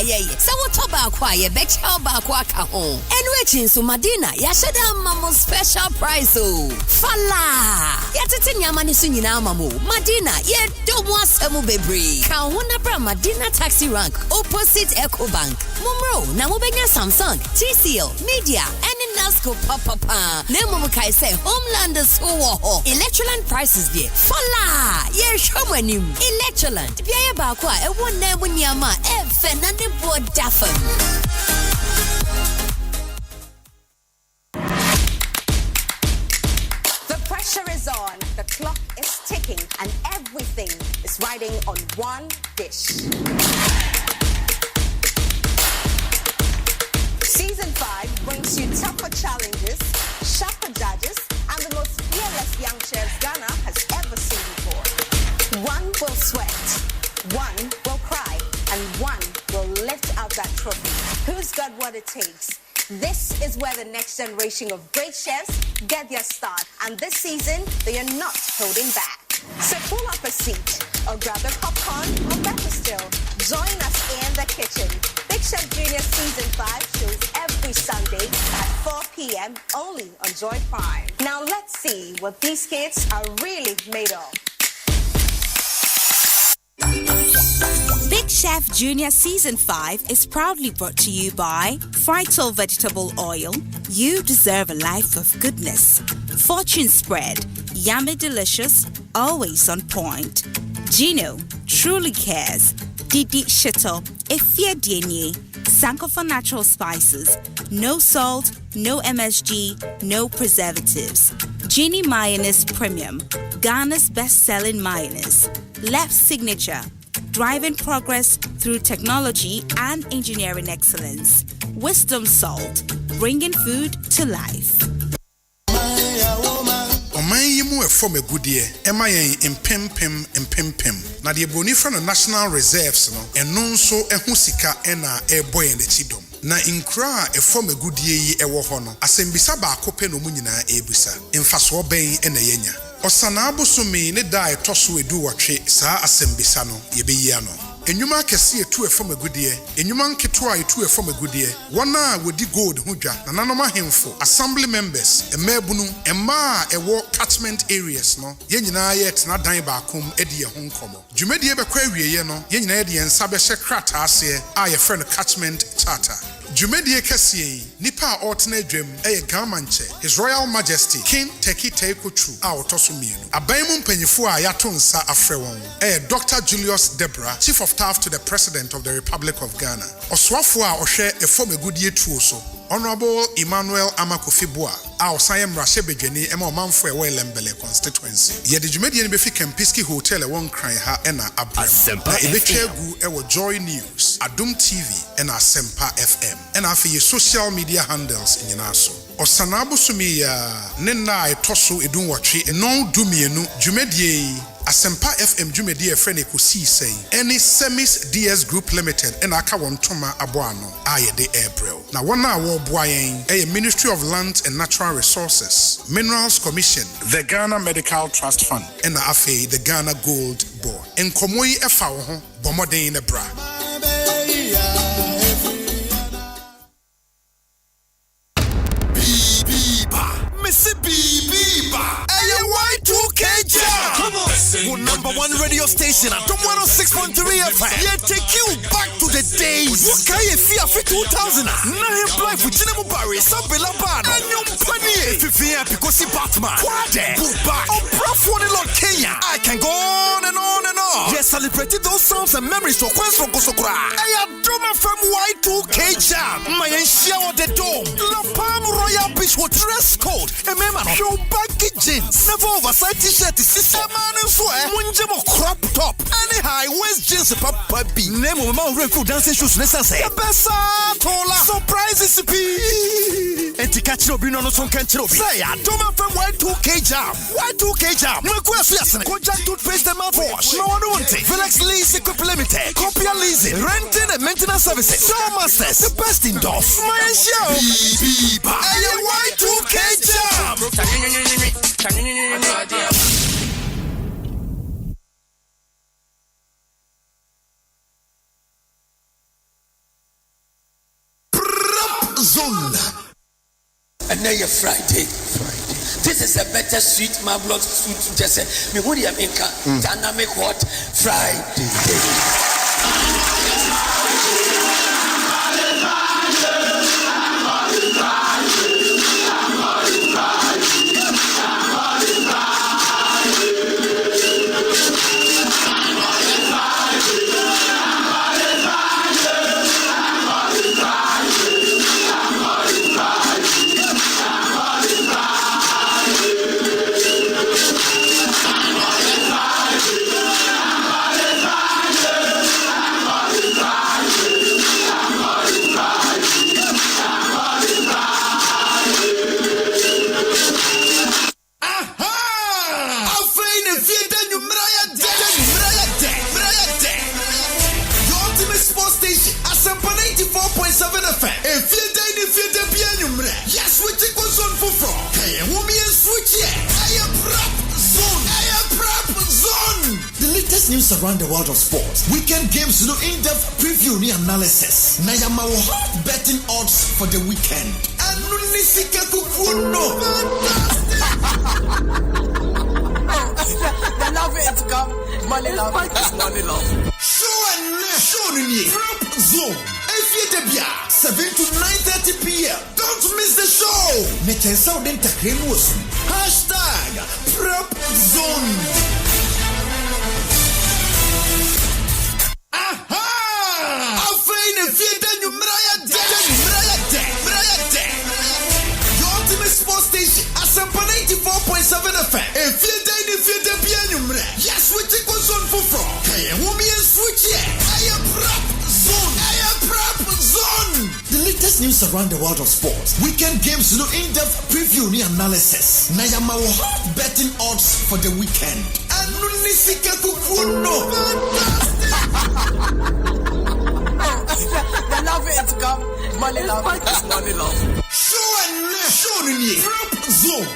yeah. So what about quiet? Becha ba kwaka home. Enwe so Madina, yashada mamo special price oh. Fala. Yatete nyama ni so nyina mamo. Madina, ye do mo asemu bebre. Ka wona bra Madina taxi rank opposite EcoBank. Mumro na mo benya Samsung, TCL, Media, and Nasco papa. Nemo kai say Homelanders ho. Electroland prices there. Fala. Ye shomani. Electroland. Bia ba kwa e wona mu nyama e fe na ne bo dafam. The pressure is on, the clock is ticking, and everything is riding on one dish. Season 5 brings you tougher challenges, sharper judges, and the most fearless young chefs Ghana has ever seen before. One will sweat, one will cry, and one will lift out that trophy. Who's got what it takes? This is where the next generation of great chefs get their start, and this season, they are not holding back. So pull up a seat, or grab a popcorn, or better still, join us in the kitchen. Big Chef Junior Season 5 shows every Sunday at 4 p.m. only on Joy Prime. Now let's see what these kids are really made of. Big Chef Junior Season 5 is proudly brought to you by Phyto Vegetable Oil. You deserve a life of goodness. Fortune Spread. Yummy delicious, always on point. Gino truly cares. Didi Shito. Efia Dienye. Sanko for natural spices. No salt, no MSG, no preservatives. Genie Mayonnaise Premium. Ghana's best-selling mayonnaise. Left Signature. Driving progress through technology and engineering excellence. Wisdom Salt, bringing food to life. Omanyimu efom egudie ema yen impempem na de broni fra no national reserves no eno nso ehu sika ena eboye ne chidom na inkra efom egudie yi ewo ho no asembisa ba akope no mu nyina ebisa mfaso ben ena yenya osana abosome ne da etoso edu wotwe saa asembisa no yebeyi ano enyuma kese etu efom egudie enyuma nketo etu efom egudie wona wodi gold hudwa na nanom ahemfo assembly members emabunu emma ewo catchment areas no yenyina yet na dan ba akom edi ye ho nkomo dwumadie bekwa awieye no yenyina ye de nsa be hye krata ase a ye friend catchment charter Jumedie Kessie, Nipa Alternate Dream, Gamanche, His Royal Majesty, King Teki Teiko Chu, Autosumino, Abaimun Penifua Yatunsa Afrewon, Dr. Julius Debra, Chief of Staff to the President of the Republic of Ghana, Oswafua Oshe, a former good year Tuoso, Honorable Emmanuel Amakofibua, our Sayam Rashebejeni, Emma Manfwe Lembele constituency. Yet the Jumedian Befi Kempiski Hotel, a one cry ha ena Asempa Ebechegu, Ewo Joy News, Adum TV, and Asempa FM. And after your social media handles in Yanaso. Osanabu Sumia, Nena Toso Edun Wachi, and no Dumienu, Jumedie. Asempa FM Jumedie friend ekusi say any Semis DS Group Limited and aka won toma aboano aye de April. Na wana wo boayen a Ministry of Land and Natural Resources, Minerals Commission, the Ghana Medical Trust Fund, and afe the Ghana Gold Board. En komoyi efa wo ho bomoden ne bra. Y2K Jam! Come on! Number one radio station at 106.3 FM. Yeah, take you back to the days. What can you feel for 2000? Nahi play for Jinemu Barry, Sabela Bano, and your penny. If you feel because you Batman, Quade, Buba, or Prof. Lord Kenya. I can go on and on and on. Yes, celebrated those songs and memories to Quest from Kosokra. I adore from Y2K Jam. My shower the dome. La Palm Royal Beach with dress code. And remember, show baggy jeans. Never oversized t-shirt is sister man and swear. Munjamo crop top. Any high waist jeans papa B. Name of my real dancing shoes necessary. Bessa Tola. Surprises be. And to catch no no son can't say I don't from Y2K Jam. Y2K Jam. No question. Contact toothpaste and mouthwash. No one wanting. Felix Lease Equip Limited. Copy and leasing. Renting and maintenance services. Show masters. The best in Doff. My show. Y2K Jam. Zone. And now you're Friday. This is a better sweet marvelous sweet. Just say, me would you make dynamic what Friday. Asempa 94.7 FM. If you day, yes, we take one zone for fraud. Hey, woman, switch here. I am prep zone. The latest news around the world of sports. Weekend games, in-depth preview and analysis. Nayama hot betting odds for the weekend. And Nunisika Kukuno. The love it come. Money love. Money love. Show Prep Zone. Debia, 7 to 9:30 p.m. Don't miss the show. Mechen Sauden Takren was #PrepZone. Aha! Afraid if you done you Mraya De. Your ultimate sports station, Asempa 94.7 FM. If you debia you yes, we take one zone for fraud. Hey, woman switch here. I am Prep Zone. The latest news around the world of sports. Weekend games, in-depth preview and analysis. Nayama hot betting odds for the weekend. And Nunisika Kukuno. The love it come. Money love. Money love. Show Prep Zone.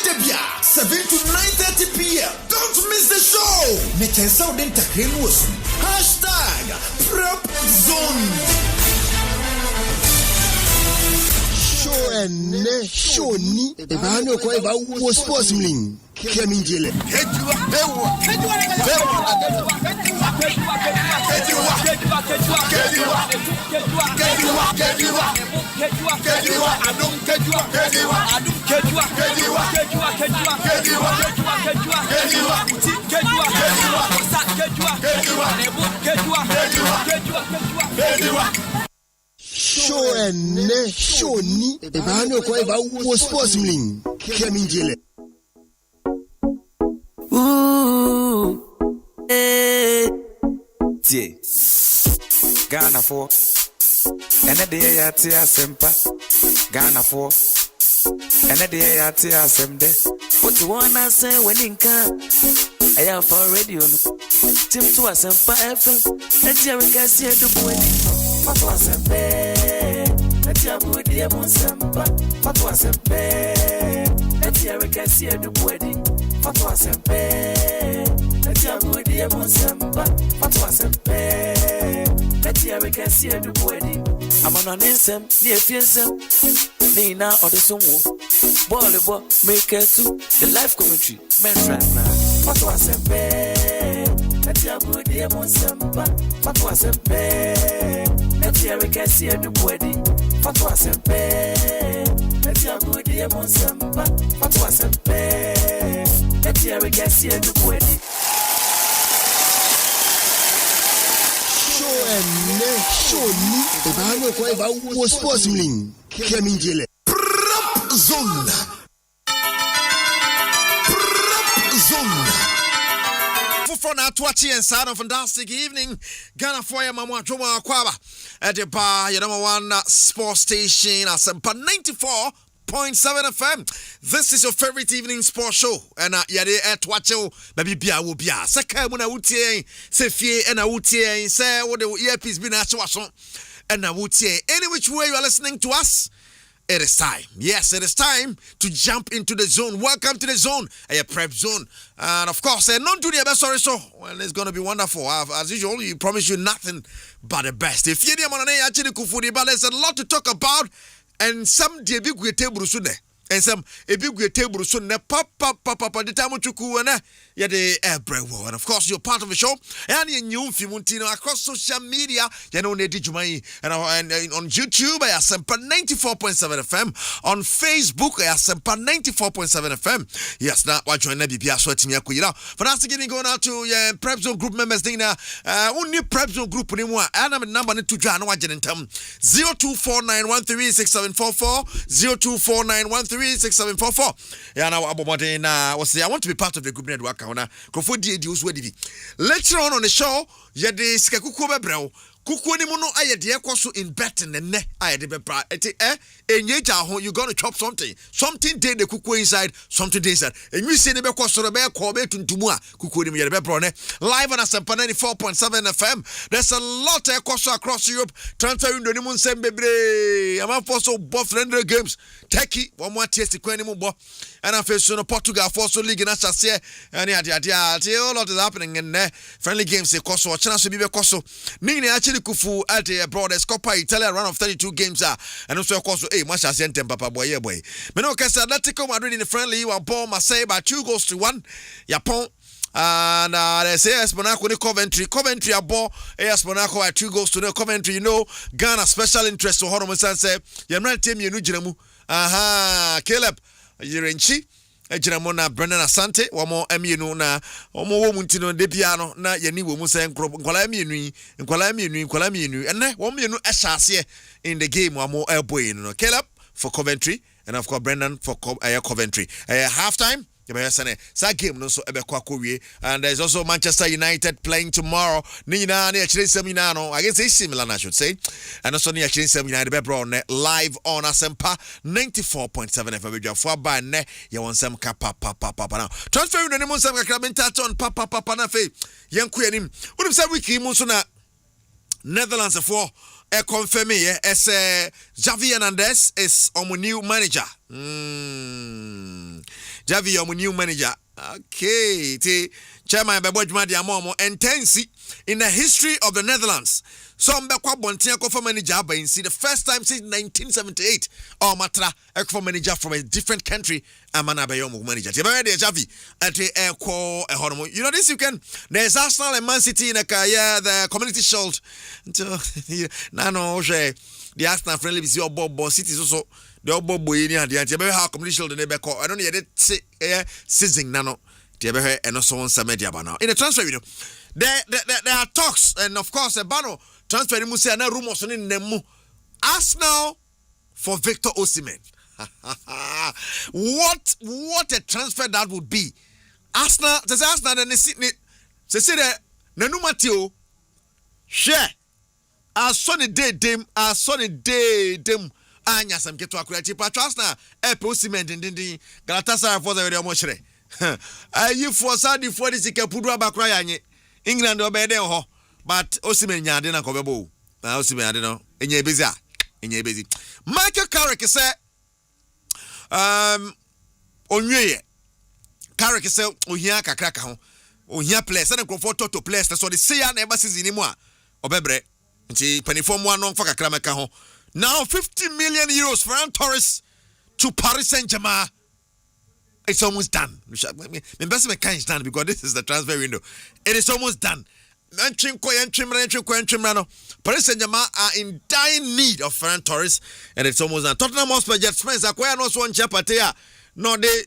Debia, 7 to 9:30 p.m. Don't miss the show. Mechen Sauden Takren was #PrepZone. Show ni ebano kwa eba wo sports mling keminjele show ni ebano kwa eba wo sports mling keminjele tie Ghana for and the day at Asempa Ghana for and the day at Asemde. What you wanna say when in car? I have for radio Tim to Asempa FM. Let's hear we can see the Boadi. What was a pay? Let's hear Boadi Asempa. What was a pay? Let's hear we can see the Boadi. What was a pay? Let's hear Boadi Asempa. What was a pay? Let's hear we can see the Boadi. I'm on Insem, near Fiensem. Nina or the Sumo. Ball, make it to the life commentary. Men right now. What was a pay? Let's hear Boadi Asempa. What was a pay? Let's hear we can see the Boadi. What was a pay? Let's hear Boadi Asempa. What was a pay? Let's hear we can see the Boadi. Show ni ebano kwa eba wo sports mling keminjele Prepzone. For now, Twachi and sound of fantastic evening. Ghana for your mama Joma Kwaba at the bar, your number one sports station, Asempa 94.7 FM. This is your favorite evening sports show. And yade at Twacho, maybe Bia will be a second when I would say, Fie and I would say, what the earpiece been at Twacho. And I would say, any which way you are listening to us. It is time. Yes, it is time to jump into the zone. Welcome to the zone, a prep zone. And of course, not to the best story show. Well, it's going to be wonderful. As usual, we promise you nothing but the best. If you're actually Kufudi, but there's a lot to talk about. and some de bi gu table so ne and some ebi gu table so ne papa the time chuku na ye de ebrewo and of course you're part of the show and you new fimuntino across social media you know ne di jumai and on YouTube Asempa 94.7 FM on Facebook Asempa 94.7 FM yes now watch join na bibia so atimi akoyira for us getting going out to Prepzone group members thing na only Prepzone group ni mu a na number ne to dwa na wagye ntam 0249136744 0249136744 yeah now abomode na was say I want to be part of the group network na krofo die usu adivi later on the show ye de sikakuko bebrel kukuo ni mu no ayede ekoso in betting ne ayede bebra eti enyeja ho you going to chop something dey the kukuo inside something dey inside enwi se ne bekoso ro be ko be tuntumu a kukuo ni mu yede bebro ne live on Asempa 94.7 FM there's a lot ekoso across Europe transfer window ni mu nsem bebre am for so both friendly games Turkey one more test kwani mu bo and after no Portugal for so league na chase and a lot is happening in friendly games ekoso chana so bi bekoso ni actually kufu at the broadest Copa Italia run of 32 games and also of course match Asentem papa boy me no kasa Atletico Madrid in the friendly one ball Marseille by 2-1 Japon and they say Monaco Coventry a ball AS Monaco by 2-0 Coventry you know Ghana special interest so hono say yamra team you giramu Caleb Yirenchi Ejinamona Brennan Asante wamo emienu na omo wo muntino de piano na yani wo mu se nkwala emienu ene wo mienu ehase in the game wamo elboy no Caleb for Coventry and of course Brendan for Coventry half time sa game no so ebekwa kowie and there's also Manchester United playing tomorrow nina na actually seminar no against AC Milan I should say and also na actually seminar be bro live on Asempa 94.7 FM for ba ne ye wonsam ka papa now transfer you no monsam kakra menta on papa na fe yenko yanim unim say wiki mu so na Netherlands for confirm as Javi Hernandez is our new manager. Javi, our new manager. Okay, chairman by Boadi intense in the history of the Netherlands. Some Bekwa Bontia for manager by the first time since 1978 or Matra for manager from a different country. Amana Bayomu manager. Javi at you know this you can there's Arsenal and Man City in the Community Shield. The Arsenal friendly is your Bob City also the old boy in the anti Community Shield and Nebeko. I don't need it season nano. The and also on some media now. In the transfer video, there are talks and of course a banner transfer Musa and rumors in Nemu. Arsenal for Victor Osimhen. What a transfer that would be. Arsenal, there's Arsenal and they say that Nanu Mateo share a sunny day them anya some get to accurate but Arsenal Osimhen din Galatasaray for the mochre. You for Saudi for this Pudua Bakraya England or Bede but Osimhen Yadina Kobebo. Osimhen I don't know. In your busy. Michael Carrick said onye Carrick say ohia kakraka ho ohia players na comfort to players so the say na eba season mu a obebre nti panifo mu anon fa kakra meka ho now 50 million euros for Torres to Paris Saint-Germain. It's almost done. Me best me can't done because this is the transfer window. It is almost done. Paris Saint-Germain are in dying need of Ferran Torres, and it's almost done. Tottenham Hotspur Jet Spence acquire no one Chapatea. No, they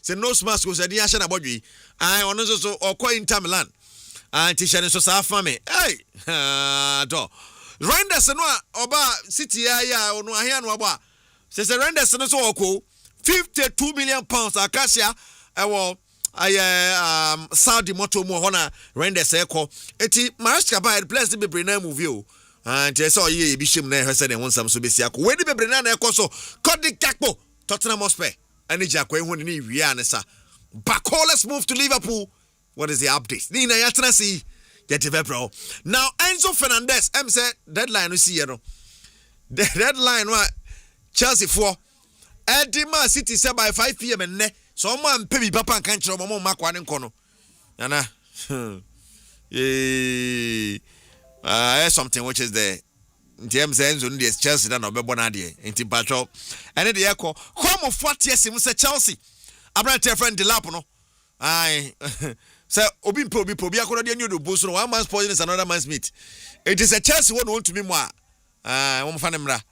say no smash was a diashan about you. I also or quite Inter Milan. And Tishan so Safame. Hey, do Renderson Oba City ya or no here no Oba. Says the Renderson so cool. 52 million pounds Acacia. Saudi moto mo hona render circle eti Mariska by the place be bring na movie and so ye bi shim na he say dem won sam so be siako we di be bring na ekoso Cody Gakpo Tottenham Hotspur ani jakwa ehun ni wi anesa back let's move to Liverpool. What is the update ni na yatra see get bro now Enzo Fernandez say deadline no see no the deadline wa Chelsea for Edima City say by 5 p.m. and ne so man pay me papa and can't mama makwa ne nko no yana something which is the Ntiam say Enzo ndi Chelsea na obebo na de nti patcho ene de yeko home of 40 years mu say Chelsea abrante friend de lap no ai say obi akoro de new do boost no one man's poison is another man's meat. It is a Chelsea one want to be more wo mfa ne mra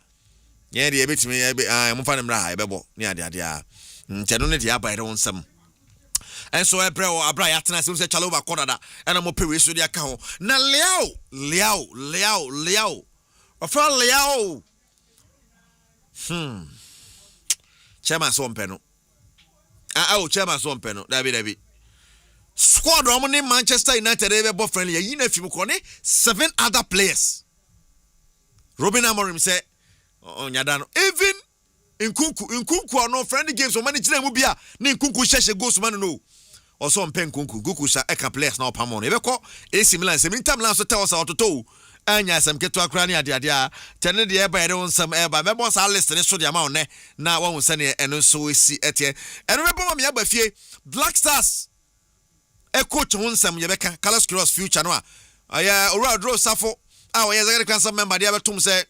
ye de ebetimi mo mfa ne mra ebebo ne ade a nteno ne de abai de wonsam. And so Abra Yatana says Chaloba Kodada and I'm a period so they account. Na Leo. Offer Leo. Chairman Son Peno. Chairman Son Peno. David. Squad Romani Manchester United ever friendly. You know if you call 7 other players. Robin Amorim said on Yadano. Even in Kunku are no friendly games so many children will be a Kunku Sheshe goes man no. Also on pen Kunku Gukusha Eka players now Pamon. Ebeko AC Milan semintam lan so tell us how to do. Anya some get to a cranny at the idea. Turn the air by their own some air by members are listening so the amount now one will send it and so we see at here. And remember me about fear Black Stars. A coach on some Yabeka Colors Cross future no. I draw Safo. Oh yes, I got some member the other tom say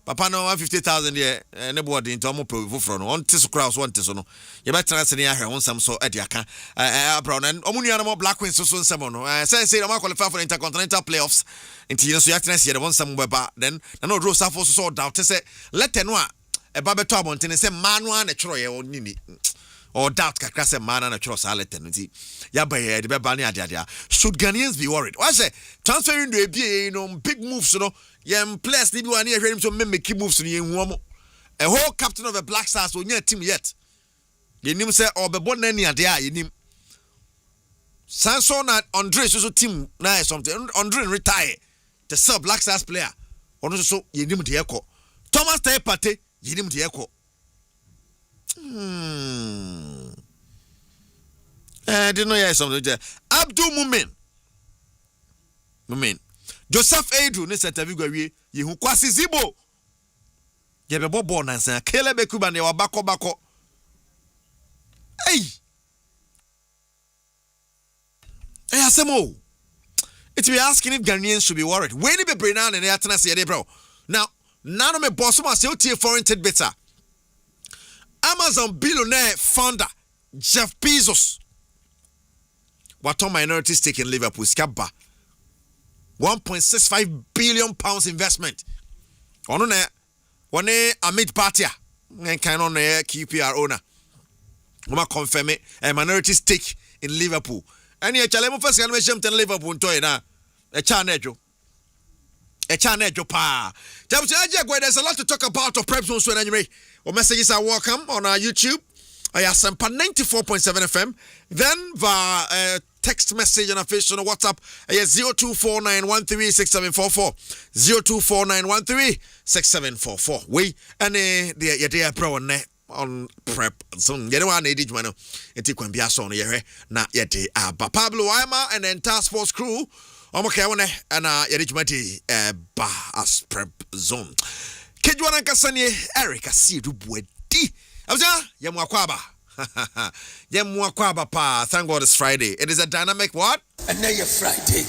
Papa no 150,000 there anybody into mo pro from on tis crowds want to no you better answer here on some so ediaka brown and omunia no black wins so some no say no qualify for intercontinental playoffs into you so yatness here one some weba then no draw Safo so doubt say let no e ba beto abonten say manual na choro ye onini or doubt kakra say man na choro sa let nti ya ba ye de be ba ne ade should Ghanaians be worried why say transferring to a big moves no yem players ni bi wan here him so make moves no yen hu a whole captain of the Black Stars on your team yet yenim say obebo na ni ade a yenim Sanson na Andre so team na something Andre retire the sub Black Stars player ono so yenim de ekọ Thomas Taypate yenim de ekọ didn't know yeah something Abdul Mumin Joseph Aidru ne interview gwa ye hu Kwasi Zibo ye be bobo nansan Kele Bekuba ne wa bako hey asemo it be asking if Ghanaians should be worried when be bring down and atena say dey bro now none of me boss ma say tie foreign tidbits Amazon billionaire founder Jeff Bezos what on minority stake in Liverpool skaba 1.65 billion pounds investment. Ono ne one Amit Bhatia kind on QPR owner. Oma confirm a minority stake in Liverpool. And ye chale mo first kan me shem ten Liverpool ntoy na e cha na ejo pa. There's a lot to talk about of Prepzone so anyway. Our messages are welcome on our YouTube. Asempa 94.7 FM. Then via text message and official on WhatsApp 0249136744 0249136744. We and the idea pro on Prepzone. You know what I did man. Enti kwan bia so no ye na ye de aba Pablo Aima and the entire sports crew. Okay, one and yadijumati ba as Prepzone. Kejwana kasanye Eric Asiedu Boadi. Abja yemwakwaba. Yemwakwaba pa. Thank God it's Friday. It is a dynamic what? And now you're Friday.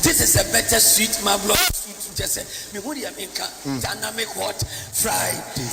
This is a better sweet my blood. Just say me would you make dynamic what? Friday.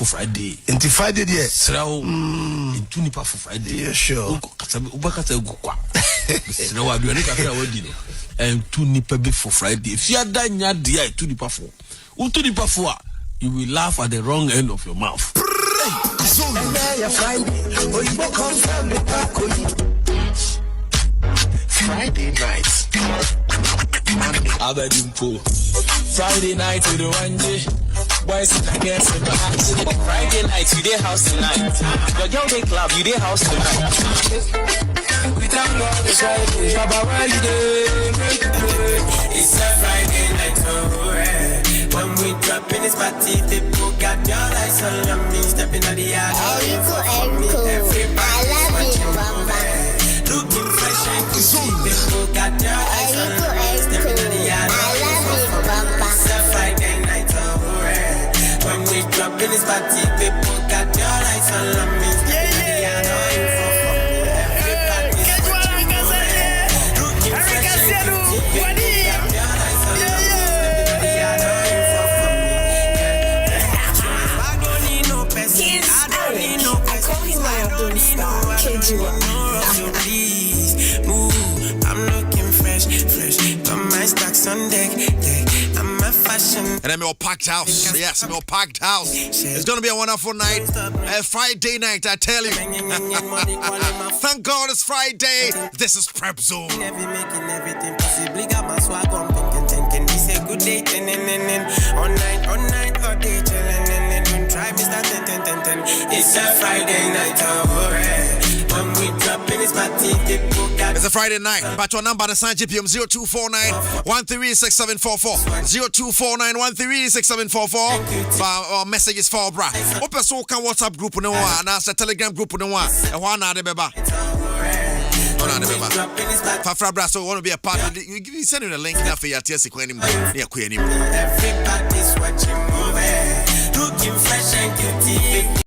Friday. Into Friday, yes. Srao into nipa for Friday. Yeah, sure. Ubakata ugukwa. Srao adu ani kakra wadi no. Into nipa be for Friday. If you are done nya dia into nipa for. Into nipa for you will laugh at the wrong end of your mouth. Friday night. Abedimpo. Friday night with the 1G. Boys in the girls in the house. Friday night, you dey house tonight. Your girl dey club, you dey house tonight. We thank God it's Friday. Baba, where you dey? It's a Friday night, oh yeah. When we drop in this party, people got your lights on me. Stepping on the yard. Everybody watching movie. Looking fresh and clean. People got your lights on me. Stepping on the yard. It's a Friday night, oh yeah. When we drop in this party, people got your lights on me. Stepping on the yard. Everybody's watching movie. Looking fresh and clean. People got your lights on me. Stepping on the yard. Please move. I'm looking fresh. Got my stacks on deck. I'm a fashion. And I'm your packed house. Yes, I'm your packed house. It's gonna be a wonderful night. A Friday night, I tell you. Thank God it's Friday. This is Prepzone. Making everything possibly got my swag on. Thinking this a good day. All night, all day. Try Mr. 10. It's a Friday night, oh yeah. When we drop in this party, it's a Friday night. But your number is GPM 0249 1366744 0249 1366744. Messages for bra. Open so can WhatsApp group no one, and a Telegram group no one. And one other beba. Fafra bra, so want to be a part of it. You send you the link now for your TS anymore. Everybody's watching movie. Looking fresh and guilty.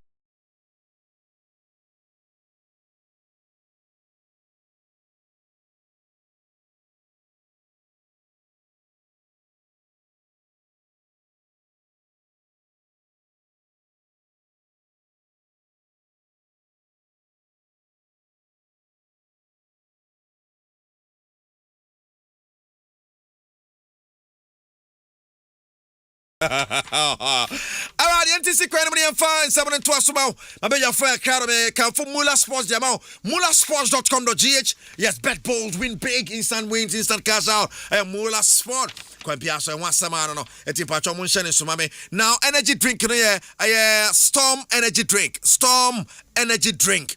Alright, the NTC crane money and fine 7 and 12 about my big friend Academy come for Mula Sports Jamao mulasports.com.gh. Yes, bet bold, win big, instant wins, instant cash out. Mula Sport. Kwampiaso and one summer, I don't know. Etipacho Munshan and Sumame. Now, energy drink, Storm energy drink. Storm energy drink.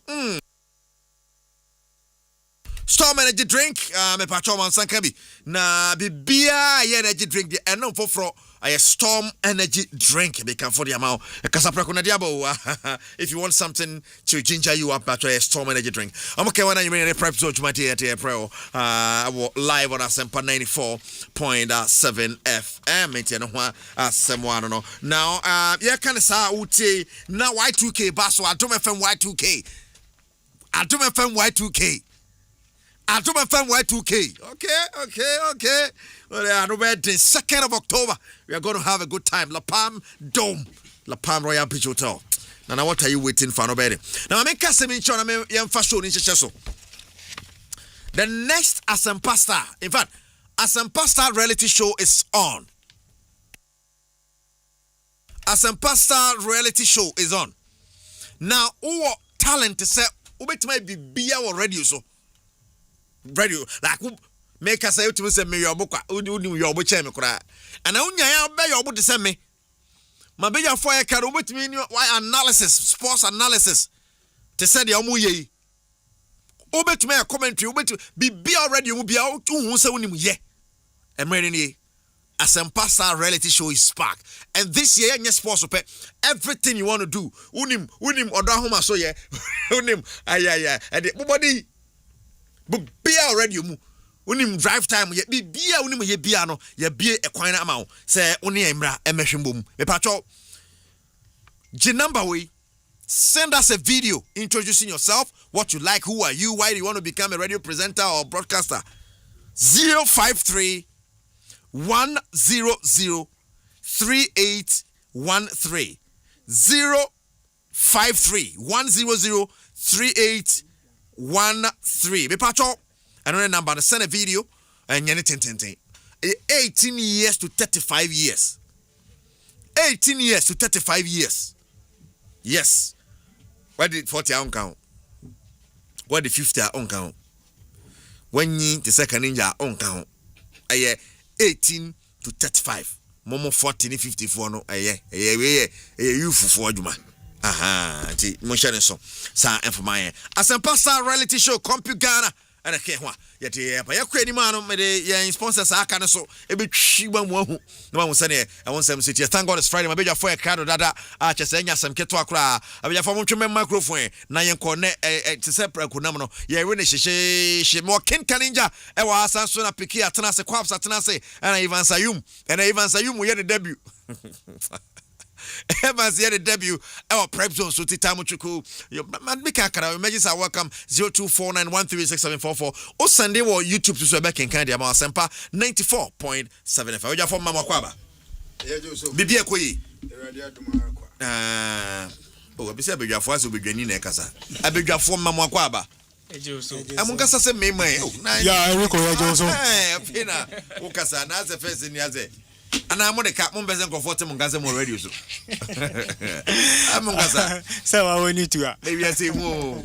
Storm energy drink, me pacho man sankabi. Na bibia energy drink the eno for a Storm energy drink. Be can for the amount. Kasaprako na diabo. If you want something to ginger you up, pacho a Storm energy drink. I'm okay when you bring a prep zone to my theater pro. Live on Asempa 94.7 FM. It's I don't know. Now, yeah, kind of sa uti now Y2K basso. I don't FM Y2K. I don't FM Y2K. I do my friend Y2K. Okay. Well, I know the 2nd of October, we are going to have a good time. La Palm Dome, La Palm Royal Beach Hotel. Now, what are you waiting for? Nobody. Now, I make a seminar. I'm first show in Cheso. The next Asempa Star, in fact, Asempa Star reality show is on. Asempa Star reality show is on. Now, who talent is set? Who might be beer or radio so? Radio like make us say to say me your book your book and I unya be your book to say me my be your for a car with me why analysis sports analysis to say the omuye obet me a commentary obet be already will be out to say unim ye and ready Asempa Star reality show is spark and this year yes sports everything you want to do unim oda homa so ye unim and nobody but be already unim drive time ye be unim ye bia no ye be e kwan na ama wo say oni emra emehwembom me pacho G number we send us a video introducing yourself, what you like, who are you, why do you want to become a radio presenter or broadcaster. 053 100 3813 053 100 3813. Me pacho another number, send a video and 18 years to 35 years. 18 years to 35 years. Yes. Why did 40 on count? Why did 50 on count? When you the second ninja on count? 18 to 35. momo 40 ni 54 no we youth for adwuma ti mo share so sa information Asempa Star reality show Compu Ghana ana ke ho yete pa yakwa ni ma no me de yan sponsors aka ne so e be twiwa mu ahu na ma se ne I want some city thank God it's Friday my be for a crowd dada a chese nya sam keto akra abia fa mo tweme microphone na yen ko ne te se praku nam no ye we ne hye mo ken kaninja e wa asan so na piki atena se kwaps atena se ana Ivan Sayum ye the debut Evans here the debut our Prepzone so Titamu Chuku man make akara images are welcome 0249136744 o Sunday or YouTube to so back in Canada about Asempa 94.7 FM we just for mama kwaba bibia koyi oh be say abedwafo aso bedwani na ekasa abedwafo mama kwaba amunkasa se meme ya eriko ya joso pina ukasa na as first ni aze ana mo de ka mo mbeze comfortable nganze mo radio so amungasa say wa woni tu a we say mo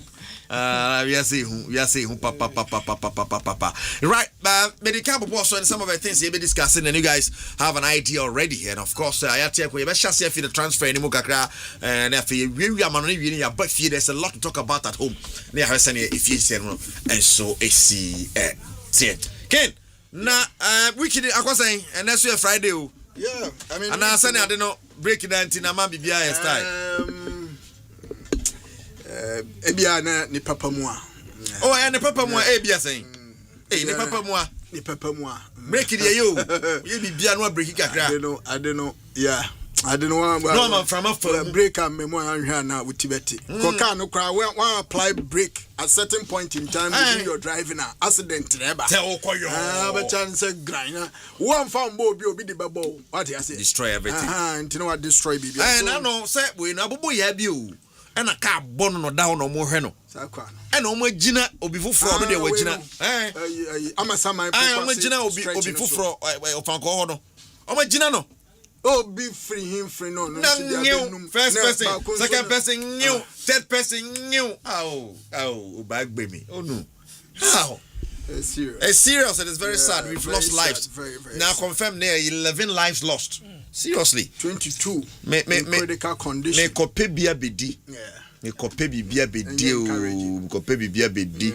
we say hu papa right medical boss so some of the things you be discussing and you guys have an idea already and of course I tell you be share for the transfer any mo kakra and if we am no we but there's a lot to talk about at home na have say if you say no and so see Ken na weekend akwasai and that's your Friday o yeah I mean and I say I don't break down tina man bibia hair style ebia na ni papa mu a oh and the papa mu ebia say ni papa mu a break it yo you bibia no break kakra I don't know yeah I don't know no man from after break am me mo anhwa na wutibeti ko car no kra one apply brake at certain point in time when you're driving an accident never tell koyo but chance grind one found obi di babo what you say destroy everything and you know what destroy bibi and I know say we na bobo ya bi o and a car born no down no mo hwe no sakwa and o mo gina obi fufuro no de wa gina amasama o gina obi fufuro ofanko ho no o mo gina no oh, be free him free no new first person second person new third person new oh back baby oh no how it's serious and it's very sad we've lost lives very now confirm there 11 lives lost seriously 22 me critical condition me kope bia bedi me kope bibia bedi o kope bibia bedi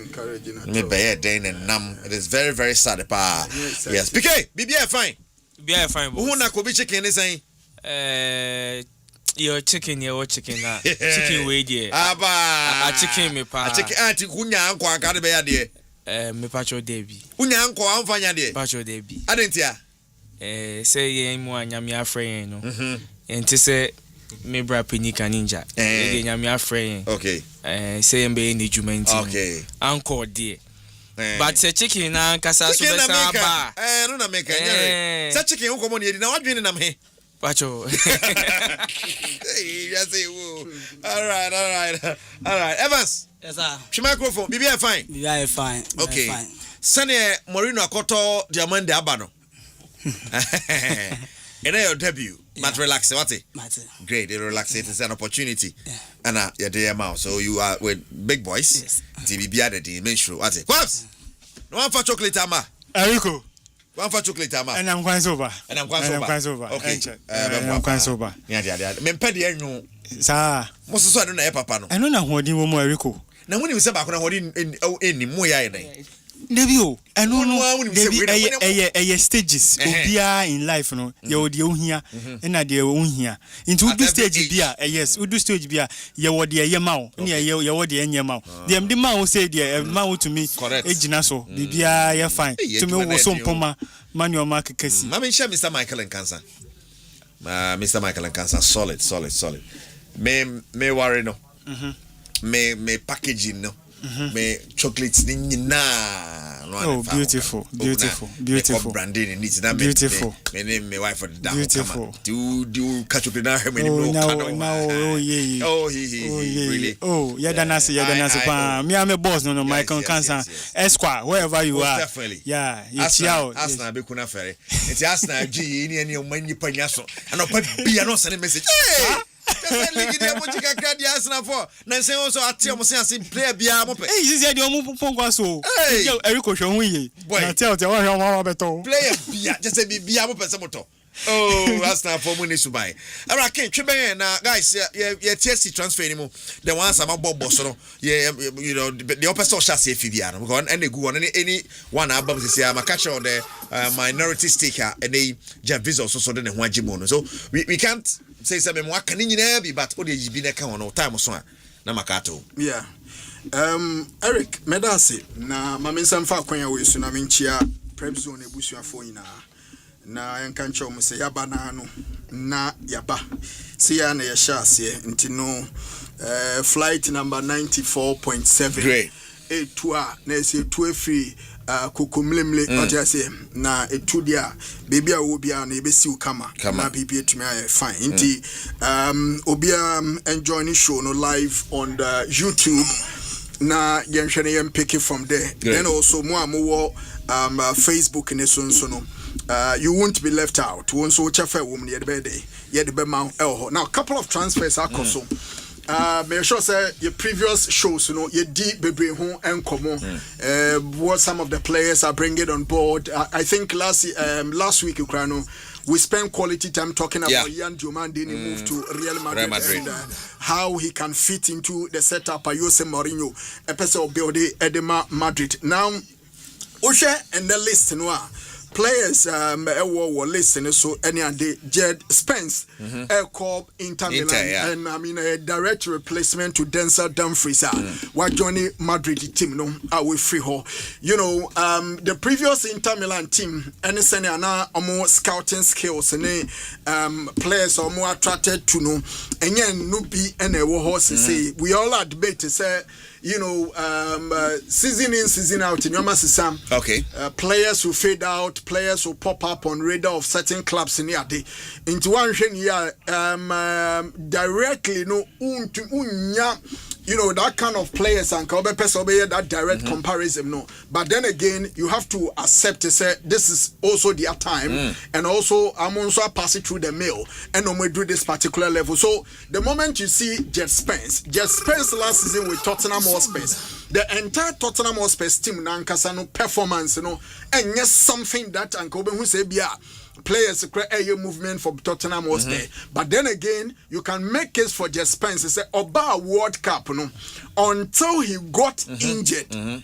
me be den and nam it is very very sad pa yes PK bibia fine Be fine. Who na kobi chicken is saying? Your chicken, chicken way there. Aba. A chicken me pa. A chicken auntie kunya anko anka be ya de. Me pacho debi. Kunya anko amfanya de. Pacho debi. Adentia. Say ye mu anyame afre no. Enti say me bra penika ninja. Ye nyame afre. Okay. Say mbe ni jumenti. Okay. Anko de. But say chicken na kasa so be sa ba. No na make anyare. Say chicken who come on here na wadwene na me. Pacho. Hey, just say woo. All right. Evans. Yes sir. She microphone. Bibi fine. Bibi fine. Okay. Sane Morino akoto diamond abano. And your debut, but relax, what it? Great, it relax. It is an opportunity. And you're there now, so you are with big boys. Yes. TVB added the main show. What it? Quaps. No one for chocolate, ama. Eriko. One for chocolate, ama. And I'm quite sober. Okay. I'm quite sober. Yeah. Men pedi enyo. Sa. Most so I don't know papa no. I know na hodi wo mo Eriko. Na when you say back na hodi eni mo ya eden. Nebio, and no stages. Obia in life, no, you the ohia, and I the ohia. Into do stage beer, yes, we do stage beer, you were the yamau, near you were the yamau. The Mao said, dear, Mao to me, Ejinaso, the beer, you're fine. To me, was some poma, manual market case. Mammy, share Mr. Michael and Cancer. Mr. Michael and Cancer, solid. May worry no. May packaging no. Me chocolates na oh beautiful branding in it na beautiful me name my wife for the beautiful do catch up na her many no really yeah danasi pa me am a boss no Michael Cancer Esquire wherever you are definitely yeah it's out asna be kuna fere it's asna gi ni omani panya so and opa bia no send message hey just like the mochika grad ya asna for na say also atie mo say player bia mo pe hey this is the omo pongwa so Eriko hwe hu ye na tell one beto player bia just say bia mo pe se moto Oh, that's not for money to buy. All right, can't now, guys. Yeah, TSC transfer anymore. The ones I'm about boss, yeah, you know, the upper social safety there. I'm going and they go on any one album to say I'm a catcher on the minority sticker and they just visit so then one Jimono. So we can't say something more can you but all the be that on time or so. Namakato. Yeah. Eric Medasi na mamensa mfa kwanya we so na menchia Prepzone ebusuafo nyina na enka nche omo se yaba na ano na yaba se ya na ye sha ase nti no flight number 94.7 great etua na ese etua free kokomlemle what I say na etu dia baby a wo bia na ebesi ukama na baby etumi aye fine nti obia enjoy show no live on the YouTube na yenhwene yem pick it from there. Then also mo amowo Facebook ne so no you won't be left out. Won so chafa woman ye the be ma now a couple of transfers are so make sure say your previous shows you di bebre ho enkomo what some of the players are bringing on board. I think last week Ukraino we spent quality time talking about Yan Diomande move to Real Madrid. And how he can fit into the setup by Jose Mourinho episode build Edema Madrid. Now Osha and the list players were listening so any day Jed Spence called Inter Milan and I mean a direct replacement to Denzel Dumfries what Johnny Madrid team no we free her. You know the previous Inter Milan team any senior now more scouting skills and players are more attracted to no and yen no be any horse say we all are debate say you know season in season out in your Sam players who fade out, players who pop up on radar of certain clubs in the into one year directly no you know that kind of players and that direct comparison no, but then again you have to accept to say this is also their time and also I'm also passing through the mill and we do this particular level. So the moment you see Jed Spence last season with Tottenham Hotspur, the entire Tottenham Hotspur team nankasa performance and yes something that Uncle Ben who say players create a movement for Tottenham Hotspur. But then again, you can make case for Jed Spence and say Oba World Cup no until he got injured.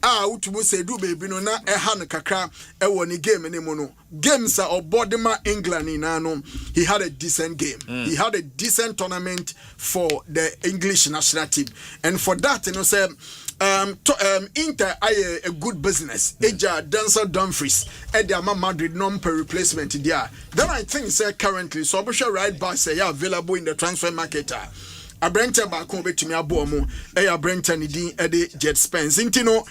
Utubu say do baby no na ehan kakra e woni game anymore no. Games are Bodima England in ano. He had a decent game. He had a decent tournament for the English national team. And for that, you know, say Inter a good business. Eja Denzel Dumfries, Ediama Madrid non-per replacement there. Then I think say currently, so Busha right back say available in the transfer market. A Brenta back home to me abomo. A Brenta nidi Eddie Jed Spence. Intino,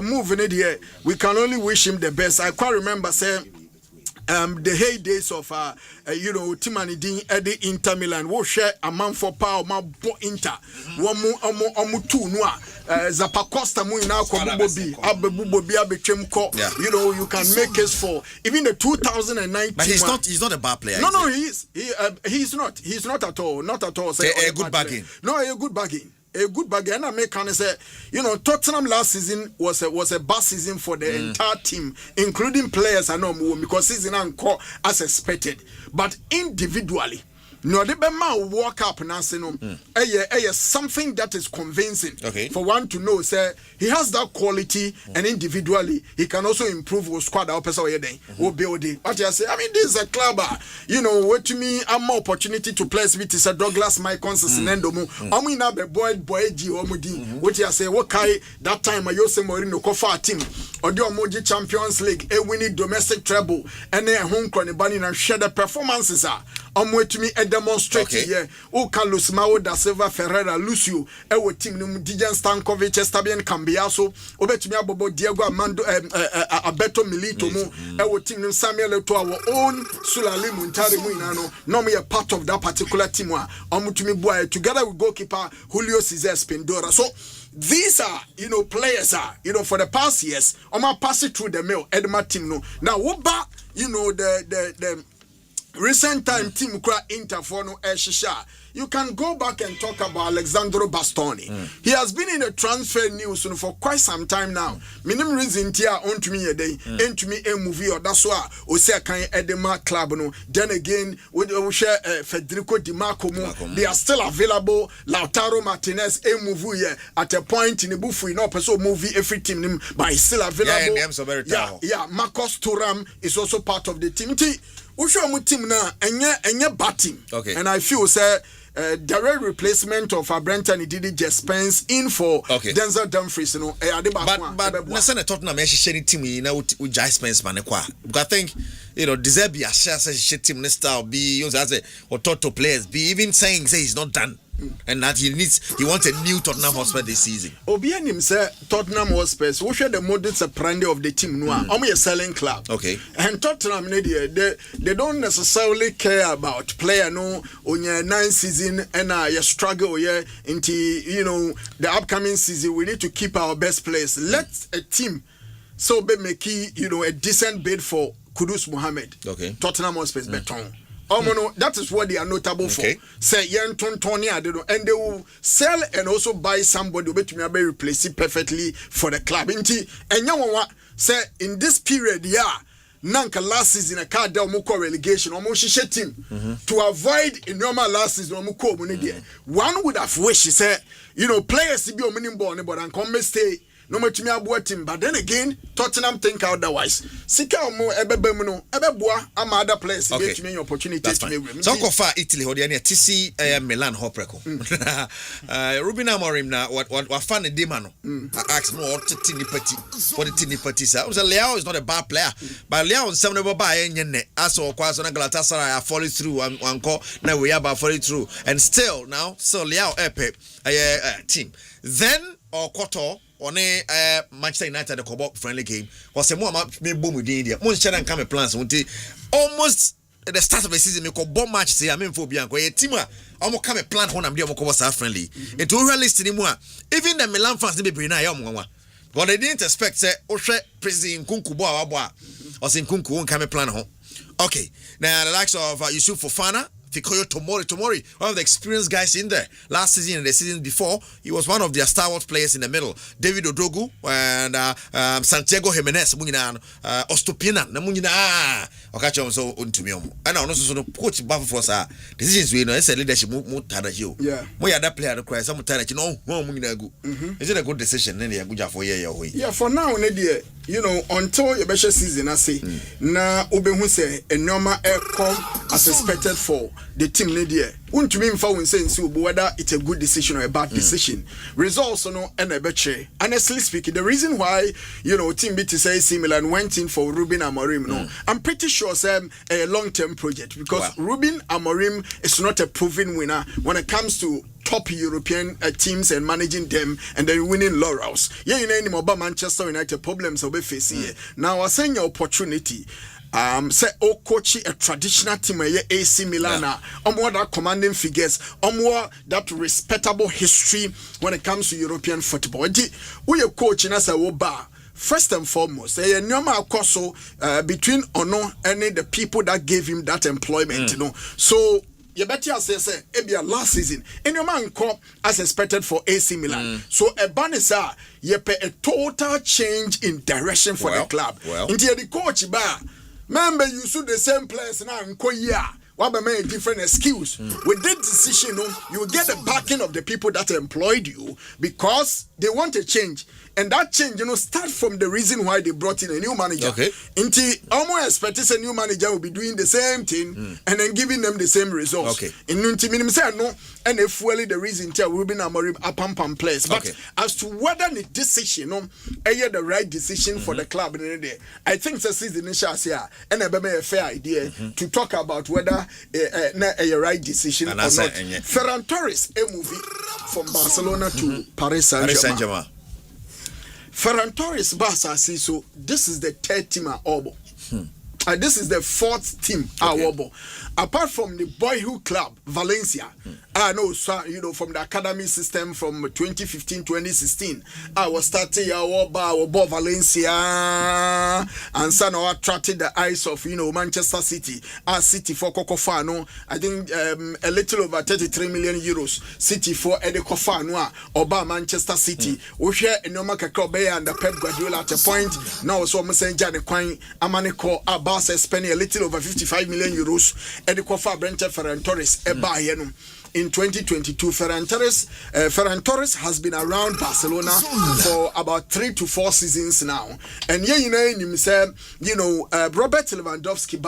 moving it here. We can only wish him the best. I quite remember say. The heydays of Timani Dean Eddie Inter Milan wo share a man for power ma bo Inter omu tu noa Zapacosta mu ina ko bobi abetwem ko you can make case for even the 2019 but he's not a bad player. No he's not at all say a good bargain. No a good bargain. A good bargain. And I make say, Tottenham last season was a bad season for the entire team, including players. I know because season encore as expected, but individually. No, the man walk up and say no. Something that is convincing for one to know. Say he has that quality, and individually he can also improve his squad. What you say? I mean, this is a club. What to me, I'm more opportunity to play with is a Douglas Mycons Sinendomo. I'm in a Boadi Omudi. What you say? What that time I Jose Mourinho Kofa team or the Omoji Champions League, a winning domestic treble, and then home crony and share the performances are. To me a demonstrate here. Carlos Mao da Silva Ferreira Lucio ewo team no Dijan Stankovic Estabian Cambiaso obetumi abobo Diego Armando Alberto Milito mu ewo team no Samuel Eto'o our own Sulali Muntari mu inano no me a part of that particular team wa omutumi boy together with goalkeeper Julio Cesar Spindora. So these are, players are, for the past years, pass it through the mill, Edma team no. Now what back, the recent time team kra Inter for no Eshisha you can go back and talk about Alexandro Bastoni. He has been in the transfer news for quite some time now. Minimum reason tia on to me a day, into me a movie or that's why Osea kan Edema Club. No. Then again, we share Federico Di Marco. They are still available. Lautaro Martinez a movie at a point in the buff. We know person movie every team, but he's still available. Yeah, Marcos Thuram is also part of the team. Usho team na enye bad team. Okay. And I feel say direct replacement of Brenton Didi just Spence in for Denzel Dumfries. You know, but na Tottenham sharing team with Jai Spence man because I think deserve a share team next style be as or Toto players be even saying say he's not done. And that he wants a new Tottenham Hotspur this season. Obianim say Tottenham Hotspur. We share the modus operandi of the team. No, only a selling club. Okay. And Tottenham, they don't necessarily care about player. No, on your 9th season and you struggle into the upcoming season. We need to keep our best players. Let a team so be make a decent bid for Kudus Mohammed. Okay. Tottenham Hotspur beton. That is what they are notable for. Say Tony, and they will sell and also buy somebody who will be replaced perfectly for the club. And say in this period, Nanka last season a card down Moko relegation almost team to avoid a normal last season one would have wished players to be a minimum born but and come stay. No much me about him, but then again, Tottenham think otherwise. Sika mo ebebemno, ebeboa ama other players get me opportunity to me. So go far Italy ho dey TC Milan hopreko. Ruben Amorim na what fan the man no. Ask no what tini party. What the tini party say. Leao is not a bad player, but Leao on some never buy enye aso kwa so na Galatasaray are falling through and call now we are falling through and still Leao epe team. Then or quarter on Manchester United the Cobo friendly game was a more me boom with India. Most share and come plans almost at the start of the season me ko bomb match say amen for bianco a team almost come plan hon am dey almost friendly. It realist anymore. Even the Milan fans be bring na ya mo but they didn't expect say ohwe President Nkunku bo awabo or say Nkunku won come plan hon. Okay. Now the likes of Yusuf Fofana Fikoyo Tomori, one of the experienced guys in there. Last season and the season before, he was one of their stalwart players in the middle. David Odogu and Santiago Jimenez, Ostopina, Namuna, Okacho so untumio. And I also so coach Buff for us. Decisions we know, it's a leadership move Tadajo. Yeah. We are that player to cry, some Tadajo, Is it a good decision? Then they are for your way. Yeah, for now, Nadia, until your best season, I say, na Ubehuse, a normal air come as expected for the team lady. Won't mean for whether it's a good decision or a bad decision. Results or no, and a better. Honestly speaking, the reason why Team BT AC Milan went in for Ruben Amorim, I'm pretty sure it's a long-term project because Ruben Amorim is not a proven winner when it comes to top European teams and managing them and then winning laurels. About Manchester United problems will be facing. Now I send your opportunity. Say coach a traditional team AC Milan that commanding figures that respectable history when it comes to European football. We coach in as a bar. First and foremost, between Ono and the people that gave him that employment, So you better say ebia last season and your man come as expected for AC Milan. So a banisa a total change in direction for the club. Into the coach bar. Remember, you shoot the same players now in Korea. What a different excuse. With this decision, you will get the backing of the people that employed you because they want a change. And that change, start from the reason why they brought in a new manager. Okay. Until almost expect a new manager will be doing the same thing and then giving them the same results. Okay. In no, and if really the reason tell Ruben Amorim a pam place. But as to whether the decision, the right decision for the club, I think this is the initial here and a fair idea to talk about whether a right decision or not. Ferran Torres, a movie from Barcelona to Paris Saint-Germain. Ferran Torres Barca so this is the third team at Obo. this is the 4th team. Apart from the boyhood club Valencia, from the academy system from 2015-2016, I was starting our Valencia, and so now attracted the eyes of Manchester City. City for Kokofano, I think a little over 33 million euros. City for Edekofano or Manchester City. We share Enoma Kakobe and the Pep Guardiola at a point. Now so Messenger the Quine Amaneko Abbas spending a little over 55 million euros. Edekofa Brente Ferran Torres Ebayenu. In 2022, Ferran Torres has been around Barcelona for about 3 to 4 seasons now. And Robert Lewandowski,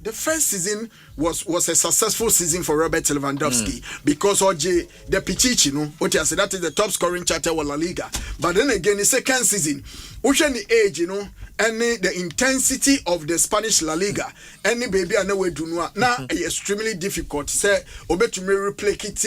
the first season was a successful season for Robert Lewandowski because the Pichichi, that is the top scoring charter of La Liga. But then again, the second season, the age, and the intensity of the Spanish La Liga, any baby I know we do now extremely difficult. Say, to me replicate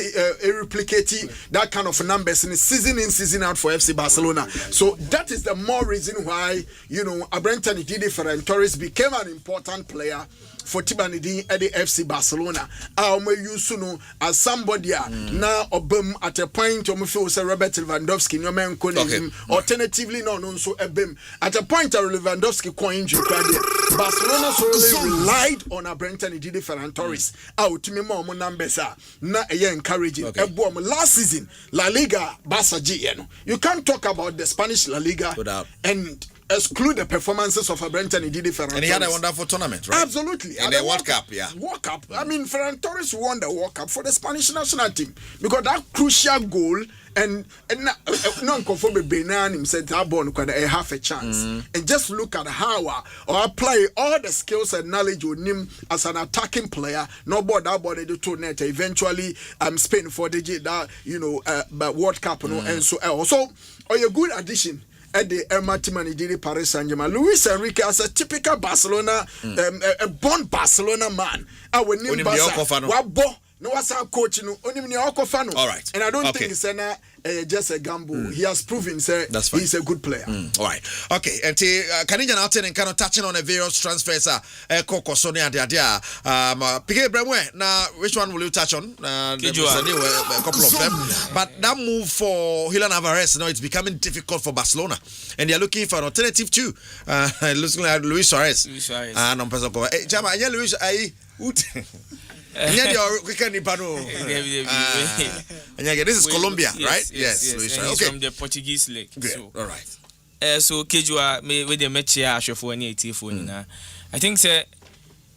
that kind of numbers in season out for FC Barcelona. So that is the more reason why Abraham Didi Ferran Torres became an important player for Tibanidi at the FC Barcelona. I use as somebody now obem at a point of Robert Lewandowski, no man calling him. Alternatively, no so ebem at a point of Lewandowski coin injury. Barcelona solely relied on Abraham Didi Ferran Torres. Out to me more numbers are not a encouraging. Last season, La Liga Barca GN. You can't talk about the Spanish La Liga and exclude the performances of Abraham Didi Ferran Torres. And he had a wonderful tournament, right? Absolutely. In the World Cup, World Cup. I mean, Ferran Torres won the World Cup for the Spanish national team because that crucial goal and non-conformable Benin said that born could have a chance. And just look at how or apply all the skills and knowledge with him as an attacking player. No that body to net eventually Spain for the World Cup and so also a good addition. At the Matimani Didi Paris Saint-Germain. Luis Enrique as a typical Barcelona, a born Barcelona man. I will name Barcelona. No, as our coach, all right. And I don't think it's just a gamble. He has proven he's a good player. All right. Okay. And Canadian out and kind of touching on the various transfers. Coco Sonia Dia. Piqué Bremwe. Now, which one will you touch on? A couple of them. But that move for Julian Alvarez, it's becoming difficult for Barcelona, and they're looking for an alternative too. Looking like Luis Suarez. No, Jama, Luis, this is Colombia, right? Yes. Okay. From the Portuguese league. So, all right. So Kejua with the match here for any phone. I think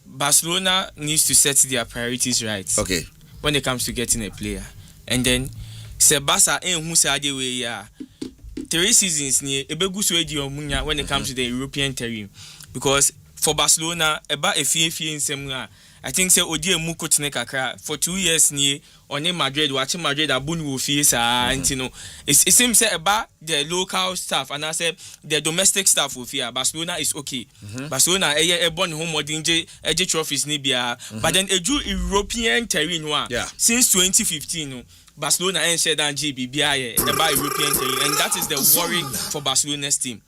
Barcelona needs to set their priorities right. Okay. When it comes to getting a player, and then Barca who said the way 3 seasons near when it comes to the European terrain, because for Barcelona about a few in some. I think Odi Muko Tinekakra for 2 years near on Madrid, watching Madrid Abun will face and it seems about the local staff and I said the domestic staff will fear Barcelona is okay. Barcelona a born home or danger trophies Nibia, but then a European terrain since 2015 Barcelona and said and GBBI about European terrain, and that is the worry for Barcelona's team.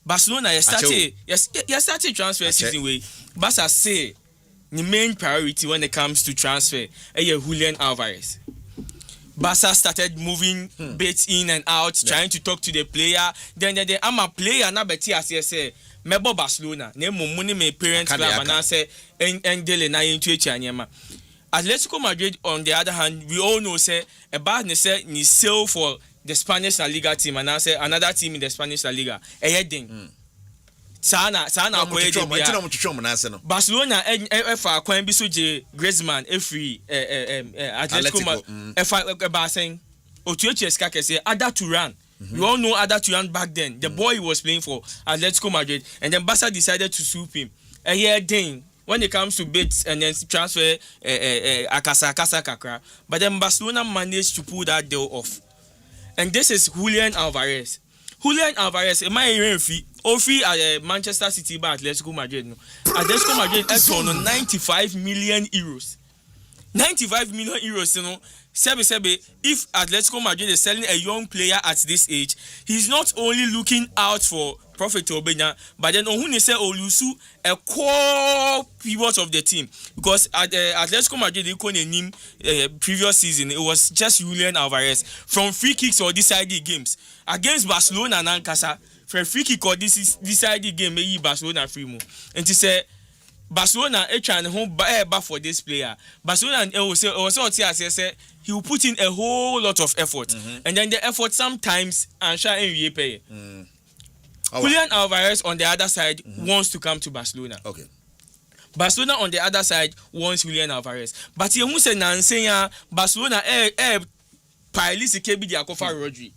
Barcelona started transfer season way. Barca say the main priority when it comes to transfer is Julian Alvarez. Barca started moving bets in and out, trying to talk to the player. Then I'm a player now, but I say, Mebo Barcelona, name money my parents club, and I say, and Dele na into Chanyama. Atletico Madrid, on the other hand, we all know say about ni sell for the Spanish La Liga team, and I say another team in the Spanish La Liga. Sana Barcelona efa kwan bi so je Griezmann free Atletico efa Barcelona otuechi eska kese Ada Turan. We all know Ada Turan back then. The boy was playing for Atletico Madrid, and then Barca decided to swoop him. A year then when it comes to bids and then transfer akasa kakra, but then Barcelona managed to pull that deal off. And this is Julian Alvarez. Julian Alvarez, am I fee? Offer at Manchester City by Atletico Madrid. Atletico Madrid earned 95 million euros. €95 million, you know. Sebe, if Atletico Madrid is selling a young player at this age, he's not only looking out for profit Obenya, but then Ohun say Olusu a core pivot of the team, because at Atletico Madrid they couldn't name previous season it was just Julian Alvarez from free kicks or decided games against Barcelona and Ancasa. For free kick or decided game maybe Barcelona free move, and to say Barcelona trying home back for this player. Barcelona say he will put in a whole lot of effort, and then the effort sometimes and shall pay. Julian Alvarez on the other side wants to come to Barcelona. Okay. Barcelona on the other side wants Julian Alvarez, but you must say Barcelona pilot kebi di akofa Rodri.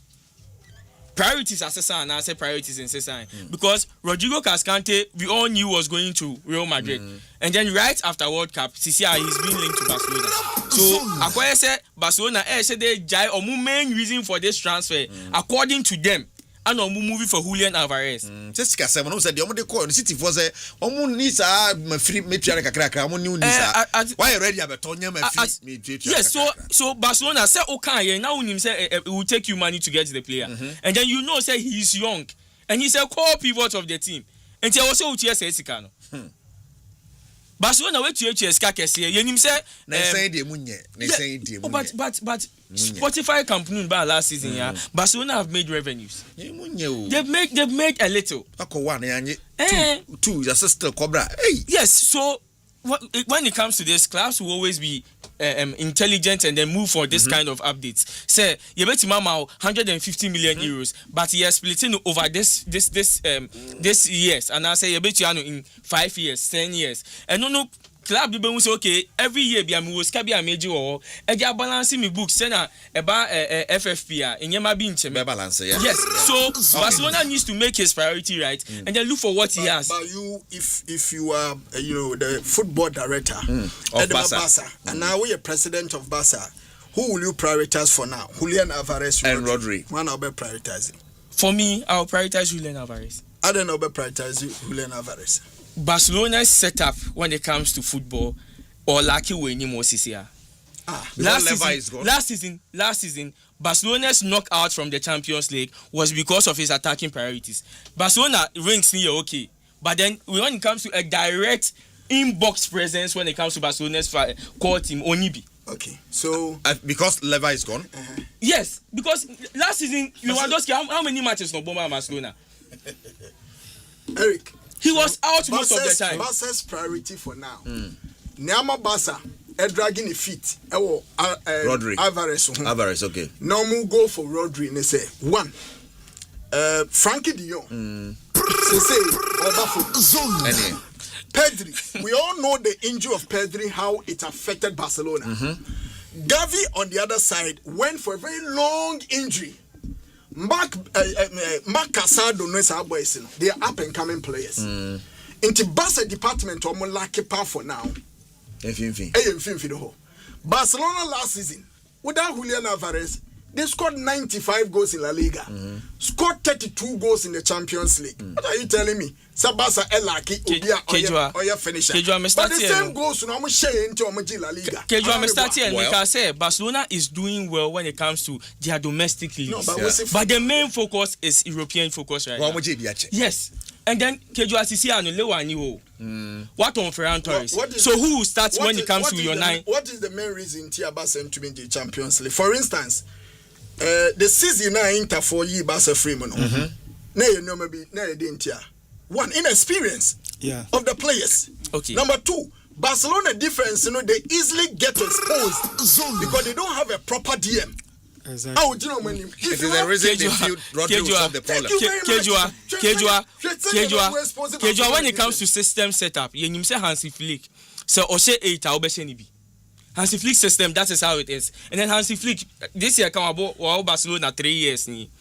Priorities assessor and I say priorities in Cesar because Rodrigo Cascante we all knew was going to Real Madrid, and then right after World Cup CCR he's been linked to Barcelona. So Akoya said Barcelona said they jai or main reason for this transfer according to them. And I'm moving for Julian Alvarez. Just because someone said the only call the city was a Nisa free matriarch cracker. I'm new Nisa. Why already have a Tonya? Yes, so Barcelona said, okay, now him say it will take you money to get the player, and then you know say he's young, and he's a core pivot of the team, and he also UTS Esikano. Barcelona wait to HSK Kessie. You say but Spotify company by last season, Barcelona have made revenues. They've made a little. Two, your sister Cobra. Yes, so when it comes to this, clubs will always be intelligent and then move for this kind of updates. Say you bet mama 150 million euros, but he is splitting over this years, and I say you bet you in 5 years, 10 years, and no. Club people will say okay every year be am was be a major or e dey balance me books say na eba FFP in yema be nche balance yes so Barcelona needs to make his priority right and then look for what he has. But you if you are the football director of Barca and now we are president of Barca, who will you prioritize for now? Julian Alvarez and Rodri. One will be prioritizing. For me, I'll prioritize Julian Alvarez. I don't know, but prioritize Julian Alvarez. Barcelona's setup when it comes to football or lucky winning more CCR. Last season, Barcelona's knockout from the Champions League was because of his attacking priorities. Barcelona ranks near okay, but then when it comes to a direct in-box presence when it comes to Barcelona's core team, Onibi. Okay, so because Levi is gone. Yes, because last season Lewandowski, how many matches no bomber Barcelona? Eric. He was out most of the time. Barca's priority for now. Niama Barca, dragging the feet. Rodri. Alvarez, okay. Now we go for Rodri. They say one. Frankie De Jong. Pedri. We all know the injury of Pedri, how it affected Barcelona. Gavi on the other side went for a very long injury. Mark Casado knows our boys. They are up and coming players. Into Barca department, or more lucky power for now. Barcelona last season, without Julian Alvarez, they scored 95 goals in La Liga, scored 32 goals in the Champions League. What are you telling me? Sabasa Elaki, Oya finisher. But the same goals to no share into La Liga. Because say Barcelona is doing well when it comes to their domestic leagues. But the main focus is European focus right now. Yes. And then Kejua Sisi and Lewani. What on Ferran Torres? So who will start when it comes to your nine? What is the main reason Tiaba sent to be the Champions League? For instance, the season I enter for ye Barca Freeman. One, inexperience of the players. Okay. Number two, Barcelona defense, they easily get exposed because they don't have a proper DM. Exactly. Oh, do you know when it is a reason they feel Rodri will solve the problem. Kejua, when it comes to system setup, you say Hansi Flick. So Oshe 8 Aubeshenibi. Hansi Flick system, that is how it is. And then Hansi Flick this year come about Barcelona 3 years ni.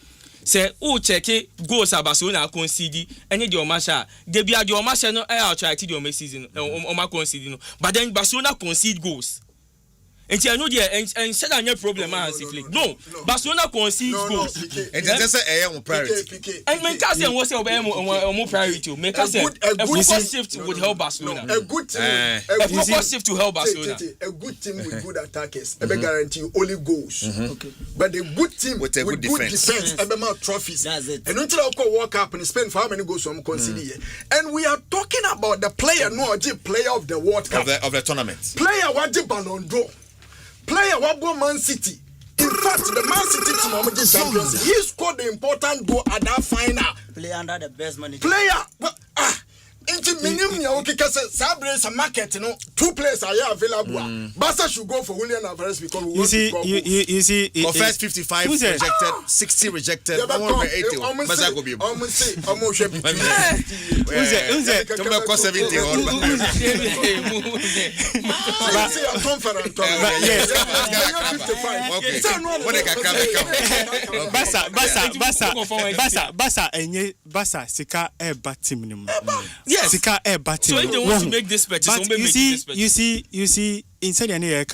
Say check goals at Barcelona concede any the Omasha. They be at the Omasha no try to the season Oma concede no. But then Barcelona concede goals. And I know and said I problem Hansi Flick. No, Barcelona concedes goals. And just say I am priority. And Menkase was more priority. Menkase a focus shift would help Barcelona. A good team. A focus shift to help Barcelona. A good team with good attackers. I guarantee you only goals. But a good team with good defense. I be trophies. That's it. And until I go World Cup and spend for how many goals I'm considering. And we are talking about the player, player of the World Cup of the tournament. Player what the Ballon d'Or. Player what go Man City. In fact, the Man City team of the champions. He scored the important goal at that final. Player under the best manager. Player. Into minimum ya okay cause Sabres market two players are available. Barca should go for Julian Alvarez because we you see for first 55 rejected, 60 rejected, 180. Barca go be. Almost 70 Barca sika e batim. Yes. So if they want to make this purchase, but you see, inside the area,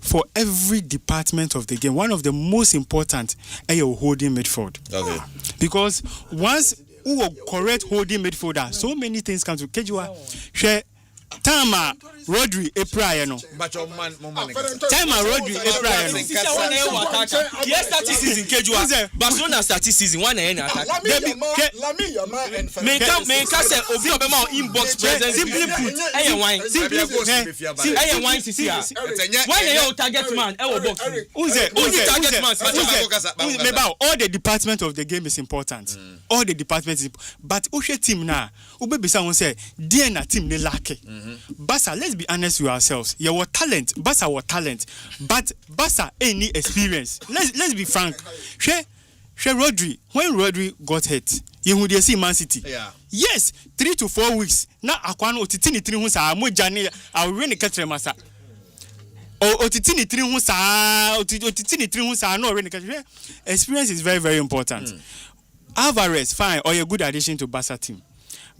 for every department of the game, one of the most important is holding midfield. Okay. Because once who correct holding midfielder, so many things come to Kejua. Share Tama Rodri Epraia no. Tama Rodri Epraia no. Yes, statistics in Kejua. Barcelona statistics in one end attack. Make us say obi obema inbox presence. Simply put, wine CCR. Why you target man? Box. Target man. All the department of the game is important. All the departments, but Ushe team na. Ube bisa won say, dear na team ne lack. Barca, let's be honest with ourselves. You were talent, Barca were talent, but Barca ain't need experience. Let's be frank. She Rodri, when Rodri got hit, you would see Man City. Yeah. Yes, 3 to 4 weeks. Now Aquano Titini 3 hunsa, Mojani, I'll really catch masa. Otitini 3 hunsa, Otitini 3 hunsa, no really catch. Experience is very, very important. Alvarez, fine, or a good addition to Barca team.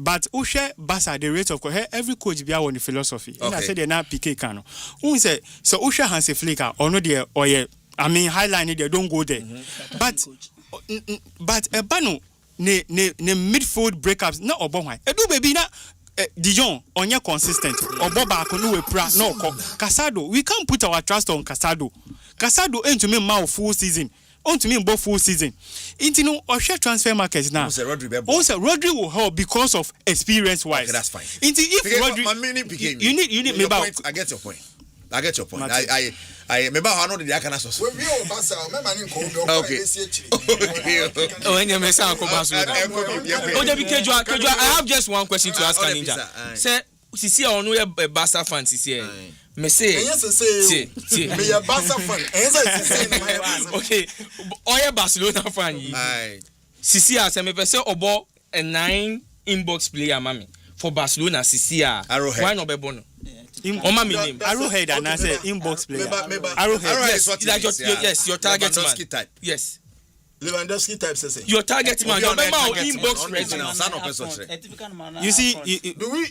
But Ushe Barca, the rate of every coach be on the philosophy. And I said they're not PK Kano. Who say so Ushe Hansi Flicker or no there or highline they don't go there. But a bano ne midfield breakups not obonwai. Edu baby na Dijon on your consistent or Boba Konu pra no Casado. We can't put our trust on Casado. Casado ain't to me mouth full season. On to me both full season. Into or share transfer markets now. Also, Rodri will help because of experience wise. Okay, that's fine. Into if Rodri, you need me about. I get your point. I remember how I know the Akana sauce. Okay. I have just one question to ask Ninja. Say, Sisi I know a Barca fan Sisi. Me say me a Barca fan. Okay. Oya Barcelona fan yi. Sisi a say me say obo a 9 inbox player mami for Barcelona Sisi a. Why no be bono? Name Arrowhead and I say inbox player. Arrowhead. Yes, your target man. Type. Yes. Lewandowski type says your target man. Your inbox presence. You see,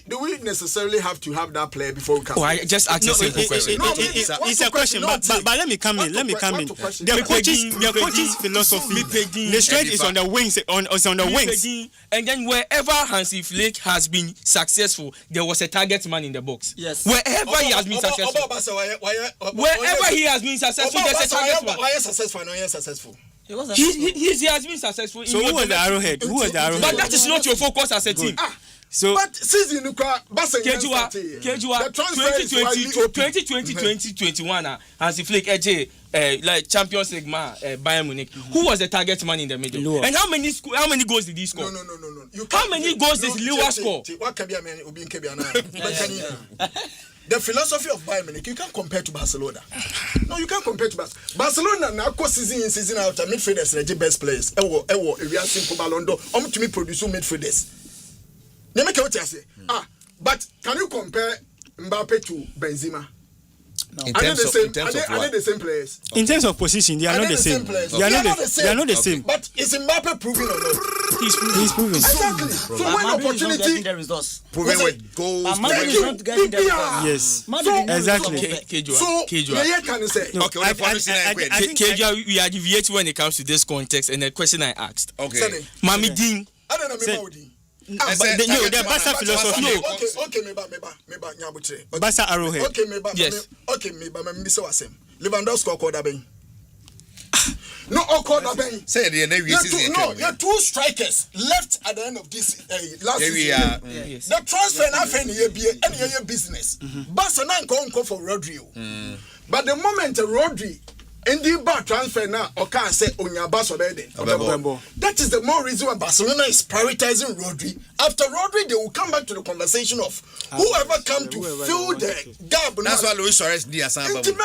do we necessarily have to have that player before we come? Oh, I just asked a simple question. It's a question, but let me come in. The coach's philosophy, the strength is on the wings. On the wings. And then wherever Hansi Flick has been successful, there was a target man in the box. Yes. Wherever he has been successful. Wherever he has been successful, there's a target man. Why successful? No, successful. He has been successful. So who was the Arrowhead? But that is not your focus as a team. So but season Kejua 2020-2021 Hansi Flick like Champions League Bayern Munich. Who was the target man in the middle? Lua. And how many goals did he score? No. How many goals did Lua score? The philosophy of Bayern Munich, you can't compare to Barcelona. No, you can't compare to Barcelona. Now, season out, midfielders are the best players. We are simple Ballon d'Or. To me produce midfielders. But can you compare Mbappe to Benzema? In Are they terms the of same? in terms Are of they what? the same players? In terms of position, they are not the same. players. They are not the same. But is Mbappe proving or not? He's proven. Exactly. So when opportunity, Proving with goals. thank you. Yes. Exactly. So yeah, can you say? Okay, I think Kejua, we are deviating when it comes to this context and the question I asked. Okay. Mami Ding. I don't know Mbaudi. the Barca philosophy. No. Okay, meba nyabuche. Barca Arrowhead. Okay, meba. Yes. Okay, meba mbisa wasem. Lewandowski okoda ben. No okoda ben. Say the next season. No, you have 2 strikers left at the end of this last season. Yes. The transfer na fe ye be any business. Barca na nko for Rodri. But the moment Rodri in the bar transfer now, okay, say Onyaba Sobede. That is the more reason why Barcelona is prioritizing Rodri. After Rodri, they will come back to the conversation of whoever come to fill the gap. That's why Luis Suarez did Asempa. Because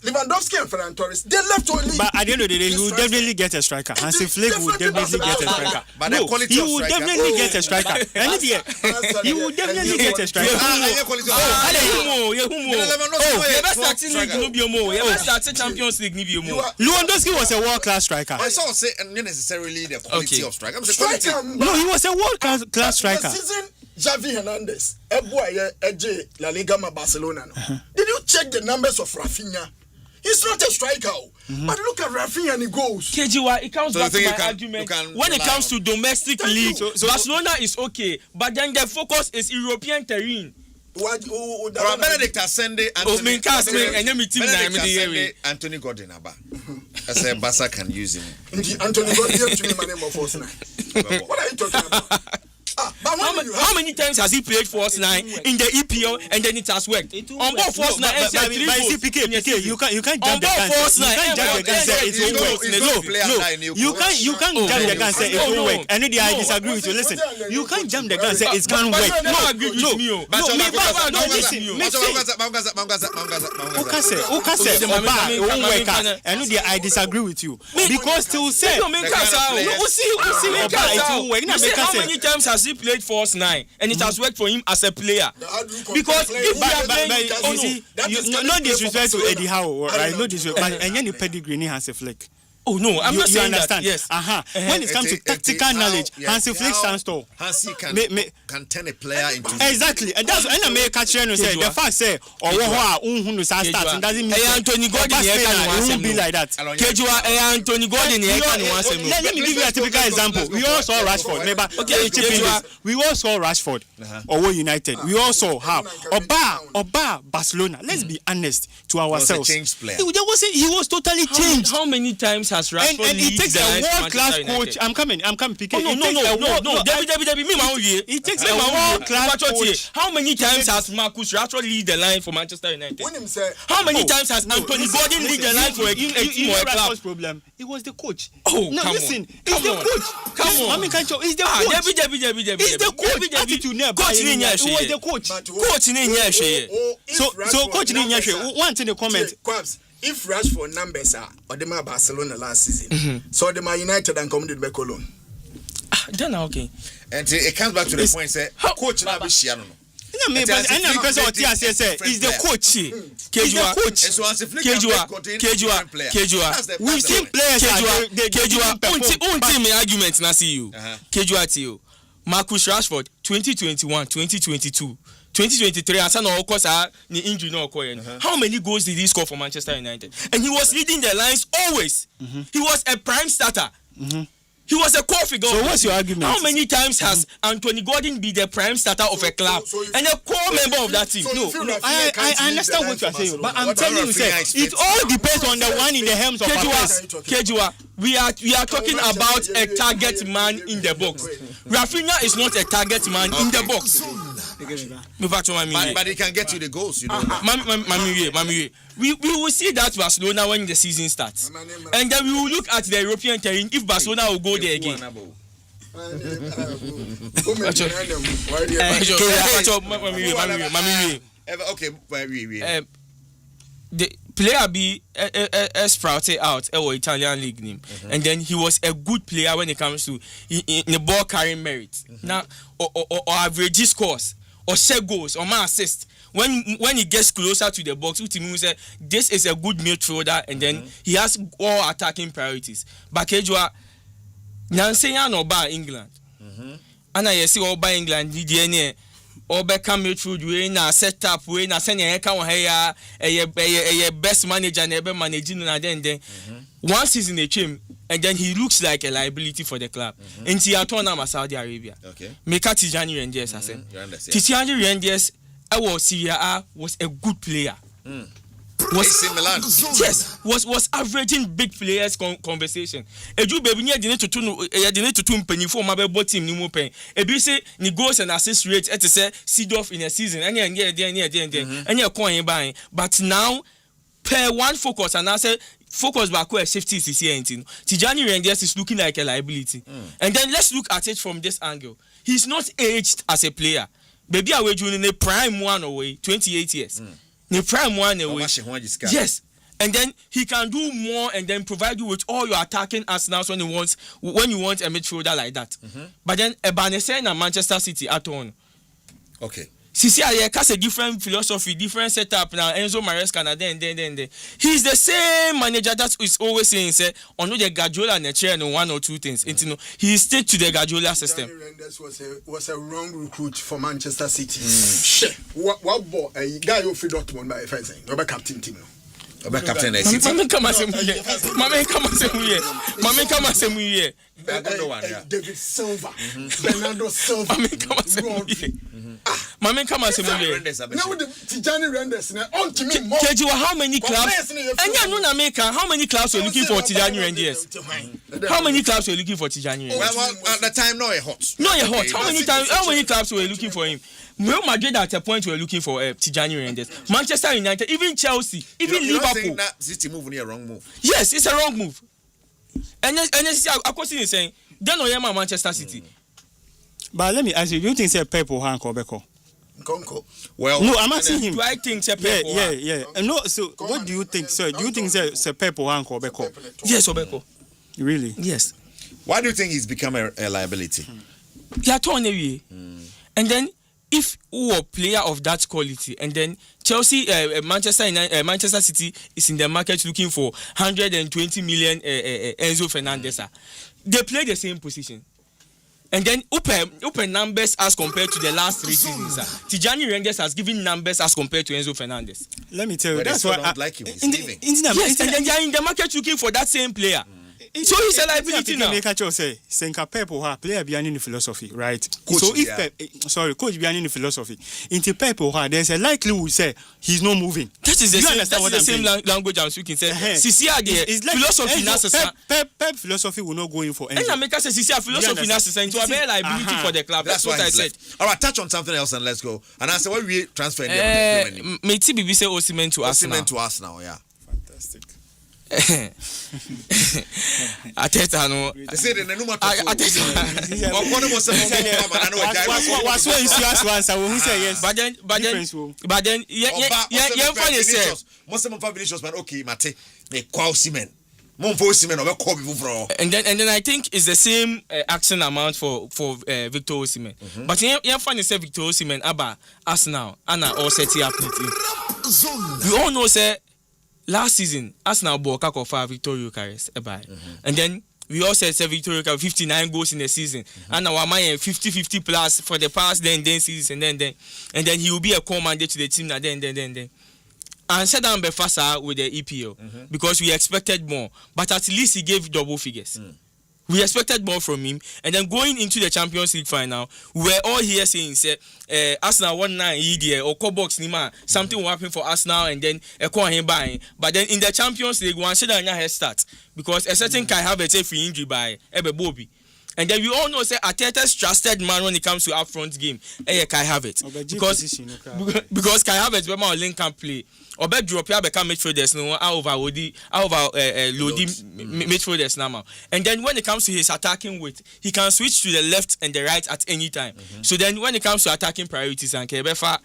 Lewandowski and Ferran Torres, they left only. But at the end of the day, he will definitely get a striker. Hansi Flick will definitely get a striker. But the quality he of will striker. definitely get a striker. He will definitely get a striker. Champions League. Lewandowski was a world-class striker. I saw say not necessarily the quality of striker. No, he was a world-class striker. Javi Hernandez, La Liga Barcelona. Did you check the numbers of Rafinha? He's not a striker. But look at Rafinha and he goes. Kejua, it comes back to my argument. When it comes to domestic league, Barcelona is okay, but then the focus is European terrain. Benedict Asende Anthony Gordon Abba. I said Barca can use him. Anthony Gordon to me my name of Force 9. What are you talking about? How many times has he played Force 9 in the EPL and then it has worked? On both Force 9 and PK, you can't jump the gun. You can't jump the gun and say it won't work. And I disagree with you. Listen, you can't jump the gun and say it can't work. I disagree with you because to say how many times has he played Force 9 and it has worked for him as a player? Because if no disrespect to Eddie Howe, right? No disrespect, but any pedigree has a flick. Oh no, I'm not saying understand. That. Yes. When it comes to tactical knowledge, Hansi Flick stands tall. Hansi can turn a player into exactly, and that's when I make a trainer say the fact say or who start doesn't mean Anthony Gordon won't be like that. Anthony Gordon let me give you a typical example. We all saw Rashford. We all saw Rashford or United. We also have Oba Barcelona. Let's be honest to ourselves. He was totally changed. How many times has Rashford and it takes a world-class coach. I'm coming, PK. No. It takes a world-class coach. How many times has Marcus Rashford lead the line for Manchester United? How many times has Anthony Gordon lead the line for a team or a club? Problem. It was the coach. Oh, no, listen. It's the coach. Come on. It's the coach. It's the coach. Attitude never. Coach it was the coach. So coach one thing the comment. If Rashford numbers are Odema Barcelona last season, so the Man United and come to the back alone. Then okay. And it comes back to the point say coach na be shia no. Is the coach. Kejua. We've seen players Kejua. Argument na see you. Kejua to you. Marcus Rashford 2021, 2022. 2023 and of course the injury no occur. How many goals did he score for Manchester United? And he was leading the lines always. He was a prime starter. He was a core figure. So what's your argument? How many times has Anthony Gordon been the prime starter of a club and a core member of that team? I understand what you are saying, but I'm telling you, it all depends on the one in the helms of Kejua. We are talking about a target man in the box. Rafinha is not a target man in the box. But he can get you the goals, you know. We will see that Barcelona when the season starts, and then we will look at the European terrain if Barcelona will go there again. The player be sprouted out our Italian league name, and then he was a good player when it comes to in the ball carrying merit. Now or average scores. or share goals or my assist. When he gets closer to the box, Utimu say this is a good midfielder, and then he has all attacking priorities. But Kejua, Nansenya no ba England, and I see all by England. DNA all become midfield we na set up we na send your account here a best manager never managing and then one season a chim and then he looks like a liability for the club. In Tiatona, Saudi Arabia. Okay. Meka Tijani Rangers, I said. Tijani Rangers, our Syria was a good player. Was averaging big players conversation. Eju baby near the need to tune penny for my team ni mo pen. Ebi say ni goals and assist rate et say seed off in a season. And you're coin buying. But now per one focus and I say focus back where safety is here. Tijani Rangers is looking like a liability. And then let's look at it from this angle. He's not aged as a player. Baby away in a prime one away, 28 years. The prime one away. Yes. And then he can do more and then provide you with all your attacking arsenals when you want a midfielder like that. But then Ebanese and Manchester City at on. Okay. Sisi has a different philosophy, different setup now. Enzo Maresca na then. He's the same manager that is always saying, say, on the Guardiola and the chair and one or two things. He stick to the Guardiola system. Renders was a wrong recruit for Manchester City. What boy? A guy who fit Dortmund by fencing. No captain team. Captain Mame come here. David Silva, Bernardo Silva. Mame come here. Now the Tijani Renders on to me more. How many clubs? How many clubs are looking for Tijani Renders? How many clubs are looking for Tijani Renders? Well, at the time, no, hot. How many clubs were looking for him? Real Madrid at a point were looking for Tijani Renders. Manchester United, even Chelsea, even Liverpool. That City move near wrong move. Yes, it's a wrong move. And I question is saying, then I am Manchester City. But let me ask you, do you think it's Pep or Han Kobeko? Well, no, I'm asking him. Do I think it's Pep? Yeah. No, so what do you think, sir? Do you think it's Pep or Han Kobeko? Yes, Obeko. Really? Yes. Why do you think he's become a liability? They are torn away. And then if you are a player of that quality, and then Chelsea, Manchester City is in the market looking for 120 million Enzo Fernandez. They play the same position. And then open numbers as compared to the last 3 seasons. Tijani Rangers has given numbers as compared to Enzo Fernandez. Let me tell you, but that's why I don't like him. Yes, and then they are in the market looking for that same player. So he's a liability now. Senka Pep or player behind the philosophy, right? Coach, so if coach behind the philosophy, into Pep or there's a likelihood say he's not moving. That is the same language I'm speaking. Sisia the philosophy necessary. Pep philosophy will not go in for anything. And I make us say Sisia philosophy necessary to a better liability for the club. That's what I said. All right, touch on something else and let's go. And I said, what we transfer? Me TBB say Osimhen to Arsenal. Osimhen to Arsenal, yeah. Fantastic. Ateta no. They say the number. But then yeah funny say. Most of them Vinicius man okay mate. They call Osimhen. And then I think it's the same action amount for Victor Osimhen. But yeah funny say Victor Osimhen aba Arsenal and all set up. We all know say last season, Arsenal bought Kakofa Victoria Eucharist. And then we also said Victoria 59 goals in the season. And our man 50-50 plus for the past then season and then he will be a commander to the team then. And set down Befasa with the EPL because we expected more. But at least he gave double figures. We expected more from him, and then going into the Champions League final, we were all here saying, say, Arsenal 1-9 or box nima, something will happen for Arsenal, and then him buying. But then in the Champions League, one should head start because a certain Kai Havertz free injury by Ebe Bobby. And then we all know say Arteta's trusted man when it comes to upfront game, Kai Havertz. Because Kai Havertz when my link can play. Or bet drop here become midfielders no over Lodi midfielders now. And then when it comes to his attacking weight, he can switch to the left and the right at any time. So then when it comes to attacking priorities and Kebefa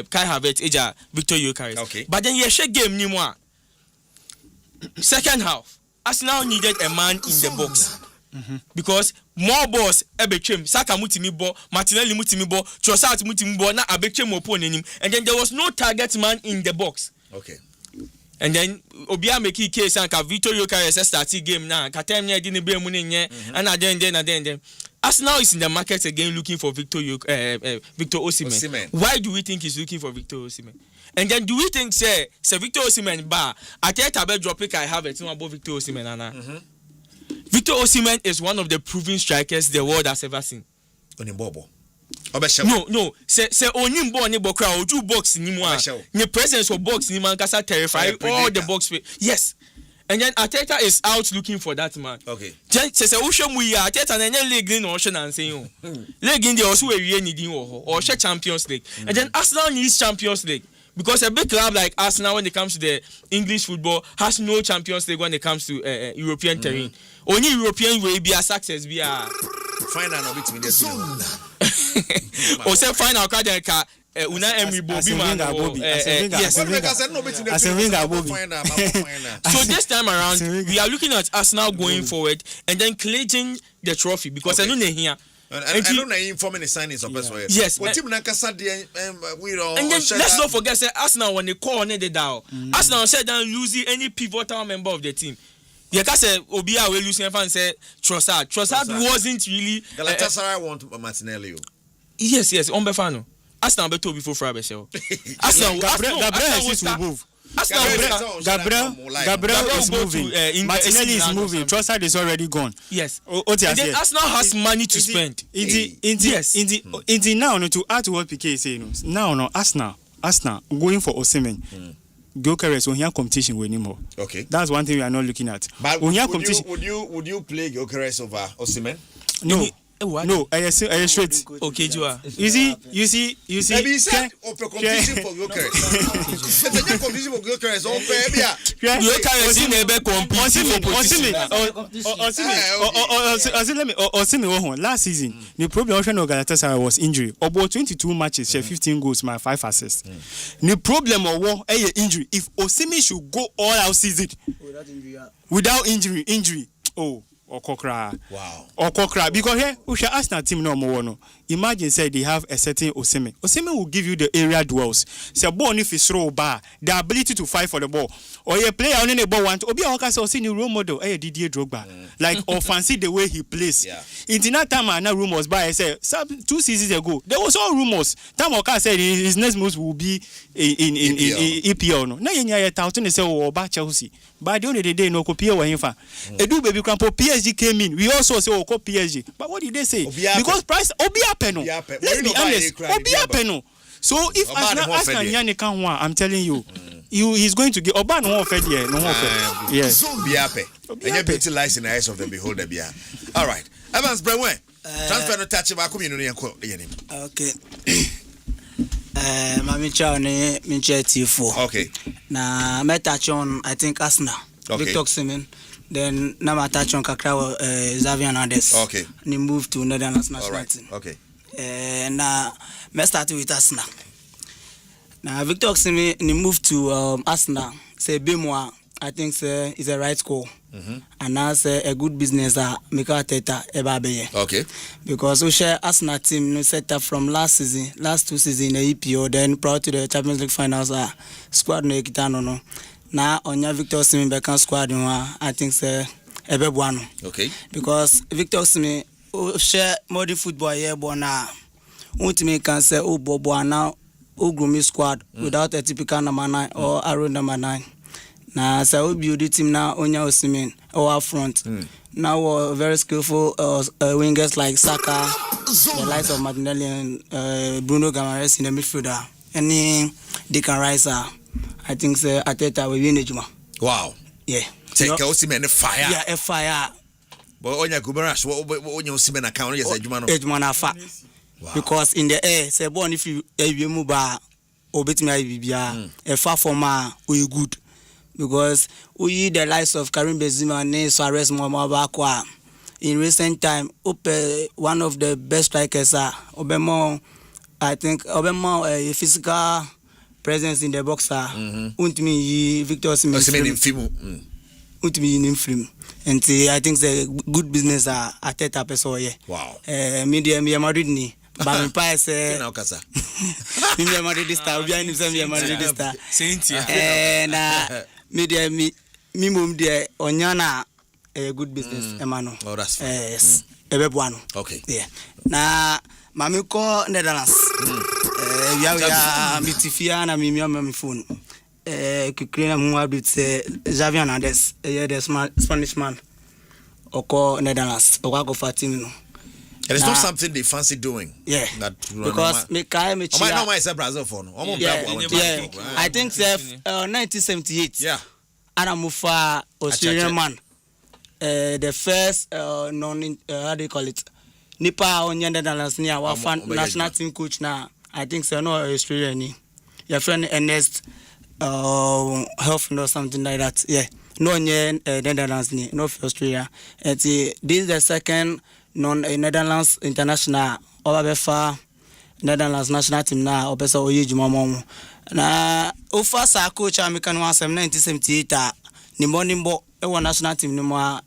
Kai Havertz Eja Victor Eucharist. Okay. But then share game ni second half, Arsenal needed a man in the box. because more balls ebetwem Saka mutimi ball Martinelli mutimi ball Trossard mutimi ball na abetwem opponent and then there was no target man in the box. Okay. And then Obia make case and Victor Gyökeres starting game now katem nya di ne be mu ne nye and then Arsenal is in the market again looking for Victor Osimhen. Why do we think he's looking for Victor Osimhen? And then do we think say Victor Osimhen Ateta be drop pick I have it about Victor Osimhen Anna. Victor Osimhen is one of the proven strikers the world has ever seen. No. Say onim ball ni bokra oju box ni mu a. The presence of box ni man kasa terrify all the box. Yes. And then Ateta is out looking for that man. Okay. Just say Usho Muya Ateta na league in Ocean and say you. League in the also we need or Champions League. And then Arsenal needs Champions League. Because a big club like Arsenal, when it comes to the English football, has no Champions League when it comes to European terrain. Only European will be a success. Be a final between the two. Or say final card Una Emery Bobby man. Yes. So this time around, we are looking at Arsenal going forward and then collecting the trophy because I know they here. And I don't know informing the signings of best way. Yes. But team Nankasa we don't. And then let's not forget say Arsenal when they call on the down. Arsenal said that losing any pivotal member of the team. Yeah, cause Obia will lose and say Trossard. Trossard wasn't really. Galatasaray want Martinelli. Yes, on Befano. Arsenal beto before Friday show. Arsenal is move. Gabriel is moving. Martinelli is moving. Trossard is already gone. Yes. And then Arsenal has money to spend. Yes. Now to add to what PK is saying. Now Arsenal going for Osimhen. Gyökeres when he have competition with him. Okay. That's one thing we are not looking at. But would you play Gyökeres over Osimhen? No. No, I straight. Okay, you see. Maybe he said competition for Gyökeres. It's a competition for Gyökeres. Gyökeres in a competition. Last season, the problem of Galatasaray was injury. About 22 matches, 15 goals, 5 assists. The problem of war, injury. If Osimhen should go all out season without injury, Okokra. Wow. Okokra. Because here, we shall ask our team no more. No. Imagine say they have a certain Osimhen. Osimhen will give you the area duels. Say ball if it's throw bar, the ability to fight for the ball. Or a player on the ball want to be a new role model. Didier Drogba. Like or fancy the way he plays. Yeah. In that time, I rumors by I said 2 seasons ago. There was all rumors. Tamoka said his next move will be in EPL. No. Now you talking say about Chelsea. But the only day no copy or infa. Edu baby crampo PSG came in. We also say PSG. But what did they say? Because price Obiapeno. Let's be honest. Obiapeno. So if Arsenal can one, I'm telling you, he's going to get Oba no offer there. No offer. Yes. Obiape. And you beauty lies in the eyes of the beholder. All right. Evans Brewen. Transfer no touch about community and quote. Okay. Mami Chow ne minche T4. Okay. Na me touch on I think Arsenal. Okay. Victor Osimhen. Then na ma touch on kakra Xavi Hernandez. Okay. Ni move to Netherlands national team. Okay. Na me start with Arsenal. Na Victor Osimhen ni move to Arsenal. Say Bemwa I think say is a right call. And now say a good business make Ateta Ebabe. Okay. Because we share Arsenal team no set up from last 2 seasons in the EPO, then prior to the Champions League finals squad no kitano no. Now onya Victor Osimhen become squad I think say Ebebuano. Okay. Because Victor Osimhen share modern football here bona ultimate can say Bobo now Ugrumi squad without a typical number 9 or arrow number 9. Now, so we build the team now on your Osimhen our front. Now we're very skillful wingers like Saka, the likes of Martinelli and Bruno Guimaraes in the midfielder. Any Declan Rice, I think Ateta will win it. Wow. Yeah. Take Osimhen fire. Yeah, a fire. But on your Guimaraes, what Osimhen account is Edmana fire. Because in the air, say born if you move by or bet me a far former we good. Because we the likes of Karim Benzema and Suarez Mwabakwa in recent time one of the best strikers Obama I think Obama a physical presence in the box Untimi Victor Osimhen utimi in film. And I think the good business at that episode. Yeah. Wow. Media Madrid ni. But my pa say. Now kasa. Media Madrid star. We are in some Madrid star. Cynthia. Media me mum de onyana good business emano. Oh, that's fine. Yes. Ebebuano. Okay. Yeah. Na mami ko Netherlands. Ya mitifia na mimi my phone. Kikrina Muabit Xavi Hernandez, the Spanish man, or Netherlands, or go for team. And it's not something they fancy doing. Yeah, that because me Brazil for no. Yeah, I think 1978. Yeah, Anamufa Australian man, the first non how do you call it? Nipa on Netherlands near our national team coach now. I think so. No Australian. Your friend Ernest. Health or something like that. Yeah, no Netherlands, no Australia. And this is the second non-Netherlands international. Over Netherlands national team now. Over so Oyeji Mamomo. Na ofa sa coach American one 1978. Nimbo ewa national team nimo.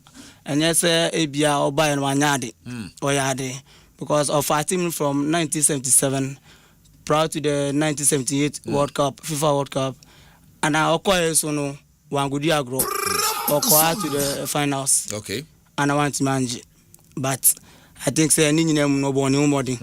And yes, Abia Oba and Wanyade. Oyade because of our team from 1977 prior to the 1978 World Cup, FIFA World Cup. And I acquired so one good year grow or to the finals. Okay. And I want to manage. But I think say nobody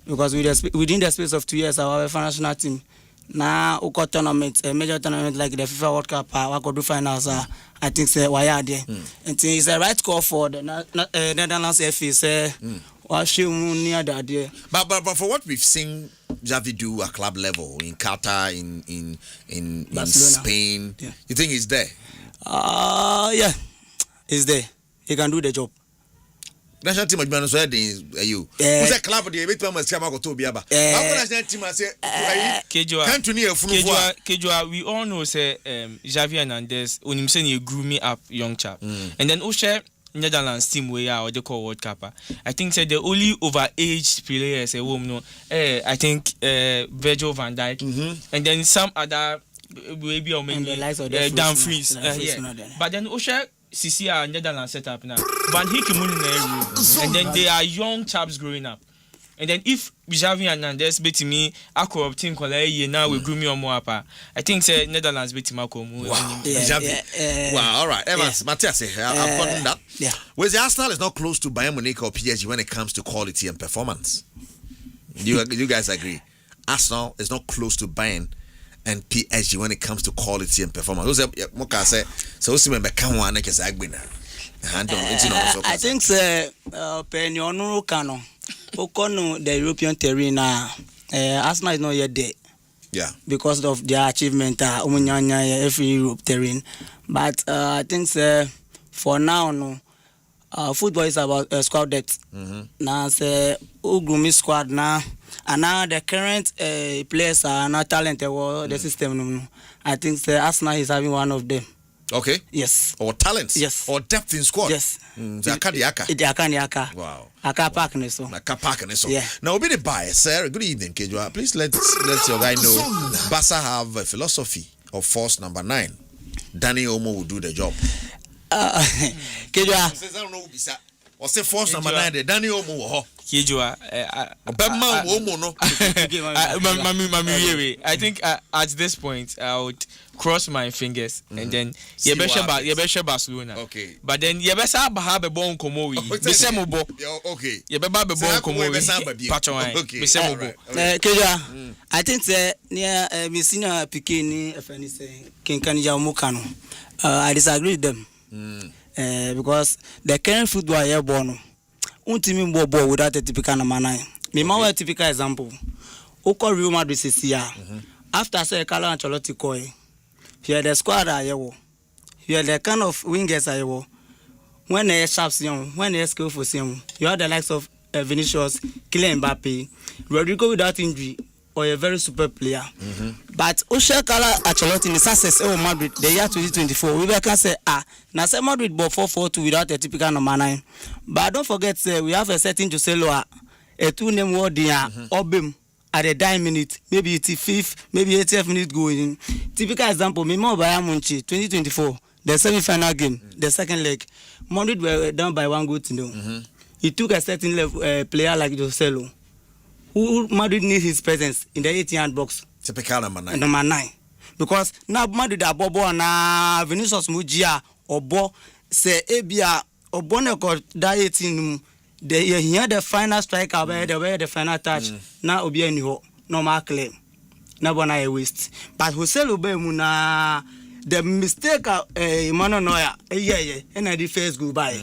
because within the space of 2 years our national team now tournament, a major tournament like the FIFA World Cup, I could do finals. I think say why are there? And it's a right call for the Netherlands FA say but for what we've seen Xavi do at club level in Qatar, in Spain, you think he's there? Yeah, he's there. He can do the job. National team of so you. Who's a club the bit must come out to Biaba. National team say Kejua, we all know say Xavi Hernandez when him saying he grew me up young chap. And then Oshe Netherlands team where or they call World Cup. I think say the only overaged players I think Virgil van Dijk and then some other maybe or maybe Dumfries. But then Osha CCR Netherlands set up now. Van Hick and then they are young chaps growing up. And then if Xavi Hernandez beat me, I could team now we grew me on more. I think say Netherlands beat me. Wow, all right. Evans, Matthias, I've gotten that. Yeah. Whereas the Arsenal is not close to Bayern Munich or PSG when it comes to quality and performance. You guys agree? Arsenal is not close to Bayern and PSG when it comes to quality and performance. I think Penyono Kano. The European terrain Arsenal is not yet there. Yeah. Because of their achievement every Europe terrain. But I think for now football is about squad depth. Now say Ugrumi squad now and now the current players are not talented the system. I think Arsenal is having one of them. Okay. Yes. Or talents. Yes. Or depth in squad. Yes. Aka. Wow. Aka Park Neso. Aka Park Neso. Yeah. Now be the bias, sir. Good evening, Kejua. Please let your guy know. Barca have a philosophy of force number 9. Danny Omo will do the job. Kejua. I don't know. Or say force number 9. Danny Omo. Kejua. I think at this point I would cross my fingers and then Yebesha Barcelona. Okay. But then Yebesha have a bon komowi. Bisemobo. Okay. Yebeba be bon komowi. Patron. Bisemobo. Kejua. I think near Messina Pikini King Kanija Mukano. I disagree with them. Because the current football here born. Untimi bobo without a typical number 9. Me ma a typical example. Oko Real Madrid this year. After say Carlo Ancelotti koi. Here the squad are here. Here the kind of wingers are here. When they sharps young, when they skillful young, you have the likes of Vinicius, Kylian Mbappe, Rodrigo without injury, or a very super player. But Osha Carlo Ancelotti in the success of Madrid the year 2024, we can say now say Madrid bought 4-4-2 without a typical number 9. But don't forget we have a certain Jose Loa, a 2-name word there, Obim. At a 9 minute, maybe 85th, maybe 80th minute going. Typical example, Mimo Bayern Munich 2024. the semi-final game, the second leg, Madrid were down by 1 goal to 0. He took a certain player like Joselu, who Madrid needs his presence in the 18-yard box. Typical number 9. Number 9. Because now Madrid are Bobo and Vinicius Mujia or Bo say Ebia or Bonneco that 18. They hear the final strike where the final touch. Now Obi any normal claim. Now one I waste. But Joselu Bemuna the mistake Emmanuel Neuer and the first go by.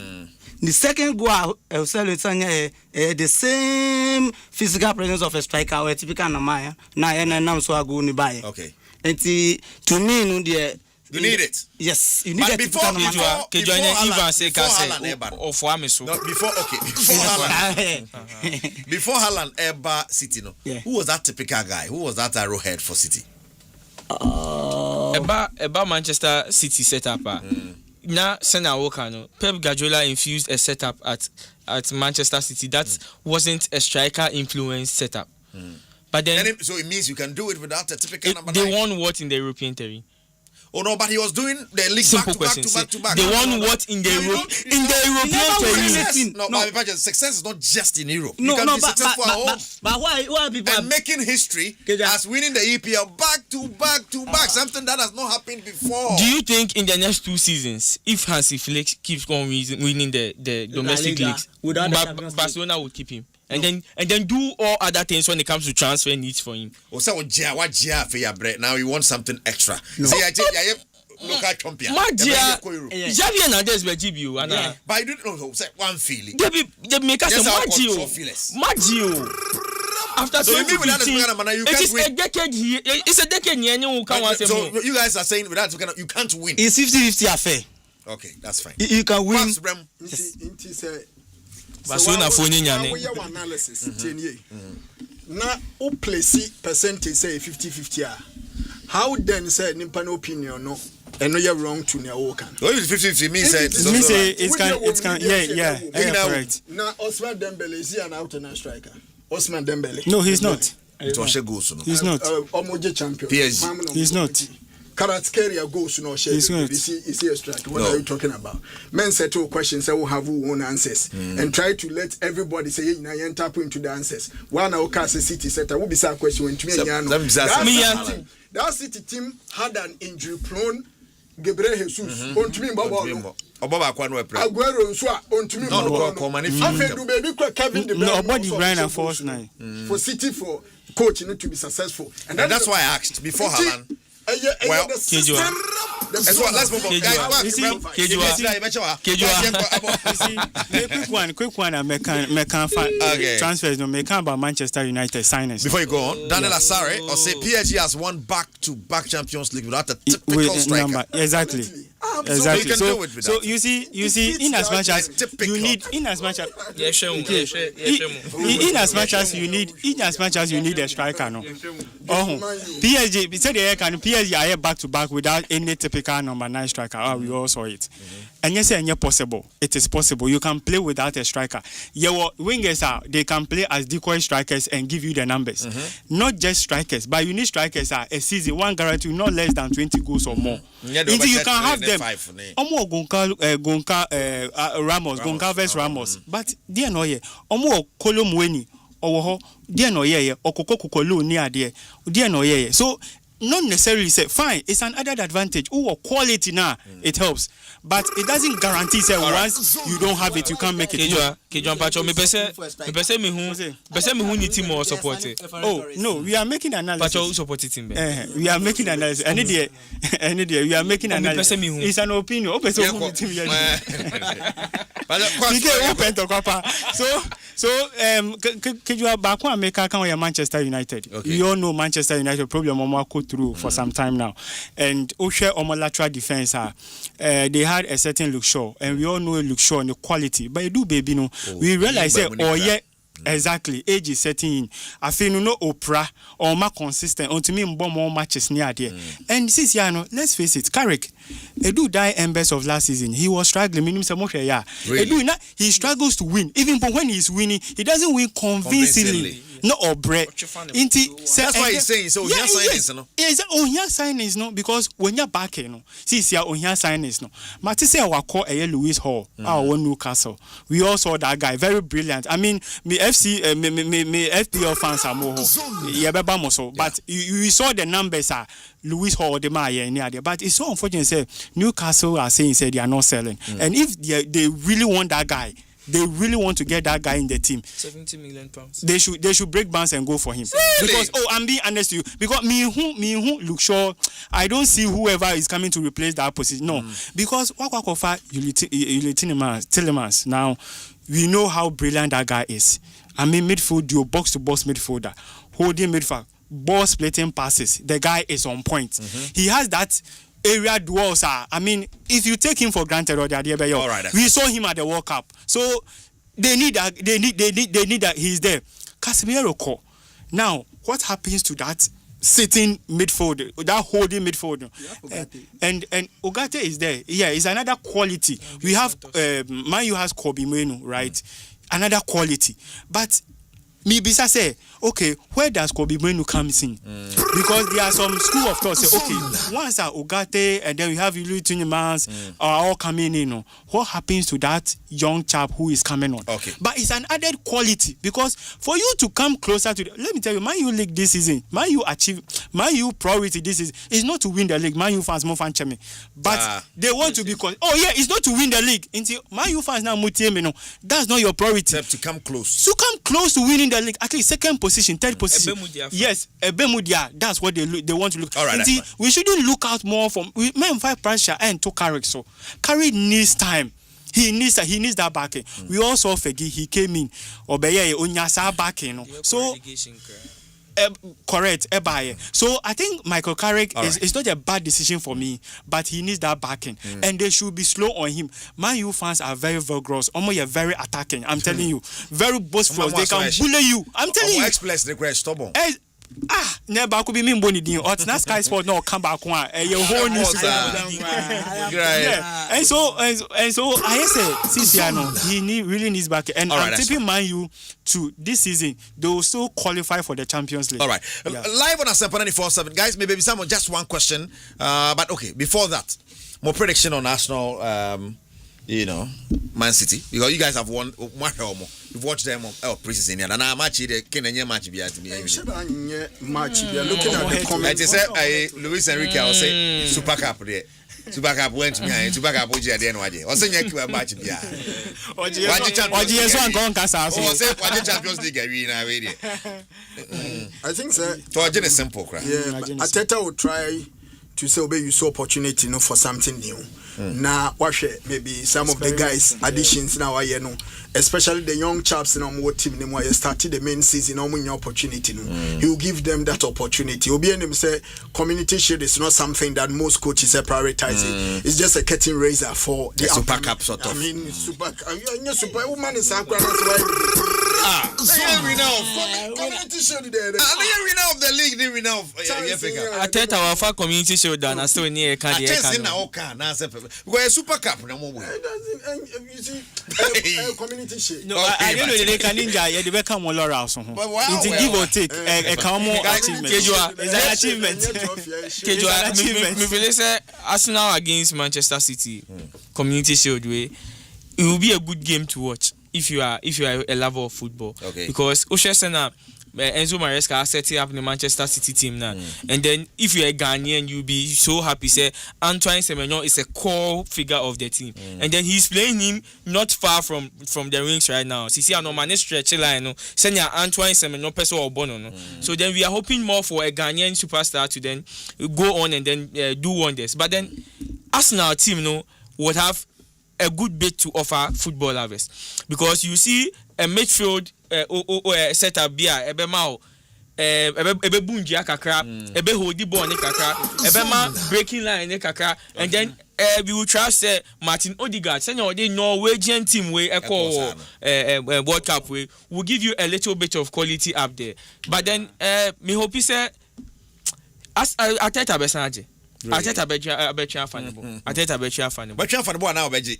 The second goal Joselu the same physical presence of a striker or a typical Namaya. Now and so I go ni by. Okay. And to me no dear. You need it. Yes, you need but it. Before Haaland ever City, no. Yeah. Who was that typical guy? Who was that arrowhead for City? About Manchester City setup. Now, Senna Walker, Pep Guardiola infused a setup at Manchester City that wasn't a striker influenced setup. But then, so it means you can do it without a typical number 9. They won what in the European terrain? Oh no, but he was doing the league Simple back to back. They won what in the European terrain? No, success is not just in Europe. No, you can no, be successful at home. But why people and making history as winning the EPL back to back, something that has not happened before. Do you think in the next 2 seasons, if Hansi Flick keeps on winning the domestic leagues, Barcelona would keep him? And then do all other things when it comes to transfer needs for him. Now you want something extra. No. See, I local champion. Javier Hernandez will give you. But I don't know. One feeling. They make us a Maggio. After so 2015, it's a decade here. So you guys are saying without you can't win. It's 50-50 affair. Okay, that's fine. You can win. Barcelona phone nyane. We have analysis 10 year. Na o place percentage say 50-50 ah. How then say nimpa no opinion no? And no you wrong to near work. Well, 50-50 means it can yeah correct. Now Ousmane Dembele is an out and striker. Ousmane Dembele. No, he's not. It was a goal, no. He's not. Omoje champion. PSG. He's not. Karatskeria goes no share. Is he a striker? What are you talking about? Men settle questions, say we have own answers and try to let everybody say you know you tap into the answers. One our Kansas City setter will be a question when to me that City team had an injury prone Gabriel Jesus on to me Baba Aguero so on to me Afedu baby Kevin De Bruyne nobody Brian and Force 9 for City for coaching to be successful and that's why I asked before Haaland. Well, let's move on. Quick one. I can transfers. No, make about Manchester United signings. Before you go on, Daniel Asare or say PSG has won back-to-back Champions League without a typical striker. Number. Exactly. So you see, in as much as you need, in as much as you need a striker, no. PSG said they can PSG are back to back without any typical number 9 striker. We all saw it. And yes, and possible. It is possible. You can play without a striker. Your wingers they can play as decoy strikers and give you the numbers. Not just strikers, but you need strikers a season one guarantee not less than 20 goals or more. Until you can have them. Omo Goncalves Ramos. But dear no ye. Omo Kolomweni. Owo dear no ye. Okoko Kukolu near dear no ye. So not necessarily say fine, it's an added advantage. Oh, quality now it helps, but it doesn't guarantee say once you don't have it you can't make it. Oh no, we are making analysis. We are making analysis. Any day we are making analysis. It's an opinion. So Kejua back one make account Manchester United. Okay. You all know Manchester United problem through for some time now, and Oshe lateral defense they had a certain Luke Shaw, and we all know Luke Shaw and the quality, but you do baby no we realize that exactly age is setting in. I feel no Oprah or more consistent unto me more matches near there. And since let's face it, Carrick Edu die embers of last season. He was struggling. Really? Edu he struggles to win. Even when he's winning, he doesn't win convincingly. no or bread. That's why he's saying so. Yeah, yes, signings no because when you're back, see on here signings no. Matisse our call Lewis Hall, our Newcastle. We all saw that guy, very brilliant. I mean, me FPL fans are more. But you saw the numbers are Lewis Hall the Maya but it's so unfortunate. Say Newcastle are saying they are not selling, and if they really want that guy. They really want to get that guy in the team. 70 million pounds. They should break bands and go for him. Really? Because I'm being honest to you. Because me who look sure I don't see whoever is coming to replace that position. No, because Wakwakofa Tillemans. Now we know how brilliant that guy is. I mean midfield, box to box midfielder, holding midfield, ball splitting passes. The guy is on point. He has that. Area duels are. I mean, if you take him for granted, or we saw him at the World Cup, so they need that. They need that he's there. Casemiro call. Now, what happens to that sitting midfield, that holding midfield? And Ugarte is there. Yeah, it's another quality. We have Man U has Kobe Mainoo, right? Another quality, but. Bisa say, okay, where does Kobe Mainoo comes in? Because there are some school of thought say, okay, once Ugarte and then we have Ilu Tunimans are all coming in. What happens to that young chap who is coming on? Okay. But it's an added quality because for you to come closer to let me tell you, Man U league this season, Man U priority this season is not to win the league. Man U fans more fan chemi. But they want to be it's not to win the league. Until Man U fans now that's not your priority. Except to come close. To come close to winning the league, at least second position, third position. Yes, Ebemudia. That's what they want to look. All right, we shouldn't look out more from men five pressure and to Carrick. So Carrick needs time. He needs that backing. We all saw Fegi. He came in. Obeye Onyasa backing. So. Correct, so I think Michael Carrick is not a bad decision for me, but he needs that backing, and they should be slow on him. Man U fans are very vigorous, almost very attacking. I'm telling you, very boastful. They can bully you. I'm telling you. Express the great stubborn. Never could be me bony din or na Sky Sport no come back one your whole news and so I say Ciciano he really needs back and I'm tipping Man U to this season they will still qualify for the Champions League. All right, live on Asempa 94.7 guys, maybe someone just one question but okay, before that more prediction on Arsenal Man City, because you guys have won one or more. You've watched them preseason and I'm match the Kenya match be at me. Match we are looking at the comments. Luis Enrique will say Super Cup there. Super Cup went to me. Super Cup would you at the or say you match be. Champions League arena. I think so. So it's a simple cry. Yeah, Ateta will try to say obey you saw opportunity for something new. Now watch it, maybe some of the guys additions now especially the young chaps in our team started the main season opportunity. He will give them that opportunity. Obi and him say community shield is not something that most coaches are prioritizing. It's just a curtain raiser for the Super Cup sort of. I mean super woman is community shield there. We know of the league, we know of I tell our far community shield and I still near we're Super Cup no more. You see community shield. No, I don't know they can ninja they become more laurel so. It's a give or take a common achievement. It's an achievement. Me feel say Arsenal against Manchester City community shield way it will be a good game to watch if you are a lover of football. Okay. Because Oshesena Enzo Maresca setting up in the Manchester City team now. And then if you're a Ghanaian, you'll be so happy. Say Antoine Semenyo is a core figure of the team. And then he's playing him not far from the rings right now. See, I know man stretch line. Send Antoine Semenyo person or Bono. So then we are hoping more for a Ghanaian superstar to then go on and then do wonders. But then Arsenal team would have a good bit to offer football lovers, because you see a midfield setup bia ebe ma ebe bunjia kakra ebe hodi ball ne kakra ebe ma breaking line ne kakra, and then we will try say Martin Odegaard say the Norwegian team we World Cup we will give you a little bit of quality up there. But then me hope you say as Ateta Besaje Ateta Becha fanable Ateta Becha fanable now beji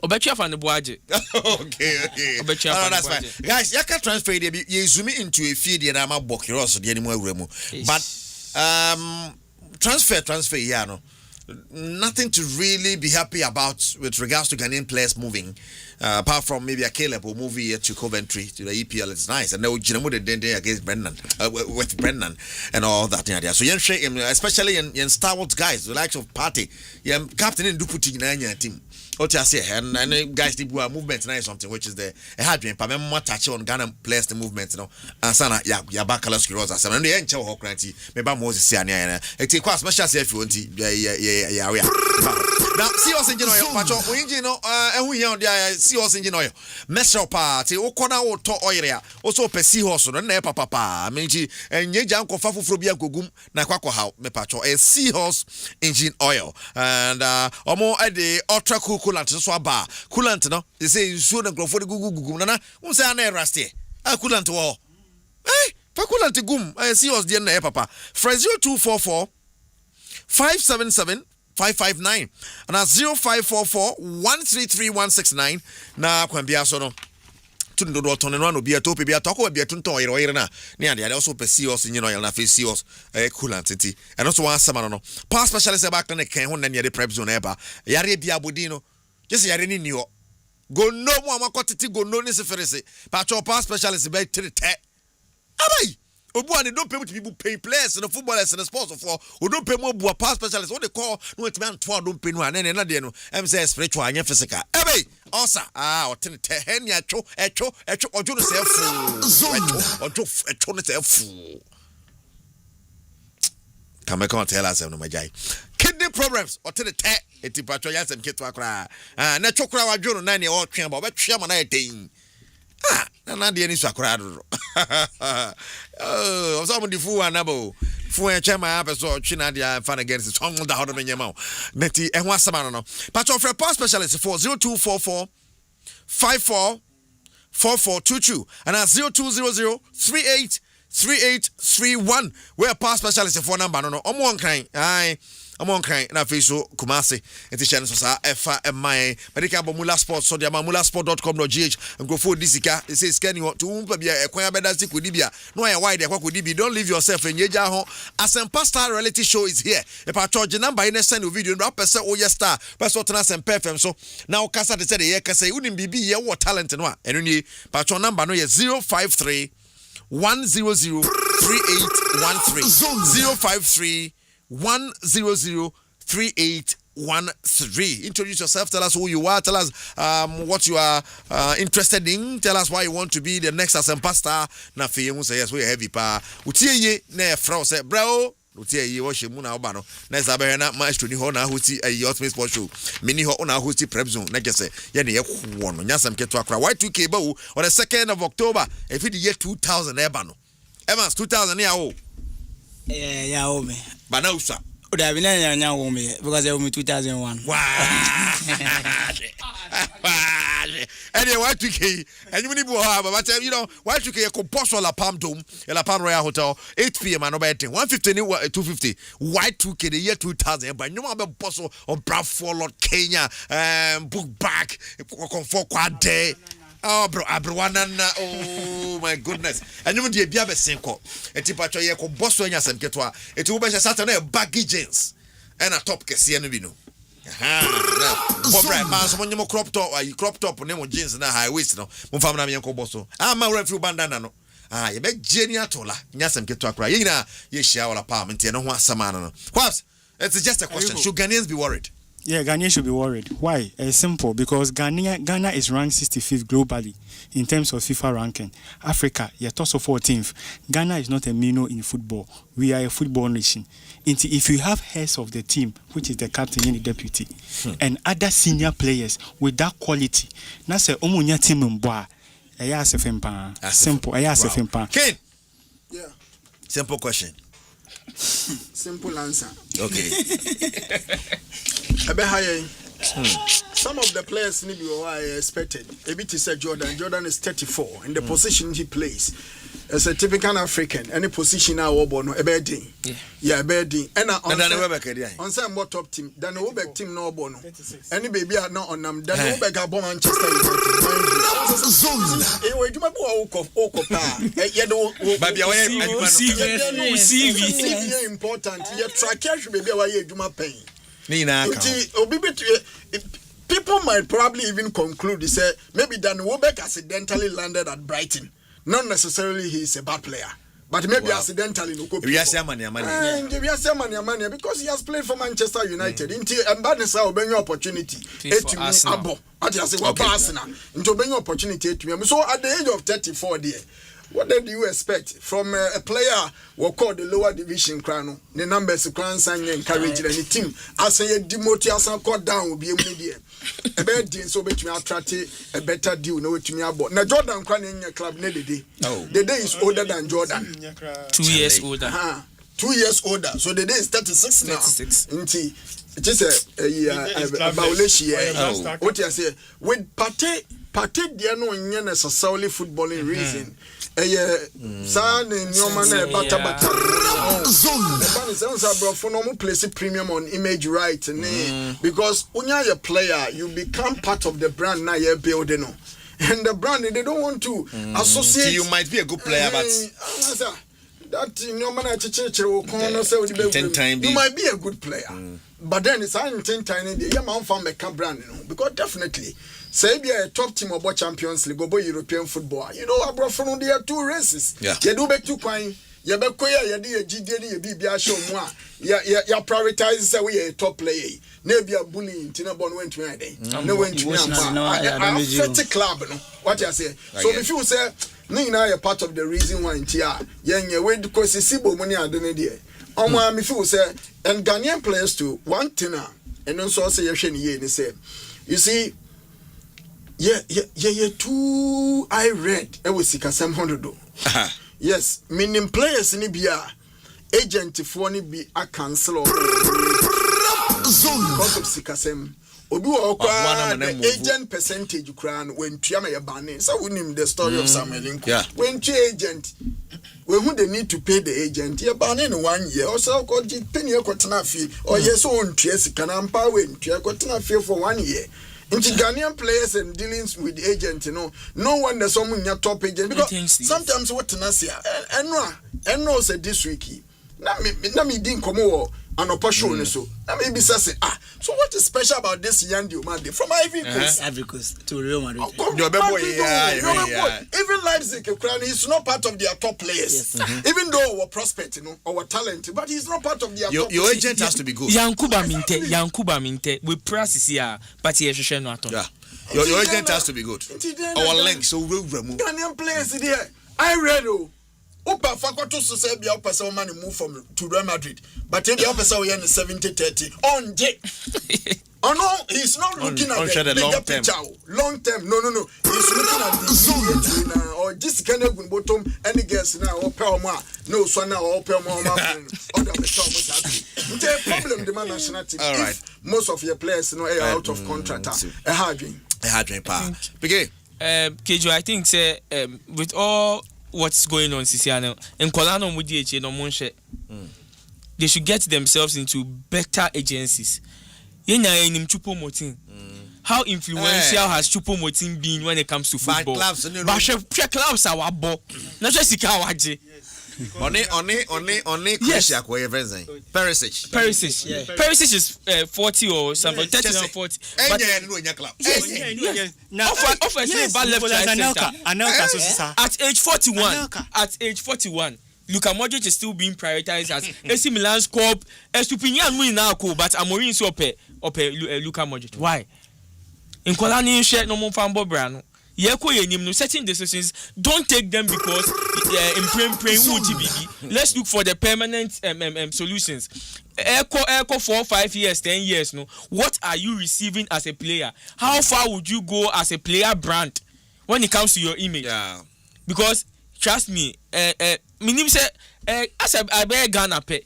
Obechi fan the Boadi. Okay. Obechi fan. That's fine. Guys, you can transfer you zoom into a feed and I'm a bokiros the anymore remo. But transfer, yeah, no. Nothing to really be happy about with regards to Ghanaian players moving. Apart from maybe a Caleb who move here to Coventry to the EPL, it's nice. And now Jinamu the against Brendan, with Brendan and all that. Yeah. So especially in Star Wars guys, the likes of Party, captain in Duputi in team. What I say, and guys, the movement now is something which is the hard dream. But more touch on Ghana players the movement, you know. And sana ya bakala screws. And the end show Hokranti, maybe Moses Siania. It's quite special if you want to. Yeah. Now, see us in Genoa, Pacho, and we are there. See us in Genoa. Messer party, Okona or to oirea, also Pessi horse, and Nepa Papa, Minji, and Yajan Kofafu Frobia Gugum, Naquaco how, me Pacho, a seahorse engine oil. And Omo at the ultra cool coolant, so bar. Coolant, no? They say, soon and grow for the Gugu, Nana, won't say an rusty. I couldn't all. Eh? Coolant gum, I see us dear Papa. Fresio 244 577 559 and at 0544 133169 na kwambia so no tundo do tono no bia to pe bia toko bia tunto yero na ne ade also pe serious nyino yel na fe serious coolant nti and also one sama no pass specialist back na kan ho na ne de Prepzone eba yare bia bodi no just yare ni niwo go no mo amakotiti go no ni seferese pa cho pass specialist be tete abai Obuani don't pay with people pay players and the footballers and the sports for who don't pay more pass specialists. What they call no it's man don't pay no and then another no say spiritual and physical. Ebe osa or ten hen ya echo or do say fool or do echo say fool. Come on tell us no my guy. Kidney problems or ten eti patro ya sem ketwa kra. Na chokra wa jono na ne o twen ba betwa ma na etin. Na de ni swakra do. Oh, some of the fool anabo. Fu en chema apeso china dia fan against song da hodo nyema. Neti ehwa sama no. Patro for pass specialist for 0244 54 4422 and at 0200 38 3831 where pass specialist for number no. Omo nkan. Ai among kind na face Kumasi enti channel so sa efa emai medical bomula sports so dia mamulasport.com.gh and go for disika it says can you to umpa bia ekwan abeda si kodibia no ya wide ekwa kodibi don't leave yourself enyeja ho Asempa star reality show is here e pa charge number in send video no person o yes star person tena Asempa FM so now kasa de say de kasa unim bibi ye what talent no a eno ni pa charge number no ye 053 100 3813 053 1003813. Introduce yourself, tell us who you are, tell us what you are interested in, tell us why you want to be the next Asempa star. Na fe you say yes we heavy pa. Utie ye na fra say bro utie ye wo shemu na oba no. Na zabe na maestro ni ho na hosti ultimate sport show. Mini ho na hosti Prepzone na gese ye na ye kwo no. Nyasam keto akra Y2K ba wo on the 2nd of October if the year 2000 eba no. Evans 2000 ya o. Yeah, me. Banausa. Would have been me because I owe me 2001. Wow. Anyway, Y2K, and you need but you know, Y2K, a composer La Palm Dome, La Palm Royal Hotel, 8 p.m. and about 150, 250, Y2K, the year 2000, but no more apostle of Bradford, Lord Kenya, book back, for quad day. Oh, bro, oh my goodness. And you be a single. And Tipacho Yako Boston Yasem Ketwa. It will be a Saturday baggy jeans and a top Cassian Vino. Someone you crop top, crop top, name jeans and a high waist. No, Mufamna Yanko Bosso. I'm a refu bandana. No, you make genial tola. Yasem Ketwa cry. You share all apartment and no one samana. What? It's just a question. Should Ghanaians be worried? Yeah, Ghana should be worried. Why? It's simple. Because Ghana is ranked 65th globally in terms of FIFA ranking. Africa, you're also 14th. Ghana is not a minnow in football. We are a football nation. If you have heads of the team, which is the captain and the deputy, and other senior players with that quality, now say omunya team mboa. Simple. Ken. Yeah. Simple question. Simple answer. Okay. Ebe haye. some of the players need to I expected. A bit is Jordan. Jordan is 34 in the position he plays. As a typical African, any position now no a bedding. Yeah, bedding. And on some more top team than the Webek team no bono. Any baby are not on them. Then Webek are born Manchester United. Anyway, you might go CV important. Your track should be why you do my pain. People might probably even conclude they say maybe Dan Webek accidentally landed at Brighton. Not necessarily he is a bad player, but maybe accidentally no we are money because he has played for Manchester United. Until Mbadesa obey opportunity to me abo. I just say Arsenal. Into obey opportunity to me. So at the age of 34 there, what did you expect from a player who called the lower division crown? The numbers crown sign encourage the team. As a demote as a cut down will be a media. A better deal so bet me attract a better deal no to me about. Now Jordan crown in your club nearly day. The day is older than Jordan. 2 years older. 2 years older. So the day is 36 now. 36. It is a violation. What you say? With Pate dia no nye necessarily footballing reason. San nyoma na bata. Zone. Sounds bro for no place premium on image right because when you're a player you become part of the brand now you're building on. And the brand they don't want to associate. You might be a good player but that nyoma na chiche will come say you might be a good player. But then it's an 10 tiny the man from a brand because definitely say be a top team about Champions League or European football. You know, abroad from there are 2 races. Yeah. You do back to coin. You be koya you do a GD BBA show moi. You prioritize say we a top player. Maybe a bullying tina bon went to me. No went to me. I'm club no. What you say? So if you say no na a part of the reason why ntia ye we because sibo money adene there. Me feel say and Ghanaian players too one thing and also say you say you see yeah too I read it was Sikasem 100 yes meaning players ni bia agent for ni be a cancel or because of Sikasem obi wo kwa the agent percentage kran when tuama ya bane so we name the story of Samuel Nko when tu agent we who they need to pay the agent ya bane in 1 year or so ko penny kwatena fi or yes so on tua sika na mpa we ntua kwatena fi for 1 year. Into Ghanaian players and dealings with agents, you know, no one there's someone in your top agent because sometimes what Tenasia and no said this week. Now me didn't come over and a passion so. Now maybe say so what is special about this young man from Ivory Coast to Real Madrid? Even Leipzig, he's not part of their top players. Yes. Even though our prospect, you know, our talent, but he's not part of their top your agent has to be good. Yankuba Minte, we press here, but he is not. Yeah. Your agent has to be good. Our link, so we'll remove. Ghanaian players there. I read Opa Fakoto say be person man move from to Real Madrid, but if the person we in 70-30 on J. Oh no, he's not looking at the long term. Long term, no. He's looking at the or this kind of bottom any guess now or Pelma. No, so now or Pelma. The problem the man national team. All right. Most of your players are out of contract. A hard dream power. Begin. KJ, I think say with all what's going on Sisiano and Kolano Mudiche no Monshe. They should get themselves into better agencies. How influential has Chupomoting been when it comes to football? Clubs are our ball. Not just Sikawaji. Only Perisic is 40 or something, 30 or 40. But at age 41, Luka Modric is still being prioritized as AC Milan's club. Estupinian winning now, but Amorim so pe Luka Modric. Why? In Kolani share no more fan Bobrano. Certain decisions don't take them because let's look for the permanent solutions. Echo 4 5 years 10 years no. What are you receiving as a player? How far would you go as a player brand when it comes to your image? Yeah. Because trust me, minim say as I bear Ghana pay.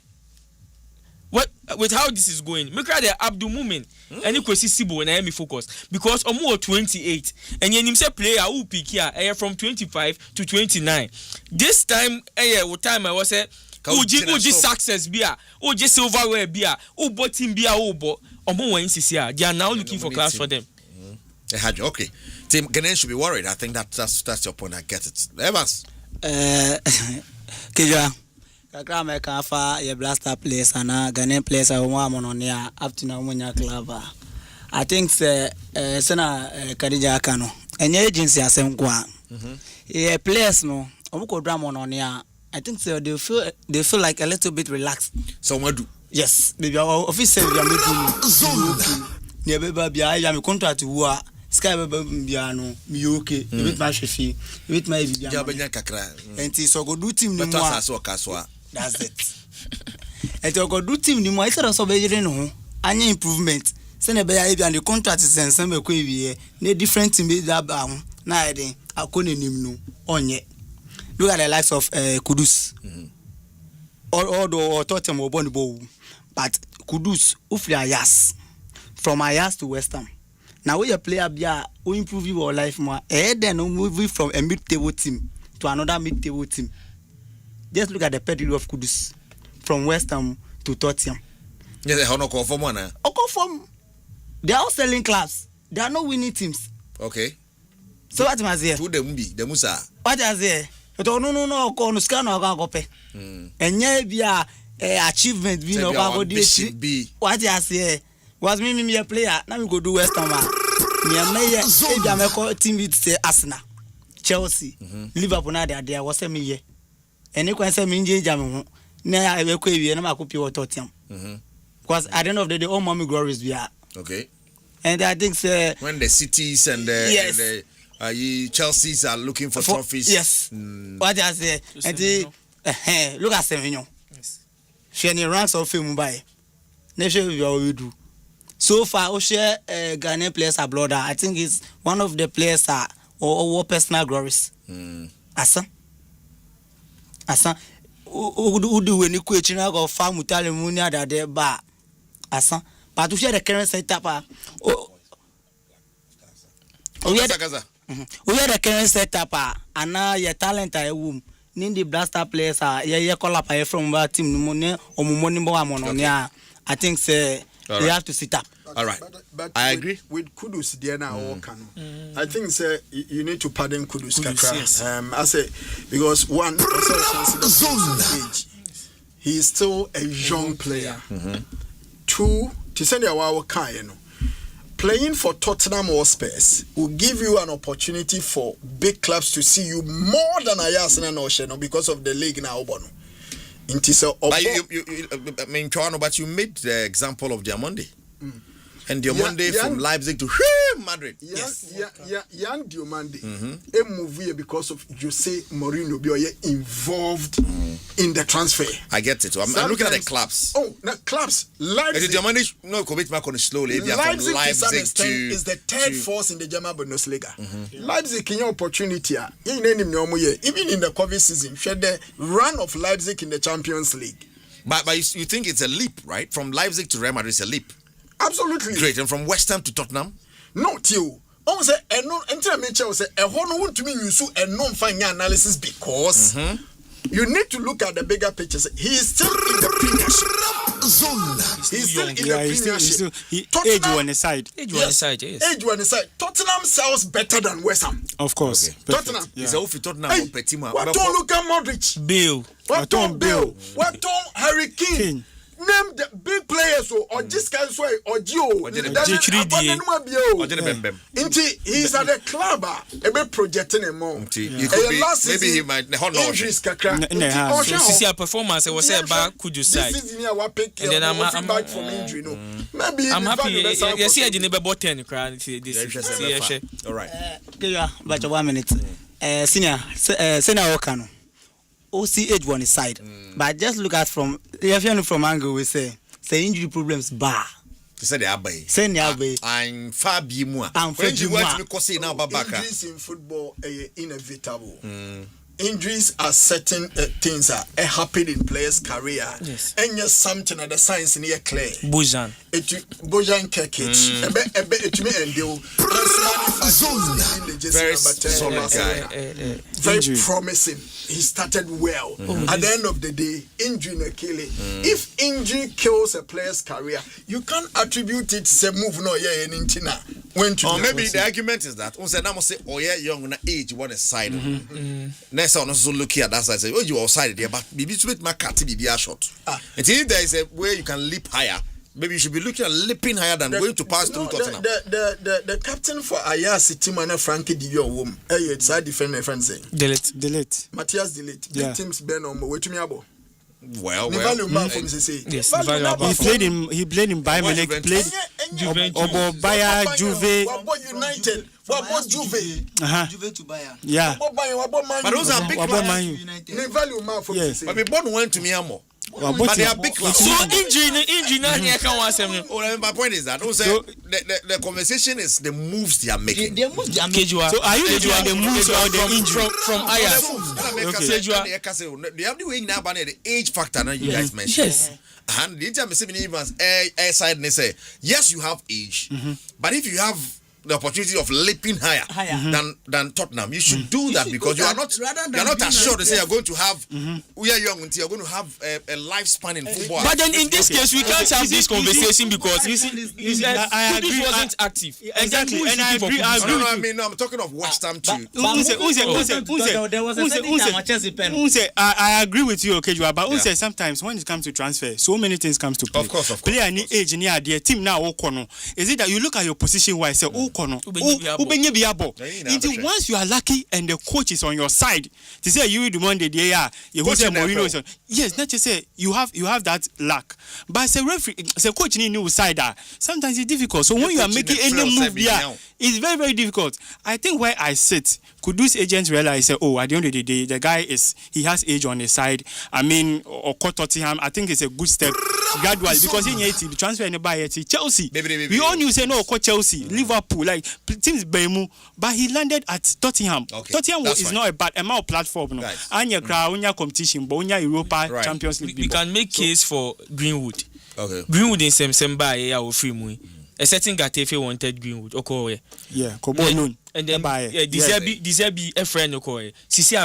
What with how this is going, make sure the Abdul Mumin and you see Sibo and I am focus because more 28 and you say player who pick here from 25 to 29. This time what time I was Uji success beer, Uji silverware beer, bottom beer, they are now looking for class for them. Okay. Team Ghanaian should be worried. I think that's your point. I get it. Evans. Kija. Kakra me kan fa ye blaster players and Ghanaian players are one on here up to now when club. I think Sena Kadija Kano. Any agency asem kwa. Players no. Omuko drama on here. I think so they feel like a little bit relaxed. So what do? Yes, baby. Officer we are making. Near baby, I am contract to Sky Biano, me okay, with my chefy, with my Jabanya Kakra, and so go do team no more. That's it. And to go do team no more. I said so be no. Any improvement. Send a baby and the contract is in some way. Ne different team be that bound. Na I think I couldn't no on yet. Look at the likes of Kudus. Although Tottenham or Bonnie, but Kudus Ufri Ayas from Ayas to West Ham. Now we a player who improve your life more. Then moving from a mid-table team to another mid-table team. Just look at the pedigree of Kudus from West Ham to Tottenham. Yes, how no call for one. They are all selling clubs. They are not winning teams. Okay. So what am I saying? To the Musa. What I say? No. Kono scan or go pay. And yeah, be achievement be no go do. What I say? Was me a player. Now we go do West Ham. Me a team with say Arsenal, Chelsea, Liverpool. Now there was a me. And you can say me jam. Now I will go here. Na makupi or Tottenham. Because at the end of the day, all mommy glories we are. Okay. And I think when the cities and the Chelsea's are looking for trophies. Yes. What I say? And look at Semenyo. Yes. She any ranks of film by. Never we do. So far, share Ghanaian players abroad. I think it's one of the players or personal glories. Asa. Who do when you quit go farm Mutali Munia that they bar. Asa. But to share the current setup. We had the current setup and now your talent are a womb. Nindi blaster players are ye call up from our team Mumone or Mumonimbo Amonia. I think they have to sit up. All right. But I agree. With Kudus Diana or Kano. I think you need to pardon Kudus Kakra. Yes. I say because one age. He is still a young player. Two, to send our kind, playing for Tottenham or Spurs will give you an opportunity for big clubs to see you more than Ayasena and Osheno because of the league now. But you made the example of Diamonde. And Diamonde from Leipzig to Madrid. Young Diamonde. A movie because of Jose Mourinho be involved in the transfer. I get it. So I'm looking at the clubs. Oh, the clubs. Leipzig. Diamonde no commit back on slowly. Leipzig is the third force in the German Bundesliga. Leipzig in your opportunity. Even in the COVID season, share the run of Leipzig in the Champions League. But you think it's a leap, right? From Leipzig to Real Madrid is a leap. Absolutely. Great. And from West Ham to Tottenham? No, Tio. I say, and no, until I mention, say, a whole want to me you so and non fine analysis because you need to look at the bigger pictures. He is still in the Premiership zone. He's still in the Premiership. Age one aside. Age one aside. Tottenham sells better than West Ham. Of course. Okay. Tottenham. Is a Tottenham or Petima. What don't look at Modric? Bill. What don't Bill? What don't Harry Kane? Name the big players or this kind of way or Gio. He's at the club. A bit projecting him more. Maybe he might not know. See a performance. I was say about could you side. And then I'm back from injury. No, maybe I'm happy. You see, I didn't about 10 crowd. All right. But 1 minute. Senior Okano. OC age one side, but just look at from angle we say injury problems bar. Say the abai. I'm far more. Injuries in football are inevitable. injuries are certain things that happen in players' career. Yes. And yes, something at the science in here clear. Bojan Kekich. It may end very solid guy. Very promising. He started well. At the end of the day, injury no kill it. If injury kills a player's career, you can't attribute it to move no yeah in Intina. Or maybe the argument is that say oh yeah young na age one side. Next one also look here that side say oh you outside there but maybe to make my cat be a shot. And if there is a way you can leap higher, maybe you should be looking at leaping higher than going to pass through Tottenham. The captain for Ayasi team and Frankie Dion wom. It's a different friend saying. Delete. Matthias Delete. Big teams Ben on wait to me abo. Well. He played in Bayern Munich, played Obo Bayer, Juve. United. What Juve? Juve to Bayern. Yeah. But those are big clubs. Yes. But we born went to Miamo. But they are big clubs. So injury now here can one seven. My point is that the conversation is the moves they are making. The moves they are making. So are you the moves or the injury from The only way now the age factor now you guys mentioned. Yes. And the intermission air side they say yes you have age, but if you have the opportunity of leaping higher than Tottenham, you should do that because you're not assured to say you're going to have we are young until you're going to have a lifespan in football. But then in this case we can't have this conversation because I agree wasn't active. Exactly, and I agree. No, I'm talking of West Ham too. There was a setting time Chelsea pen. I agree with you, okay, but sometimes when it comes to transfer, so many things comes to play. Of course. Player need age near their team now. Is it that you look at your position where say once you are lucky and the coach is on your side, to say you the Monday yes, not to say you have that luck, but as a referee, as a coach in new side, sometimes it's difficult. So when you are making any move there, it's very, very difficult. I think where I sit, Kudus agents realize say, at the end of the day, the guy he has age on his side. I mean, or Tottenham, I think it's a good step gradually because he needs to transfer anybody to Chelsea. We all knew say no, Chelsea, Liverpool, like teams Bemu, but he landed at Tottenham. Tottenham is not a more platform, no. Anya crowd, competition, but Europa Champions League. We can make case for Greenwood. Okay. Greenwood in Semba or free money. A certain Gatefe wanted Greenwood. Okay. Yeah, Kobo and then Dizebi a friend okay. See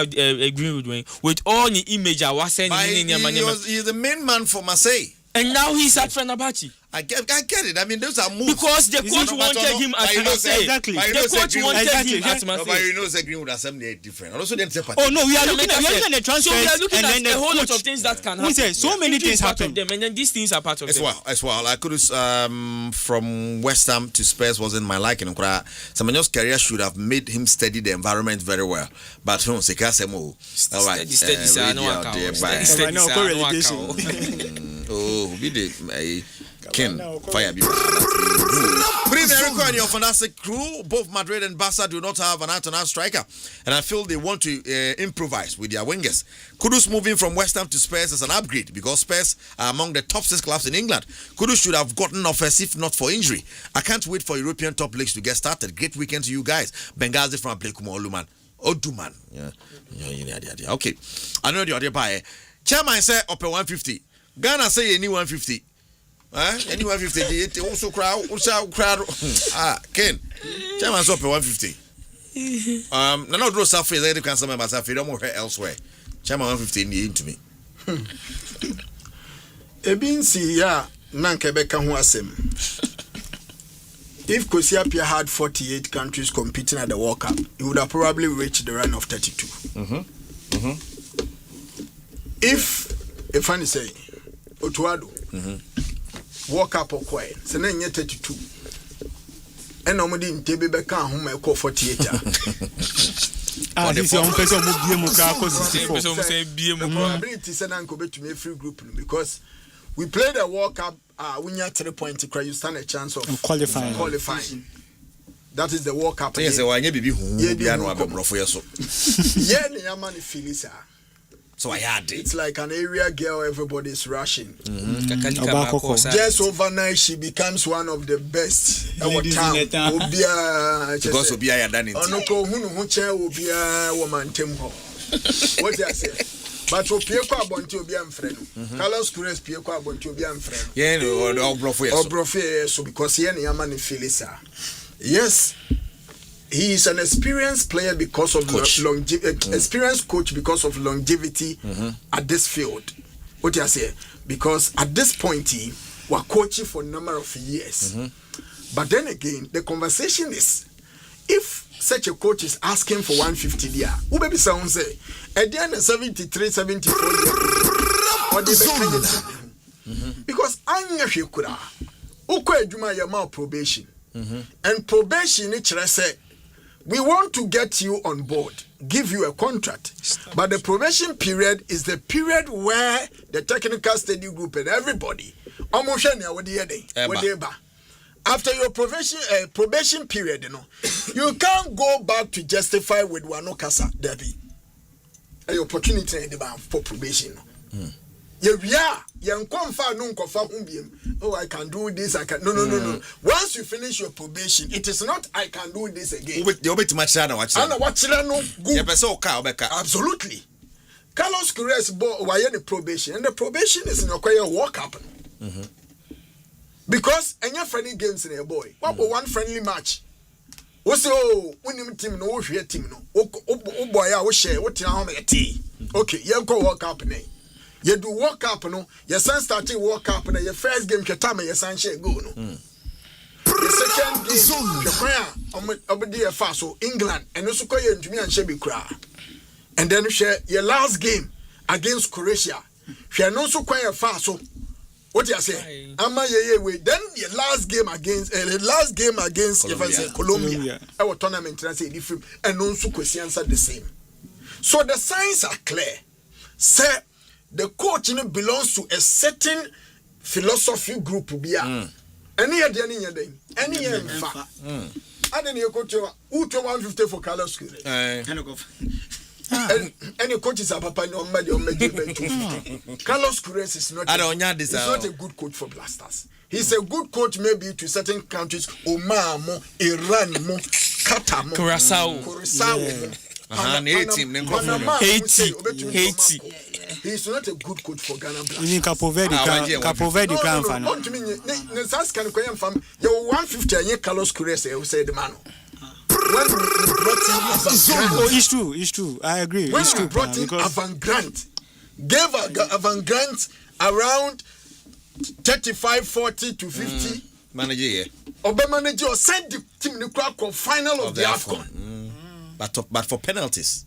Greenwood with all the image I was sending he's the main man for Marseille. And now he's at Fenerbahce. I get it. I mean, those are moves. Because the coach wanted him at Marseille. Exactly. The coach wanted him at Marseille. But you know, Greenwood Assembly is different. Also, we are looking at the transfers. So we are looking at a whole lot of things that can happen. So many things happen. And then these things are part of them. As well. I could from West Ham to Spurs wasn't my liking. Semenyo's career should have made him study the environment very well. But Sekasemo, all right. We did. Ken, fire be. Please, Eric and your fantastic crew, both Madrid and Barca do not have an out-and-out striker, and I feel they want to improvise with their wingers. Kudus moving from West Ham to Spurs is an upgrade because Spurs are among the top 6 clubs in England. Kudus should have gotten offers if not for injury. I can't wait for European top leagues to get started. Great weekend to you guys. Benghazi from Ablekumo Oluman. Oduman. Yeah. Okay. I know the other buy. Chairman say up 150. Ghana say any 150. Any 150, also crowd. Ken, Chairman's up at 150. No, draw Safi, they can some members have freedom or elsewhere. Chairman 150 in the into me. Ebinsi, yeah, Nankebeka Huasem. If Kosiapia had 48 countries competing at the World Cup, he would have probably reached the run of 32. If I say, Otuado. Walk up or quiet. So then you're 32. And nobody in Tebe Beckham whom I call 48. This young person probability said Uncle Bet to me a free group because we played a World Cup when you're 3 points, you stand a chance of qualifying. That is the World Cup. Yes, I be who yeah, money Phyllis. So I had it. It's like an area girl everybody's rushing. Just overnight she becomes one of the best our town. Because Obia done it. Onoko hunu huche Obia woman temho. What you say? But to pay kwa bonti obi amfre no. Carlos Cruz pay kwa bonti obi amfre no. Yeah, no, Obrofo so because here na man Felisa. Yes. He is an experienced player because of experienced coach because of longevity at this field. What you say? Because at this point he was coaching for a number of years. But then again, the conversation is, if such a coach is asking for 150 there, who maybe sound say, at the end of 73, 74 because Anya Shikura, Uko Juma Yama probation. And probation, say, we want to get you on board, give you a contract. But the probation period is the period where the technical study group and everybody, after your probation period, you can't go back to justify with Wanokasa, Debbie. An opportunity for probation. Oh, I can do this. I can. No. Once you finish your probation, it is not I can do this again. Absolutely. Carlos Cruz why the probation, and the probation is in a walk up. Because any friendly games in a boy. What about one friendly match? What's winning team no team no? Oh boy, I will share what you know. Okay, you go walk up name. You do walk up, no. Your son started walk up, and your first game, your son share go, no. The second game, the prayer, Obadiah Faso, England, and also call you to me and Shabby Cra. And then share your last game against Croatia. Share also quite a Faso. What you say? Ama ye then your last game against Colombia. Our tournament, I say different, and also questions are the same. So the signs are clear. Say, the coach belongs to a certain philosophy group. Any year, I don't know coach who 150 for Carlos Cruz. Any coaches are Papa no Carlos Cruz is not. He's not a good coach for Blasters. He's a good coach maybe to certain countries, Oman, Iran, Qatar, Curacao. Haiti. He's not a good coach for Ghana. You mean Capo Verde can fan? No. You 150 and Carlos Cruz, you say the man. When we brought him, it's true. I agree. When it's we true, brought him Avant-Grant, gave Avant-Grant around 35, 40 to 50. Manager, manager sent the team to crack of final of the AFCON. But for penalties.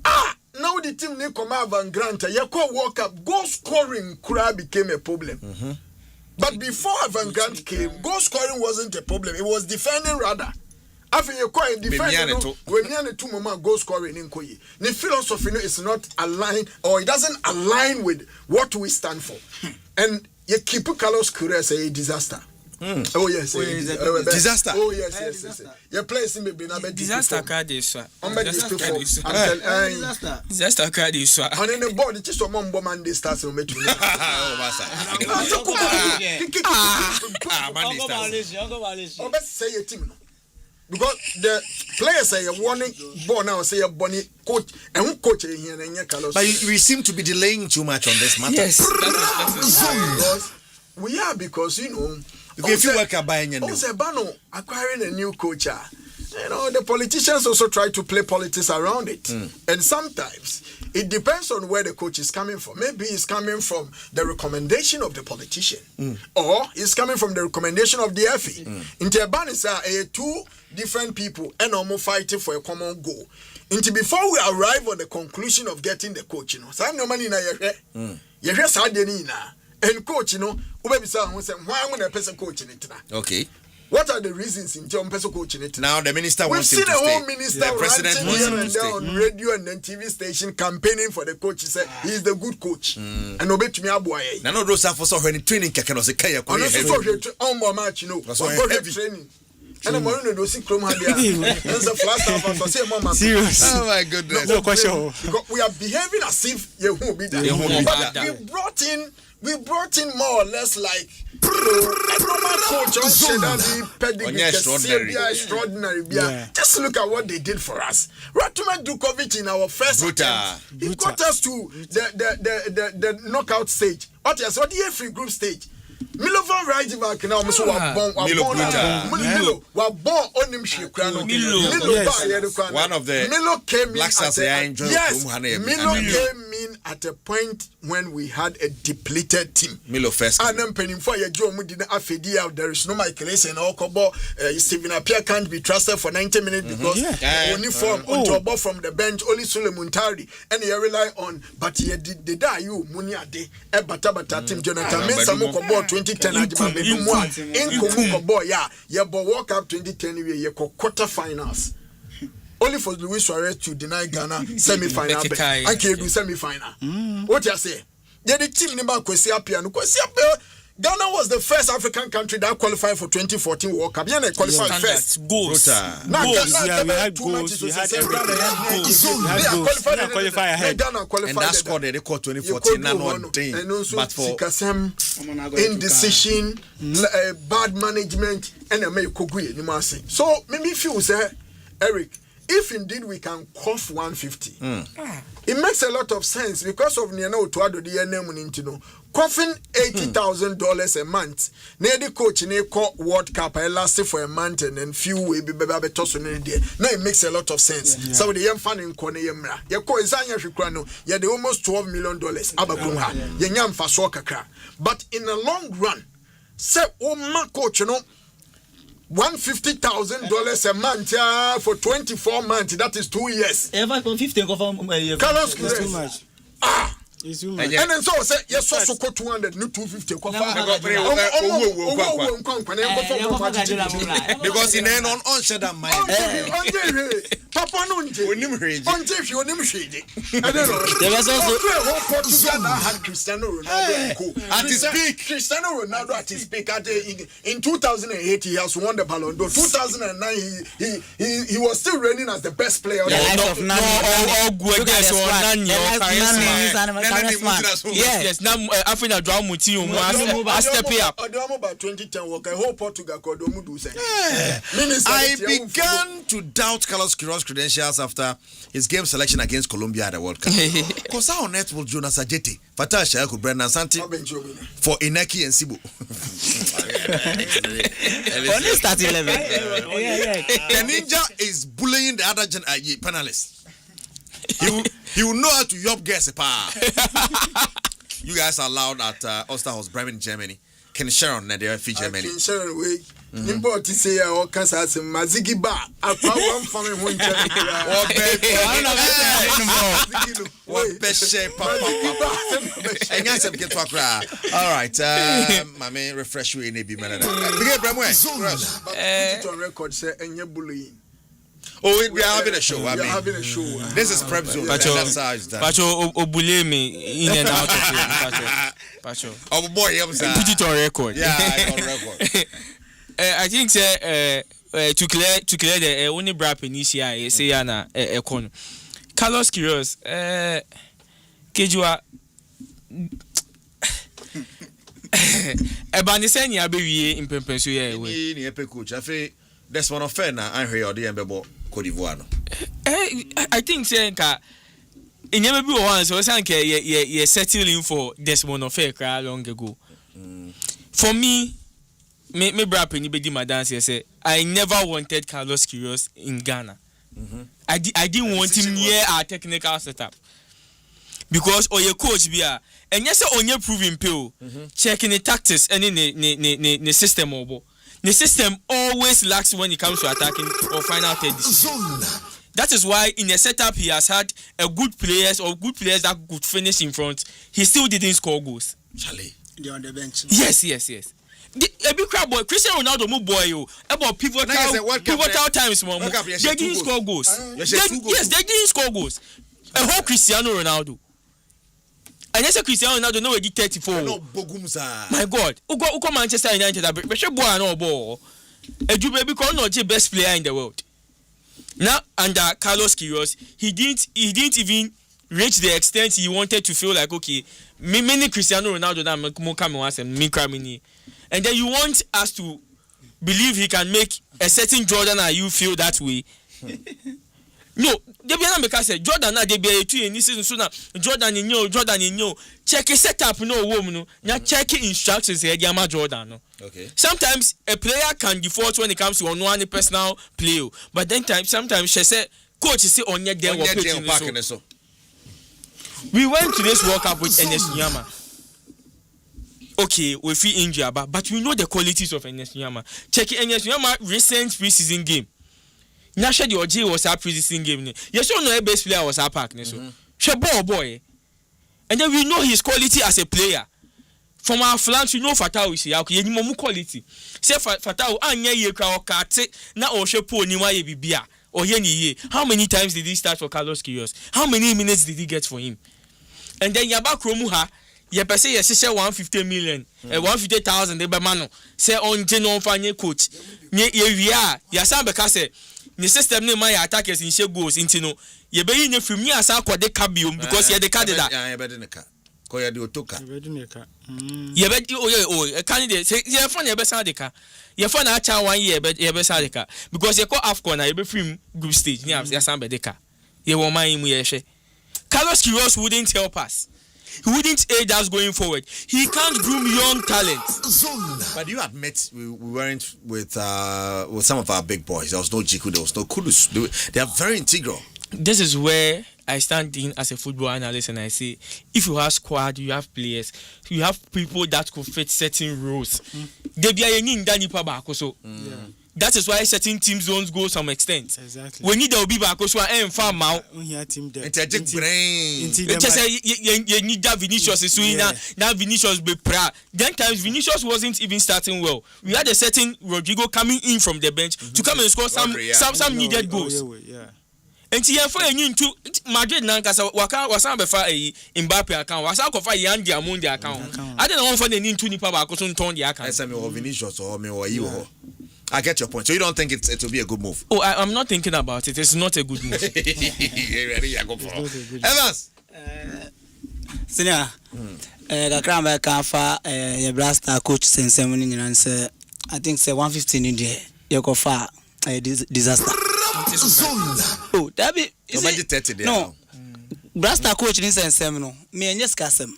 Now the team need come Avant-Grant. Yako walk up, goal scoring became a problem. But before Avant-Grant came, goal scoring wasn't a problem. It was defending rather. After you call defending, when you two moment goal scoring in Koyi, the philosophy is not aligned or it doesn't align with what we stand for. And you keep Carlos Cruz a disaster. Oh yes, disaster. Oh yes. Your place in maybe not disaster card is disaster card is and in the board it's just a mom Monday starts on me. Oh, say your team. Because the players say a warning ball now say a bunny coach and who coach here and Carlos. But we seem to be delaying too much on this matter. Yes, that is we are because you know if you work at buying acquiring a new coach. You know, the politicians also try to play politics around it. And sometimes it depends on where the coach is coming from. Maybe he's coming from the recommendation of the politician. Or he's coming from the recommendation of the FA. In Terbanis are two different people and almost fighting for a common goal. Until before we arrive on the conclusion of getting the coach, you know, so I'm no money na you hear Sadeni na and coach, you know, why I'm a person coaching it now. Okay. What are the reasons in John Peso coaching it? Now the minister wants him to stay. We've seen the whole minister ranting here and there on radio and then TV station campaigning for the coach. He said he's the good coach. And obey to me abuaye. Now no those are for so when training can also kaya. And also on my match, you know. Training. And I'm going to see Chrome Hadia. There's a flash for say mama. Serious. Oh my goodness. No question. Because we are behaving as if you won't be that. But we brought in more or less like a normal coach on extraordinary. Just look at what they did for us. Ratuma Dukovic in our first attempt, he got us to the knockout stage. What the free group stage. Milovan right back now, Milo one of the Milo came Black Stars. Milo came in at a point when we had a depleted team. Milo first. And then penning for your Joe Mudina Afedia, there is no Michael and Okobo. Stephen Apia can't be trusted for 90 minutes because only from on from the bench, only Suleiman Tari, and you rely on, but he did the die you Muniade, a Batabata team Jonathan Mensamokobo 2010 boy, yeah, but walk up 2010 you quarterfinals. Only for Luis Suarez to deny Ghana semi-final. I can't do semi-final. What you say? Yeah, the team number Ghana was the first African country that qualified for 2014 World Cup. Yeah, they qualified first. Goals. We had goals. We had qualified ahead. And that scored the record 2014. But for indecision, bad management, and a make Kogui. So, maybe feel say, Eric, if indeed we can cough 150, it makes a lot of sense because of Niano to add the name into coughing $80,000 a month. Near the coach in a World Cup, I lasted for a month and then few will be baby tossing in there. Now it makes a lot of sense. Yeah. So the young fan in Kone Yemra, Yako Zanya Shukrano, yeah, the almost $12 million. Abakunha, Yanyam Fasokaka. But in the long run, say, oh, my coach, you know. $150,000 a month for 24 months. That is 2 years. Carlos, it's too much. It's too much. And then so say yes, so 200, no 250. Because in an on shed that mind. Papa Nunji, I don't know. There was also had Cristiano Ronaldo at his peak. Cristiano Ronaldo at his peak. In 2008, he has won the Ballon d'Or. 2009, he was still reigning as the best player. Yes, now Africa draw Muti I step up. About 2010 work. I hope Portugal could do say. I began to doubt Carlos Queiroz' credentials after his game selection against Colombia at the World Cup. Because our net will Jonas Ajeti, Fatah Shayaku, Brendan Santi for Inaki and Sibu. Only start 11. The ninja is bullying the other panelists. He will know how to yop guess a pa. You guys are loud at Osterhaus, Bremen, Germany. Ken Sharon, there for Germany. Ken Sharon, we import to say our Kansas Mazigi Bar. I found one family one what best shape, and I said, get to Accra. All right, my man, refresh you in a bit. Begin, Bramway. On record, say, and you're bullying. Oh, we are having a show. We are having a show. This is Prepzone. That's how it's done. Pacho, me in and out of it. Pacho. Oh boy, put it on record. Yeah, I on record. I think to clear the only brap in ECI, say Anna Econ. Carlos Queiroz, Kejua. Ebaniseni abewie in Pempensu ye. Ni epe coach. Afi that's one of fair na I hear the Mbebo Cote d'Ivoire. I think say nka enyeme bi o wan so say nka ye settling for Desmond of fair cry long ago. For me bra penny be di my dance say I never wanted Carlos Queiroz in Ghana. I didn't want him near our technical setup. Because oye coach bia enye say onye proving pill checking the tactics and the system obo. The system always lacks when it comes to attacking or final third decision. That is why in the setup he has had good players that could finish in front. He still didn't score goals. Charlie, they're on the bench. Yes. A big crowd boy, Cristiano Ronaldo mo boy about pivotal times more. They didn't score goals. Yes, they didn't score goals. A whole Cristiano Ronaldo. And yes, Cristiano Ronaldo no 34. No Bogumza. My God, who go Manchester United? But she boy no ball. Edu baby call not the best player in the world. Now under Carlos Queiroz, he didn't even reach the extent he wanted to feel like okay, many Cristiano Ronaldo that and then you want us to believe he can make a certain Jordan and you feel that way. No, they be not because Jordan na they be two in this season so now Jordan in you check a setup no woman no now check instructions here Jordan no. Okay. Sometimes a player can default when it comes to one personal play, but then sometimes she say coach say on your day so. We went to this World Cup with Enes Nyama. Okay, we feel injured, but we know the qualities of Enes Nyama. Check Enes Nyama recent preseason game. Nasha the OJ was our preseason game. Yes, you know the best player was our park. So, she boy. And then we know his quality as a player. From our flanks, we know Fatau is here. Okay, any quality. Say Fatau, anya ye crowd kate na oshe po ni wa ye bibia. Or ye. How many times did he start for Carlos Queiroz? How many minutes did he get for him? And then Yaba Kromuha, ye per se yes 150 million, 150,000 de mano. Say on general fanye coach. Ye yasan because the system name my attackers in share goals into no. Ye be in from me as kwa de cabium because ye the candidate. Yeah, better in the car. Koya di otoka. Ye be a candidate say ye fun ye be sadeka. Ye fun a cha 1 year be sadeka because ye call AFCON na ye be film group stage ni yasan be deka. Ye wo man mu ye hwe. Carlos Queiroz wouldn't help us. He wouldn't aid us going forward. He can't groom young talents. But you admit we weren't with some of our big boys. There was no Jiku, there was no Kudus. They are very integral. This is where I stand in as a football analyst and I say, if you have squad, you have players, you have people that could fit certain roles. They be a that is why certain teams don't go some extent. Exactly. We need to be back also and farm out. We have team there. Just brain. Just say you need that Vinicius is doing now Vinicius be pra. Then times Vinicius wasn't even starting well. We had a certain Rodrigo coming in from the bench to come and score some needed goals. And here for into Madrid Nankasa waka wasan befa Mbappe account wasan kofa Yandi Amundi account. I don't know for the need to nipa ba ko so turn the account. I say me or Vinicius or me or you. I get your point. So you don't think it will be a good move? Oh, I'm not thinking about it. It's not a good move. Evans. Senior. Kakramba Kafa, your blaster coach since and say, I think say 115 in there. You go far disaster. Oh, that be no. Blaster coach didn't say seminal. Me and just cast them.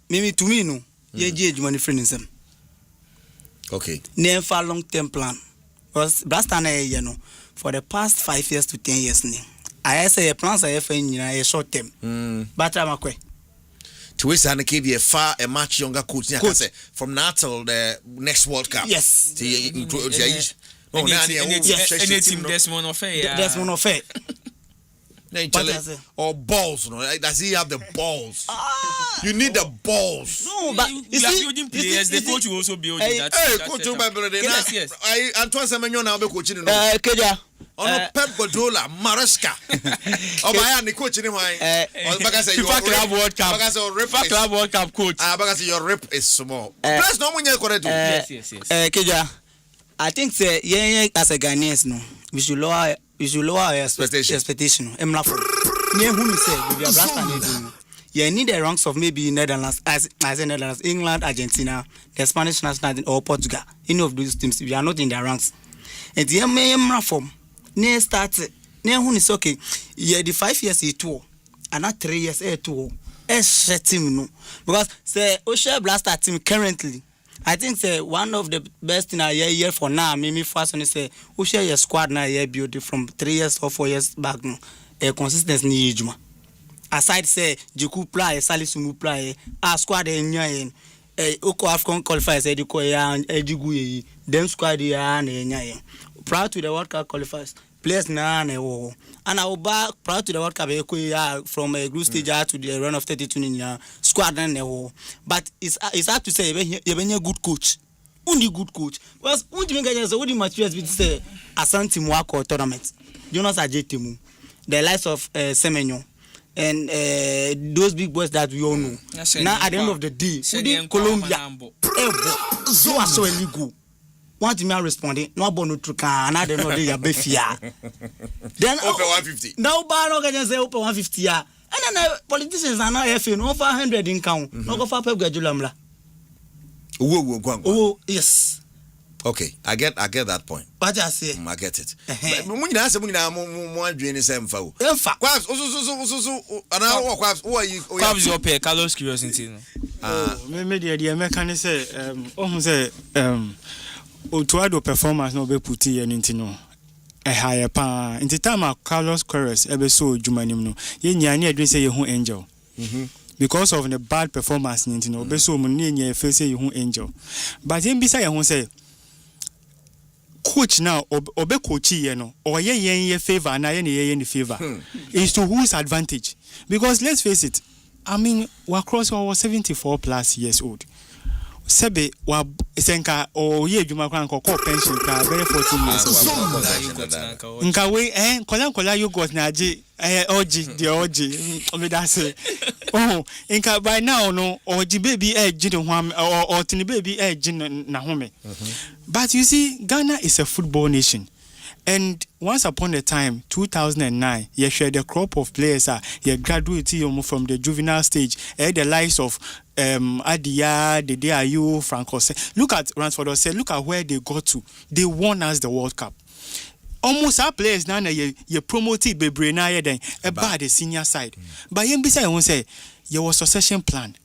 Maybe to me no. Ye money friend in them. Okay. Name for long-term plan. Because Blastana, for the past 5 years to 10 years, I say a plans I have in a short term. But I'm a quick. To which I give you a much younger coach from now till the next World Cup. Yes. Any team Desmond Offer. Or balls, does he have the balls? You need the balls. No, but you are building players. The coach will also build that. Hey, coach, yes. Antoine Semenyo now be coaching. Keja. On Pep Guardiola, Maresca. Oh my, the coach in my. FIFA Club World Cup coach. Because your rip is small. Plus, no one you correct. Yes. Keja. I think as a Ghanaians, no, we should lower our expectation. You need the ranks of maybe Netherlands, as I say Netherlands, England, Argentina, the Spanish national team, or Portugal. Any of those teams, we are not in their ranks. And the MMR form, near started, near who is okay. Yeah, the 5 years a tour, and not 3 years a tour. A team, no, because the Osha Blaster team currently. I think one of the best in a year for now. Maybe first one is who share your squad now year build from 3 years or 4 years back no. A consistency ni ejuma. Aside say Jiku play, Salisumu play, a squad enyayen. Oko Afcon qualifiers ediko ya edigu them squad ya enyayen. Prior to the World Cup qualifiers, players na wo. And I will back prior to the World Cup from a group stage to the run of 32 in squad and but it's hard to say you a good coach. Only good coach. Because only materials with say Asante Mwako tournament. Jonas Ajetimu, the likes of Semenyo and those big boys that we all know. Now at the end of the day, Colombia, you are so illegal. want me responding no bono truka na de no de ya befia then open 150 now ba no can say open 150 ya and then politicians are now FA no offer 100 in count no go for Pep Guardiola mla oh yes. Okay, I get that point. What I say? I get it. Munina say munina mo adwene say mfa o. Mfa. Kwabs so ana wo kwabs who are you? Kwabs your pay Carlos curiosity no. Me dey mechanic say ohun say Otuado performance no be puti ye nti no. Higher pa. In the time of Carlos Queiroz ebe so djumanim no. Ye nya ne adwene say ye hu angel. Because of the bad performance nti no be so mun ne nya fe say ye hu angel. But him bisa ye hu say coach now obe coach ye no or ye favor na ye favor is to whose advantage, because let's face it, I mean we cross our 74 plus years old sebe wa senka o ye djuma kwan ko pension ka very 14 years old nka we kola you got na age oji me that say oh nka by now no oji baby age no or tini baby age na home. But you see, Ghana is a football nation. And once upon a time, 2009, you shared the crop of players you graduated from the juvenile stage, the likes of Adia, Dede Ayew, Franco. Look at Ransford said, look at where they got to. They won us the World Cup. Almost our players now you promoted Bebre na then about the senior side. But you say you was succession plan.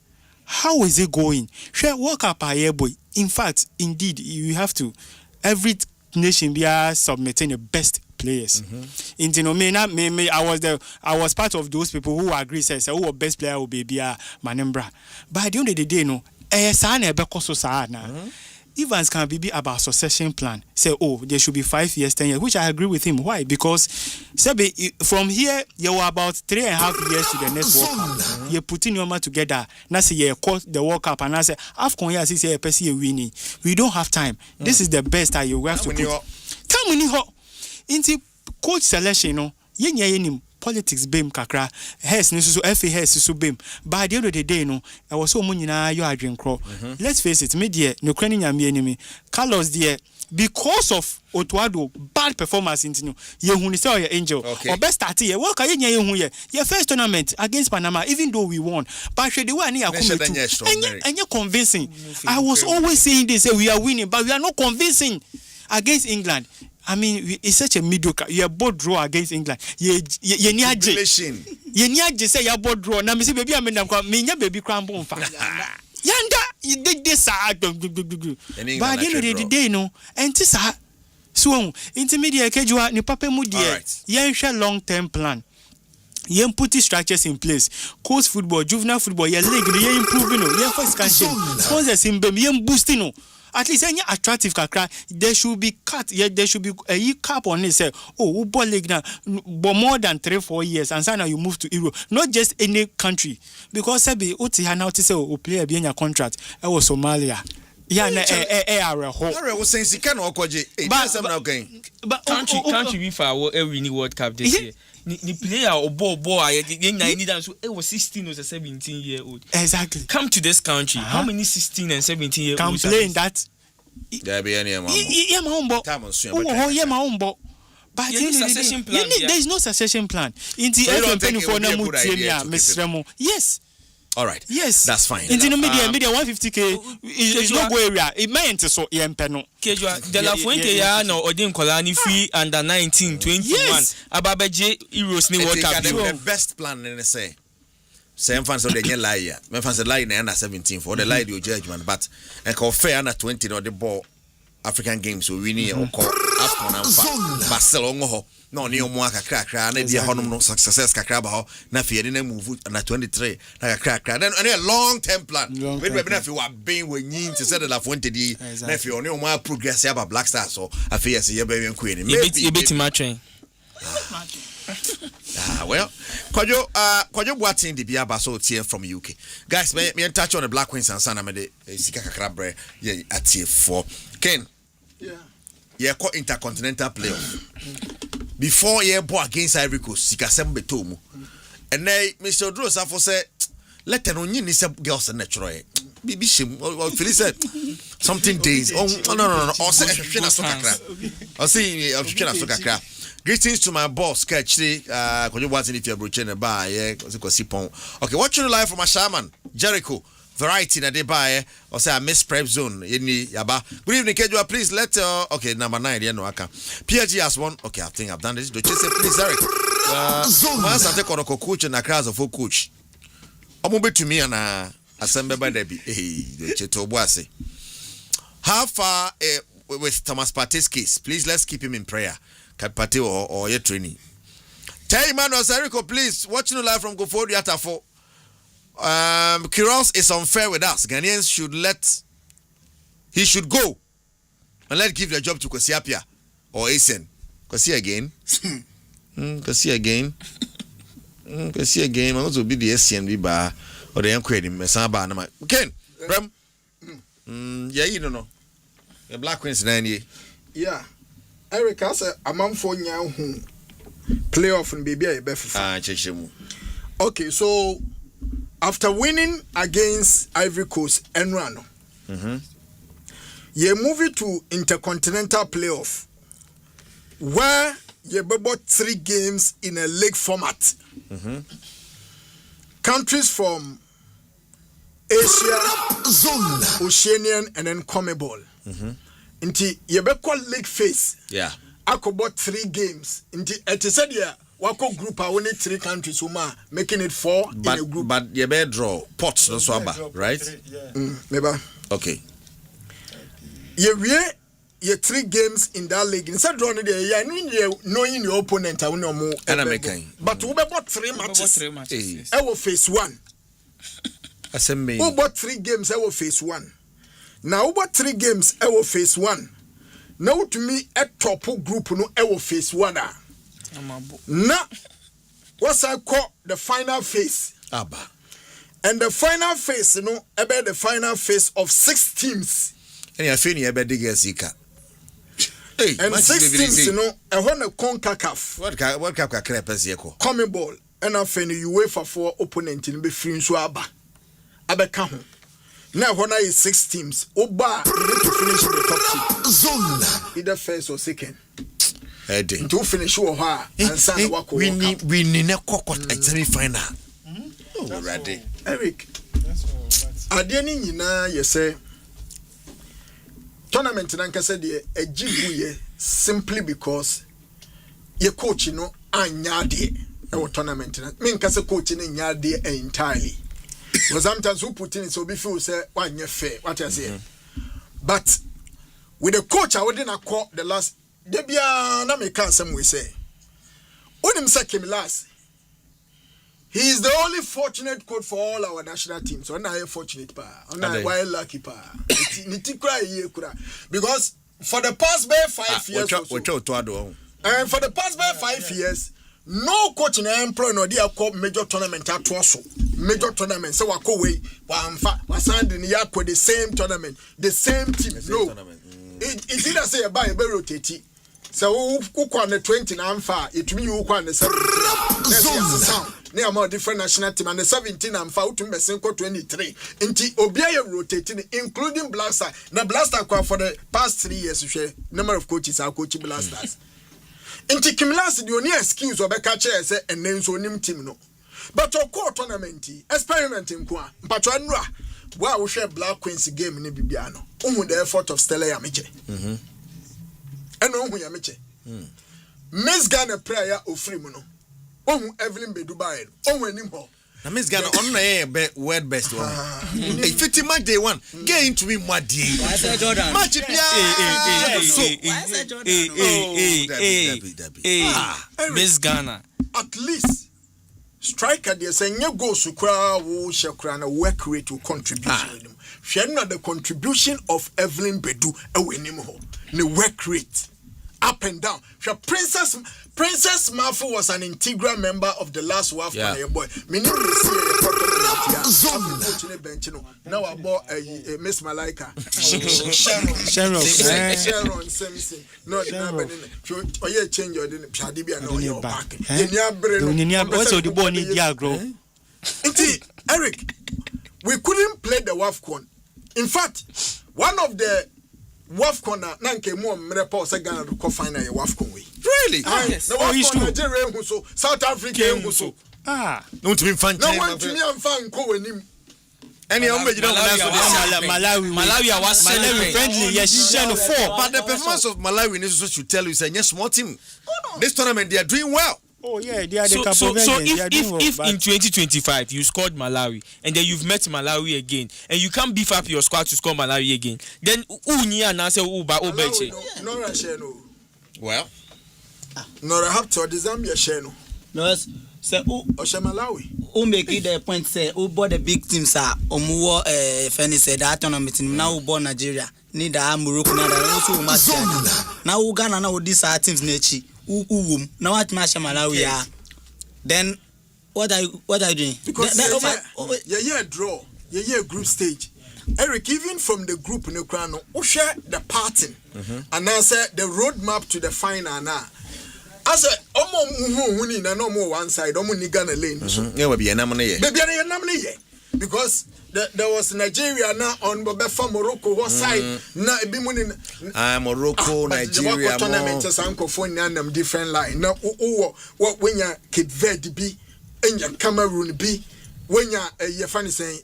How is it going? Share World Cup boy. In fact, indeed, you have to. Every nation be submitting the best players. I was part of those people who agree say who best player will be Manembra. But at the end of the day, no, Evans can be about succession plan. Say, there should be 5 years, 10 years, which I agree with him. Why? Because from here, you are about 3.5 years to the next World Cup. You're putting your man together. Now say you caught the World Cup, and I say, AFCON here, say a person winning. We don't have time. This is the best that you have to put. Come on, into coach selection, no, yen politics bem kakra hes ni so FA hes so bem. But at the end of the day no I was so munyina you adwen kro. Let's face it, me there no kwani nyame enemy Carlos there because of Otuado bad performance into ye hu ni say angel or best start here what can ye hu here your first tournament against Panama, even though we won, but the way ani akometu and you convincing. I was always saying this, say we are winning, but we are not convincing against England. I mean, it's such a mediocre. You both draw against England. You niaje say you both draw. Now me say baby, me baby cramp fa. Yanda, you did this but at the end of the day, no, and this so intermediate kejua ni papa mu die. Yen share long-term plan. Yen put structures in place. Coast football, juvenile football, yen league, yen improving, yen first cancer. Sponsors in bem, yen boosting. At least any attractive kakra, there should be cut. Yeah, there should be a cap on it. Say, football league now, but more than 3-4 years, and so now you move to Europe, not just any country. Because Sebi, Uti now to say, play a your contract. I was Somalia. Yeah, was saying he can't walk but country we for every World Cup this year. The player or boy, it was 16 or 17-year-old. Exactly. Come to this country. How many 16 and 17-year-olds can play in that? There be any but there is no succession plan. Yes. All right. Yes. That's fine. In the media 150k is no go area. It meant so yempeno. De La Fuente ya no odin kolani free under 19 21 ababeje Euros ni World Cup. The best plan in say. Same fans of the lie. Me fans lie na under 17 for the lie your judgment, but and call fair under 20 no the ball African games so we need or call AFCON and Barcelona no ni omo akakra na dia honom no success kakra ba ho na fie ni na move na 23 na kakra then a long term plan we be na fie wa ben wanyin to say the La Fuente di na fie oni omo progress ya ba Black Stars so afie yes ye be wen queen maybe bit matching well Kwajo Boadi the bia ba so tie from UK guys me touch on the Black Queens and sana me de sika kakra bre ye atie for Ken yeah call intercontinental playoff before you ball against Ivory Coast sika sembe tomu and then Mr. Odro Safo say let no nyi ni se girls natural Bishim or Phyllis said something days. Oh no. Or say greetings to my boss, Catchy. Could you watch if you're broaching a bar? Yeah, okay, watching the live from my shaman, Jericho. Variety na de buy or say I miss Prepzone any yaba. Good evening, Kejua. Please let okay, number 9, yeah, no, I can. PG has one. Okay, I think I've done this. Do you say please, Eric? Once I take on a coach and a class of full coach. I'm moving to me and Asempa by Debbie. Hey, the how far with Thomas Partey's case? Please let's keep him in prayer. Cat Partey or your training. Tell Emmanuel Erico, please watching live from Gofodi at 4. Kiros is unfair with us. Ghanaians he should go and let's give the job to Kwesiapia or Asen. Kwesi again. Kwesi again. Kwesi again. I'm going to be the SCNB bar or the Enquedim Mesaba. Ken, Bram. Yeah, you don't know. The Black Queen's 90. Yeah. Eric has a month for now. Playoff and baby. Okay, so after winning against Ivory Coast and Rano, you move to intercontinental playoff, where you bought 3 games in a league format. Countries from Asia, Oceanian, and then CONMEBOL. Inti you league phase. Yeah. I could bought 3 games. Inti it said yeah. Wako group are only 3 countries making it 4 in a group. But you better draw pots no swaba, right? Maybe. Okay. You 3 games in that league. Instead drawing there, knowing your opponent I know more. But we bought 3 matches. I will face 1. Who bought 3 games, I will face 1. Now bought 3 games, I will face 1. Now to me a top group no I will face 1. Now, what's I call the final phase? Abba. And the final phase, about the final phase of 6 teams. And you're feeling about the Zika. And 6 teams, I want a CONCACAF. What cap crepes yeko? CONMEBOL. And I find UEFA for opponent in the free Swaba. Abekaho. Now, when I is 6 teams, Oba need to finish in the top 2. Zone. Either first or second. To finish your heart and sign walk. We need a cockot at semi-final. Oh, ready. Eric. At the end, you say tournament in Ankasa a jibuye simply because your coach anyadi a tournament. Mean Casa coaching in yadi entirely. Because sometimes who put in so before say one year fair, what I say. But with the coach, I wouldn't call the last. Debia na me can some we say. Unim Sakim last. He is the only fortunate coach for all our national teams. So na fortunate pa. Na why lucky pa. Because for the past 5 years. And for the past 5 years, no coach in employ no dia call major tournament at also. Major tournament. So wa ko we wa send in yakwo the same tournament, the same team. No. It's either say buy a rotate. So who on the 20 and far, it means you on the 17. They are more different national team and the 17 and far to Mexico 23. Inti Obia rotating, including Blaster. Now Blaster for the past 3 years, number of coaches are coaching Blasters. Inti Kimlas, the only excuse of a catcher and names so name team no. But your core tournament, experimenting kwa, but why we share Black Queen's game in Bibiano. The effort of Stella Yamiche. And no who Yamiche. Miss Ghana prayer of Freemono. Oh, Evelyn Bedubai. Oh, when him ho. Now, Miss Ghana on the word best one. 50 match day 1. Get into me, my dear. Match it, Miss Ghana. At least. Striker there saying you go to crowd who shall crown a work rate to contribution. She not the contribution of Evelyn Bedu a winning ho. The work rate up and down. Princess Mafu was an integral member of the last WAF boy. Now I bought Miss Malaika. Sharon Simpson. No, you change your Shadibia no your back. Also the boy need grow. Eric, we couldn't play the WAFCON In fact, one of the WAFCON nanke mo mrepo say Ghana to final a WAFCON we. Really? Yes. No WAFCON Nigeria who so South Africa who so. No to be fan. No want to me am fan ko wenim. Any Malawi was friendly. Yes, she no 4. But the performance of Malawi is what should tell you say yes small team. This tournament they are doing well. Oh yeah, they are the so if in 2025 you scored Malawi and then you've met Malawi again and you can't beef up your squad to score Malawi again, then no Russia no. Well, no have to the Zambia share no. No, so Malawi. Who make it the point say who bought the big teams are omuwo Feni said that tournament now who bought Nigeria need a Morocco now also match now who Ghana now these are teams nechi now what match Malawi are then what are you doing because yeah draw yeah group stage Eric even from the group no crown who share the pattern and now say the roadmap to the final now. As a who na no more one side, ni Ghana lane. Yeah, we be enamne because there was Nigeria now on Bobefa Morocco what side na be money Morocco Nigeria tournament sankophone and different line. Now what when ya Cape Verde be and ya Cameroon be when ya funny saying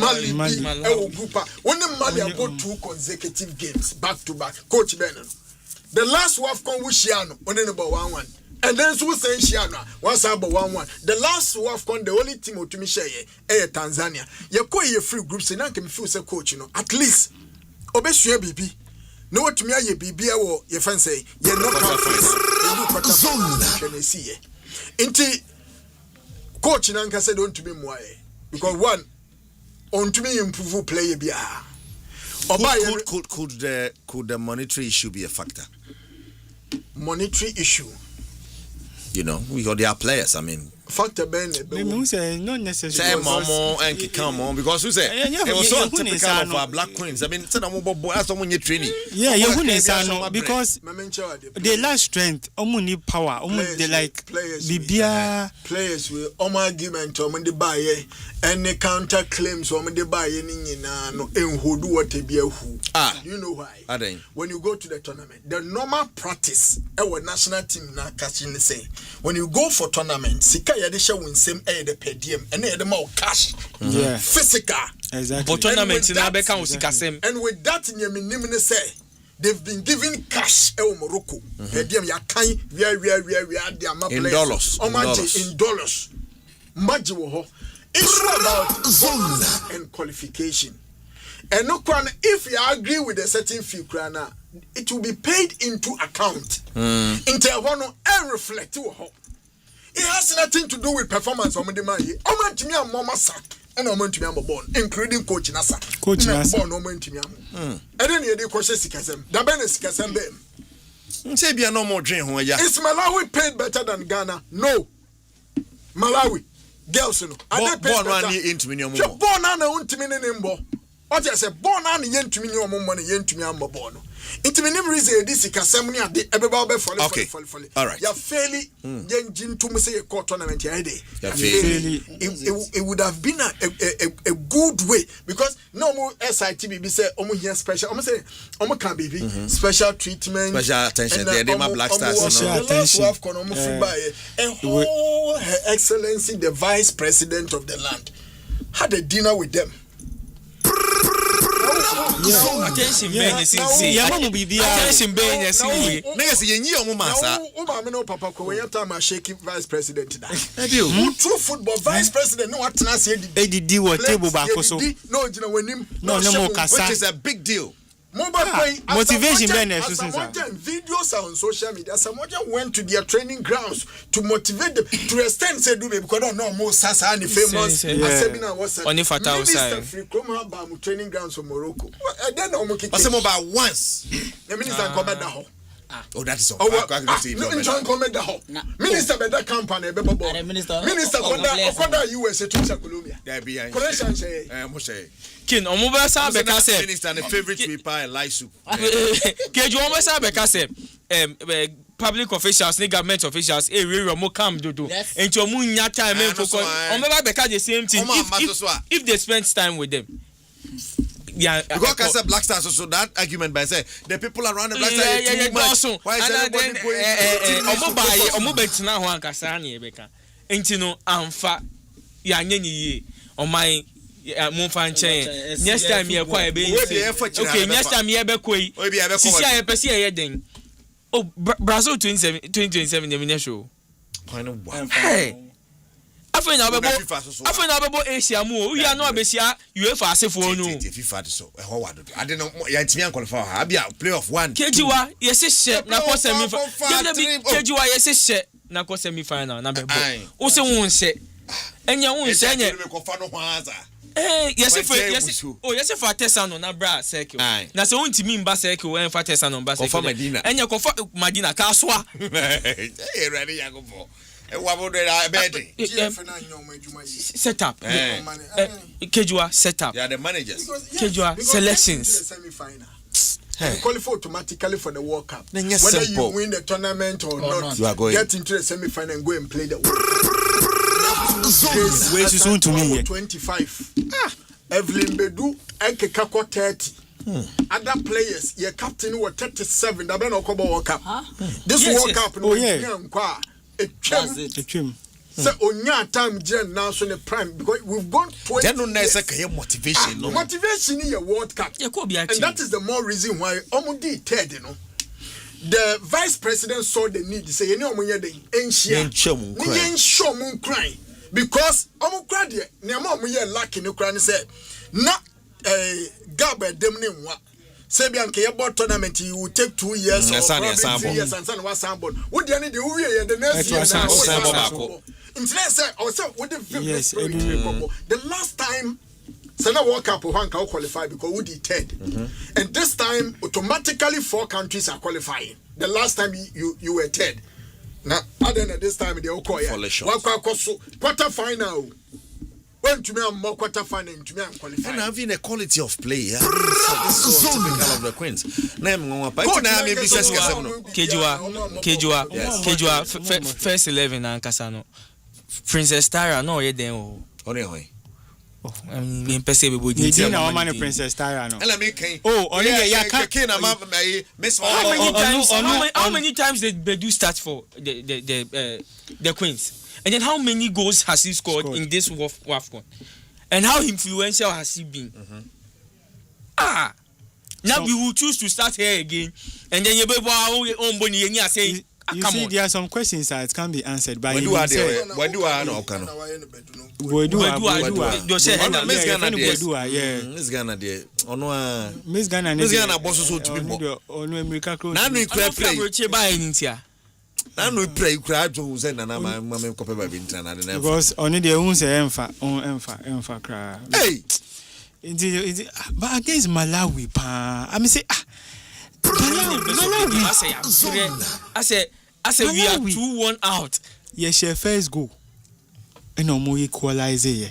Mali be group when the Mali got 2 consecutive games back to back. Coach Bernard. The last WAFCON was Shiano, only about 1-1. And then so saying Shiano, once about 1-1. The last WAFCON, the only team to me share Tanzania. You call your free groups and I can feel say coach, at least. Obesua BB. No what to me ye BB or your fan say, you're not conference. Can you see ye? Inti coach Nanka said don't to be more. Because one, on to me improve player be Could the monetary issue be a factor? Monetary issue. You know, we got their players. I mean, factor ben. Not necessarily. Say Momo and come on because who say it was so typical of our black queens. I mean, say that's someone you training. Yeah, because they lack strength. Need power. They like players with argument. They buy any counter claims. They buy any no who do what they be who. You know why? When you go to the tournament, the normal practice. Our national team na catching say when you go for tournament, sika yade show win same the per diem and the more cash. Yeah. Physical. Exactly. But tournament in Abeka was sika same. And with that in your minimum say they've been giving cash Morocco. Per diem ya kind we their in dollars. In dollars. Maji wo ho. Issue about zones and qualification. And no one, if you agree with a certain fee, it will be paid into account. Into one and reflect. It has nothing to do with performance of the money. I want to me a mama sack and I want to me a born, including Coach Nasa. Coach Nasa. Born no man to me. And then you question Sikasem. The Benes Sikasem. Say be a no more dream. Is Malawi paid better than Ghana? No. Malawi. Girls, no. Are they paid better? You're born on a untimini. What I said, born on yen to me no money, yen to me am born. It may never reason this is Casemuni at the Ebeba fall. All right. You're fairly yen jin to me say a court tournament here. It would have been a good way because no more SITB say omo here special. Omo say omo can be special treatment, special attention. They my black stars. Special attention. A whole Her Excellency the Vice President of the land had a dinner with them. Attention being a CC. Attention being a CC. Niggas, you know, Massa. No, Papa, when you time I shake Vice President. True football Vice President. No, what I said. ADD what table back also. No, you know when him. No more which is a big deal. Motivation videos are on social media. Someone went to their training grounds to motivate them to extend say do because don't know more Sasa and famous Asempa was only fatal outside free come about training grounds for Morocco. Then about once the minister come back that oh, that is all. Minister better company minister Koda USA to Colombia. Correction say Kin omoba sa beka say minister and favorite sweeper Elisu. Keju omoba sa beka say public officials, government officials, we mo come do. And to mu nya time focus. Omoba beka the same thing if they spend time with them. yeah, because I said Black Stars, so that argument by say the people around the Black Stars too much. Why is everybody going? Omo betina ho ankasa na ebeka. Enti no amfa ya nye ye. Oman Monfa nchen. Next time ye kwa ebe. Okay, next time ye be koi. Sisi aye pesi ye den. Oh, Brazil 2027 the show. Hey. Afei na bebo Asia mu o ya no abesia UEFA asefo no FIFA so e ho wado ade no ya ntimi an qualify ha bia playoff 1 kejiwa yesi she na ko semi kejiwa yesi she na ko semi final na bebo o se won she enya won she enya me ko fa no ho aza yesi fa Tesano na bra circle na se won ntimi mba circle en fa Tesano mba circle enya ko fa Madina ka soa e ready ya go for set up. Kejua set up. Yeah, the managers. Kejua selections. Qualify automatically for the World Cup. Whether you win the tournament or not, you are going. Get into the semi-final and go and play the World Cup. Wait, soon to me. 25. Evelyn Bedu, Ekekako 30. Other players, your captain was 37. That been Okobo World Cup. This World Cup, oh yeah. A trim. So on your time, Jen now so the prime because we've gone 20. Then no nice motivation. No motivation in your World Cup, and that is the more reason why Omudi Ted, you know, the vice president saw the need to say, you know, when you're the ancient show moon crying because Omukradi, Nemo, we are lucky in Ukraine said, not a gabber demning what. Sebian Kayabo tournament, you will take 2 years or probably 3 years and son was sampled. What do you need to do the next year? The last time, Sana World Cup will qualify because we did third. And this time, automatically 4 countries are qualifying. The last time you were third. Now, other than this time, they will call you. Quarter final. When to me, I'm more quarter final, to me, I'm qualified. And having a quality of play, this is so typical of the Queens. Kejua, first 11 and Casano. Princess Tara, no, you then. I mean, Princess Tara. How many times did Bedu start for the Queens? And then how many goals has he scored in this WAFCON? And how influential has he been? Now we will choose to start here again. And then you say, you see, there are some questions that can be answered by Miss Ghana boss to be now we pray crowd to send and I'm copy by internet because only the own say emfa cry. Hey, but against Malawi, I mean say Malawi. I say we are 2-1 out. Yes, your first goal. And no more equalize here.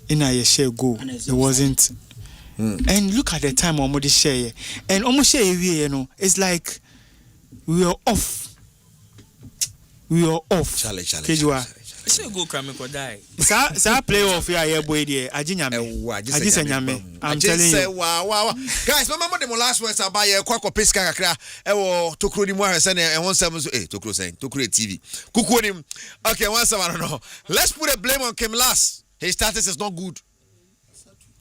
In a share goal, it wasn't. And look at the time almost share and almost share you know. It's like we are off. We are off. Kejua. Say go come ko die. Sa playoff here boy there. Ajinyame. I'm telling you. Wow. Guys, remember the last words about your kwako peska kakra. Ewo tokro ni mu ahese na e won sam so tokro TV. Kukuo nim. Okay, one some I don't know. Let's put a blame on Kim Lass. His status is not good.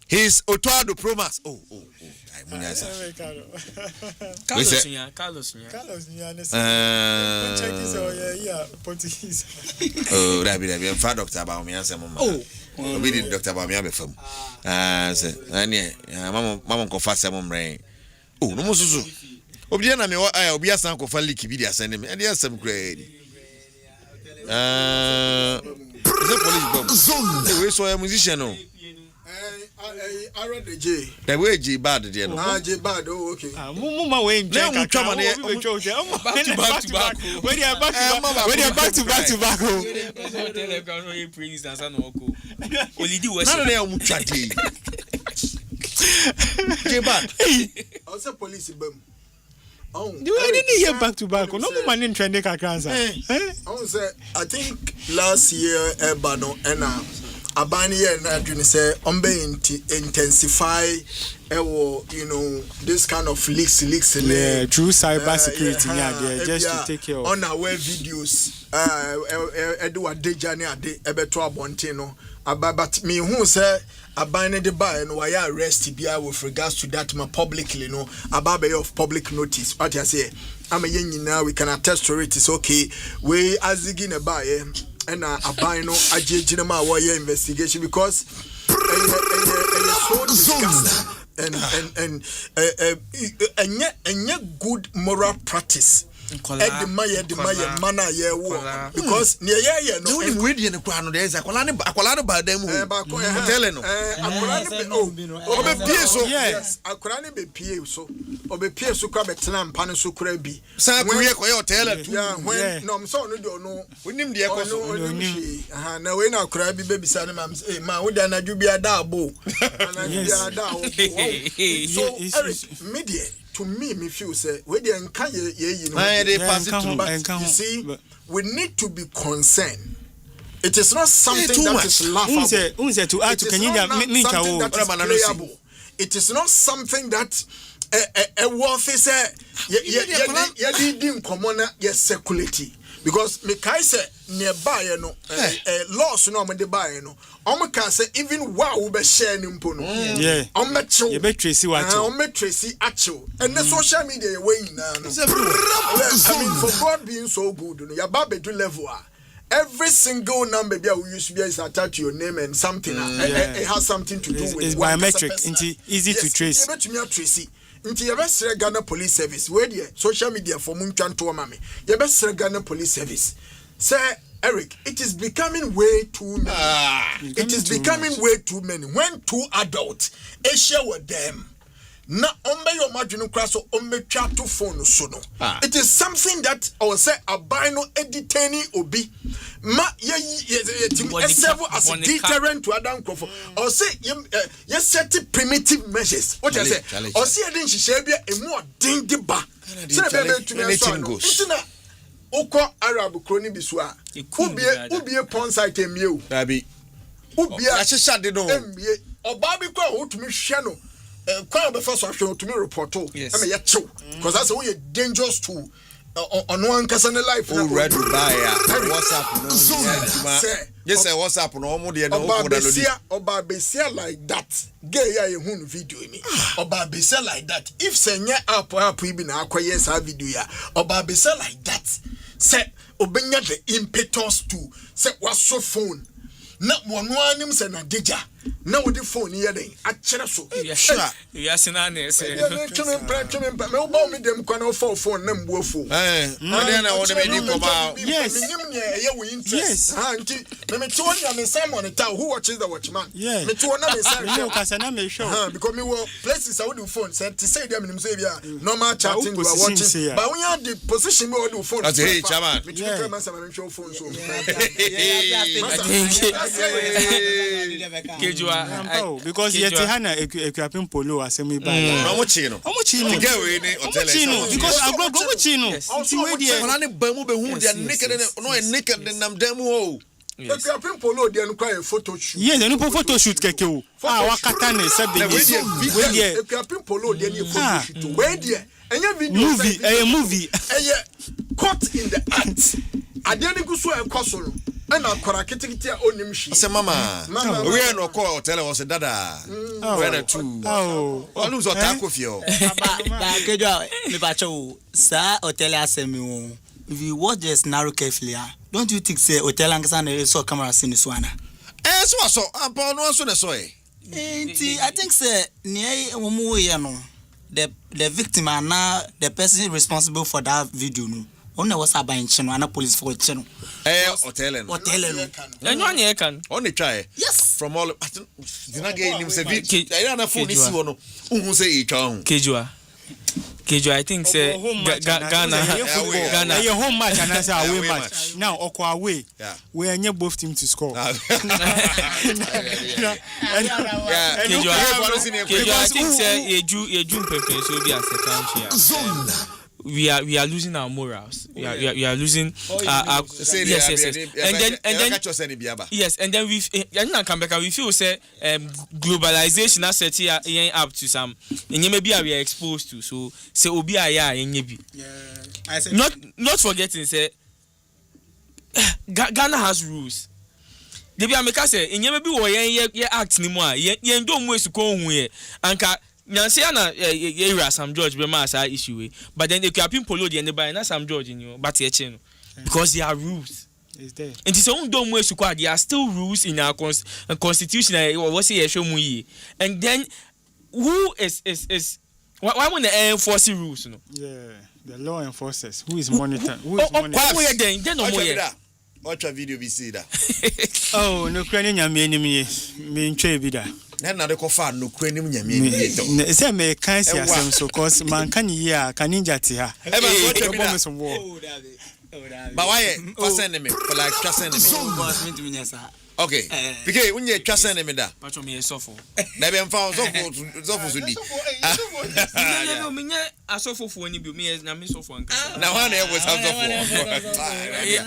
His Otoado Promax. Oh. Carlos. Oh, Rabbi, I'm fat doctor about me and some. Oh, we did Doctor about me. I'm a film. Mamma confess some rain. Oh, no more. Obiana, I'll be a son of Faliki Vidia send him, and there's some grade. The police bomb. We saw a musician. I read the J. The way J bad, dear. J bad, oh, okay. Mama went back to back. When you are back to back. J bad. I was a police bomb. Oh, you didn't hear back to back. No man in trending cancer. I think last year, Ebano and abani ye na adwene say intensify this kind of leaks through cyber security just to take care of on our videos Edward Dejani ade ebeto abonte no but me who say abane de buy no why arrest bia with regards to that publicly no ababe of public notice what I say I'm a now we can attest to it. It's okay we azigi na buy and abane no ajeje na ma why investigation because so disgusting and good moral practice. The manner because near no we no crown there is a colana by them telling yes a crown be pie so obe pie so kwa betenam pan so kura bi san we ko tell when no so no do no onim de ekoso na we na kura bi be bisa ma ma wo da na dwubi ada abo na dwubi ada so media to me feel say we dey enka ye you see we need to be concerned. It is not something that is laughable. It is not something that a wolf is leading common circulate. Because me kai say nearby no laws no me dey buy no can say even wow we be share ni mpo no mecho you be tracy wacho tracy acho and the social media way na no I mean for God being so good no ya ba be do level every single number we use is attached to your name and something it has something to do with it's biometric easy to trace tracy nti yebesere Ghana Police Service where the social media for muntwanto mame yebesere Ghana Police Service say Eric it is becoming way too many it is becoming way too many when two adults share with them na ombe yo madwenu kra so ometwa to phone so no it is something that I will say abino editani obi ma ye serve as a deterrent to adam crofo or say ye set primitive measures what I say or say den hihye bia emu odindi ba say be to me so no itina okọ arab kroni biso a ubie porn site emie o abi ubie a hyehyade no emie oba bi kwa otumi hwe no kwa be first option to me report to me ya chew because that's a dangerous tool on one person life who read buy WhatsApp no yes WhatsApp no omo de no oba besia like that gay ya ehun video ni oba besia like that if senye app ibi na akoye sa video ya oba besia like that say obenya the impetus to say waso phone na wonu anim se na deja na wo the phone here den a kire so ya sina na say me obo me dem kwa na phone na mbuafo na wo de me di ko ba yes minim ne ye wo interest nti me to on am Simon on town who watches the watchman me to on am Simon kasa na me show because me wo places I would do phone say to say dem nim say bia normal chatting we are watching but when you have the position me do phone hey chairman me to man say me show phone so because yet hana equipping polo asemi ba no chino get we ni hotel because agro chino see we dey na ne ba mu be hu dey naked no naked nam dem ho equipping polo dey no kwa photo shoot yes no photo shoot keke o wakata ne se be we dey equipping polo dey ni photo shoot we dey enya video movie caught in the act adeni guso ekoso no na akora kitikiti a onim hwi say mama we no call hotel was dada we na two onu zo ta kofi o ba kejo me ba cho sa hotel asemi o if you watch the scenario carefully don't you think say hotel angasa na so camera sin so ana so ampa no so na so I think say near omo ye no the victim and now the person responsible for that video no on was aban chino and police for chino hotel no anyone here can on the try yes from all did get him say I na phone isi wono unhu say e twa hu Kejo I think say Ghana your home match and say away match now oko away we enye both team to score Kejo I think say yeju pepe so be as second chair we are losing our morals. We are losing our yes. And then we feel say globalization has set here up to some and maybe we are exposed to so obi not forgetting say Ghana has rules. They be America say in maybe we act ni mo a yen do mo esuko hu ye anka nyanse na area Sam George be ma sa issue but then they keep polo the by na Sam George you but e che no because there are rules. Is there? And it's on do mo esuko there are still rules in our constitution what say e show mu yi. And then who is why when they enforce rules no? Yeah, the law enforcers who is monitoring then no more. Watch a video we see that. Oh, no craning yammy me ntwe bi da. Na de ko fa no craning yammy. Say me kan si asem so cause man kan yi a kan ninja ti ha. E ba watch a video some war. But why send me for like just send me. Okay. Because unye twa send me da. Patcho me sofo. Na be mfa sofo so di. Me nya asofo fo ni bi me na me sofo anka. Na wan e go sofo.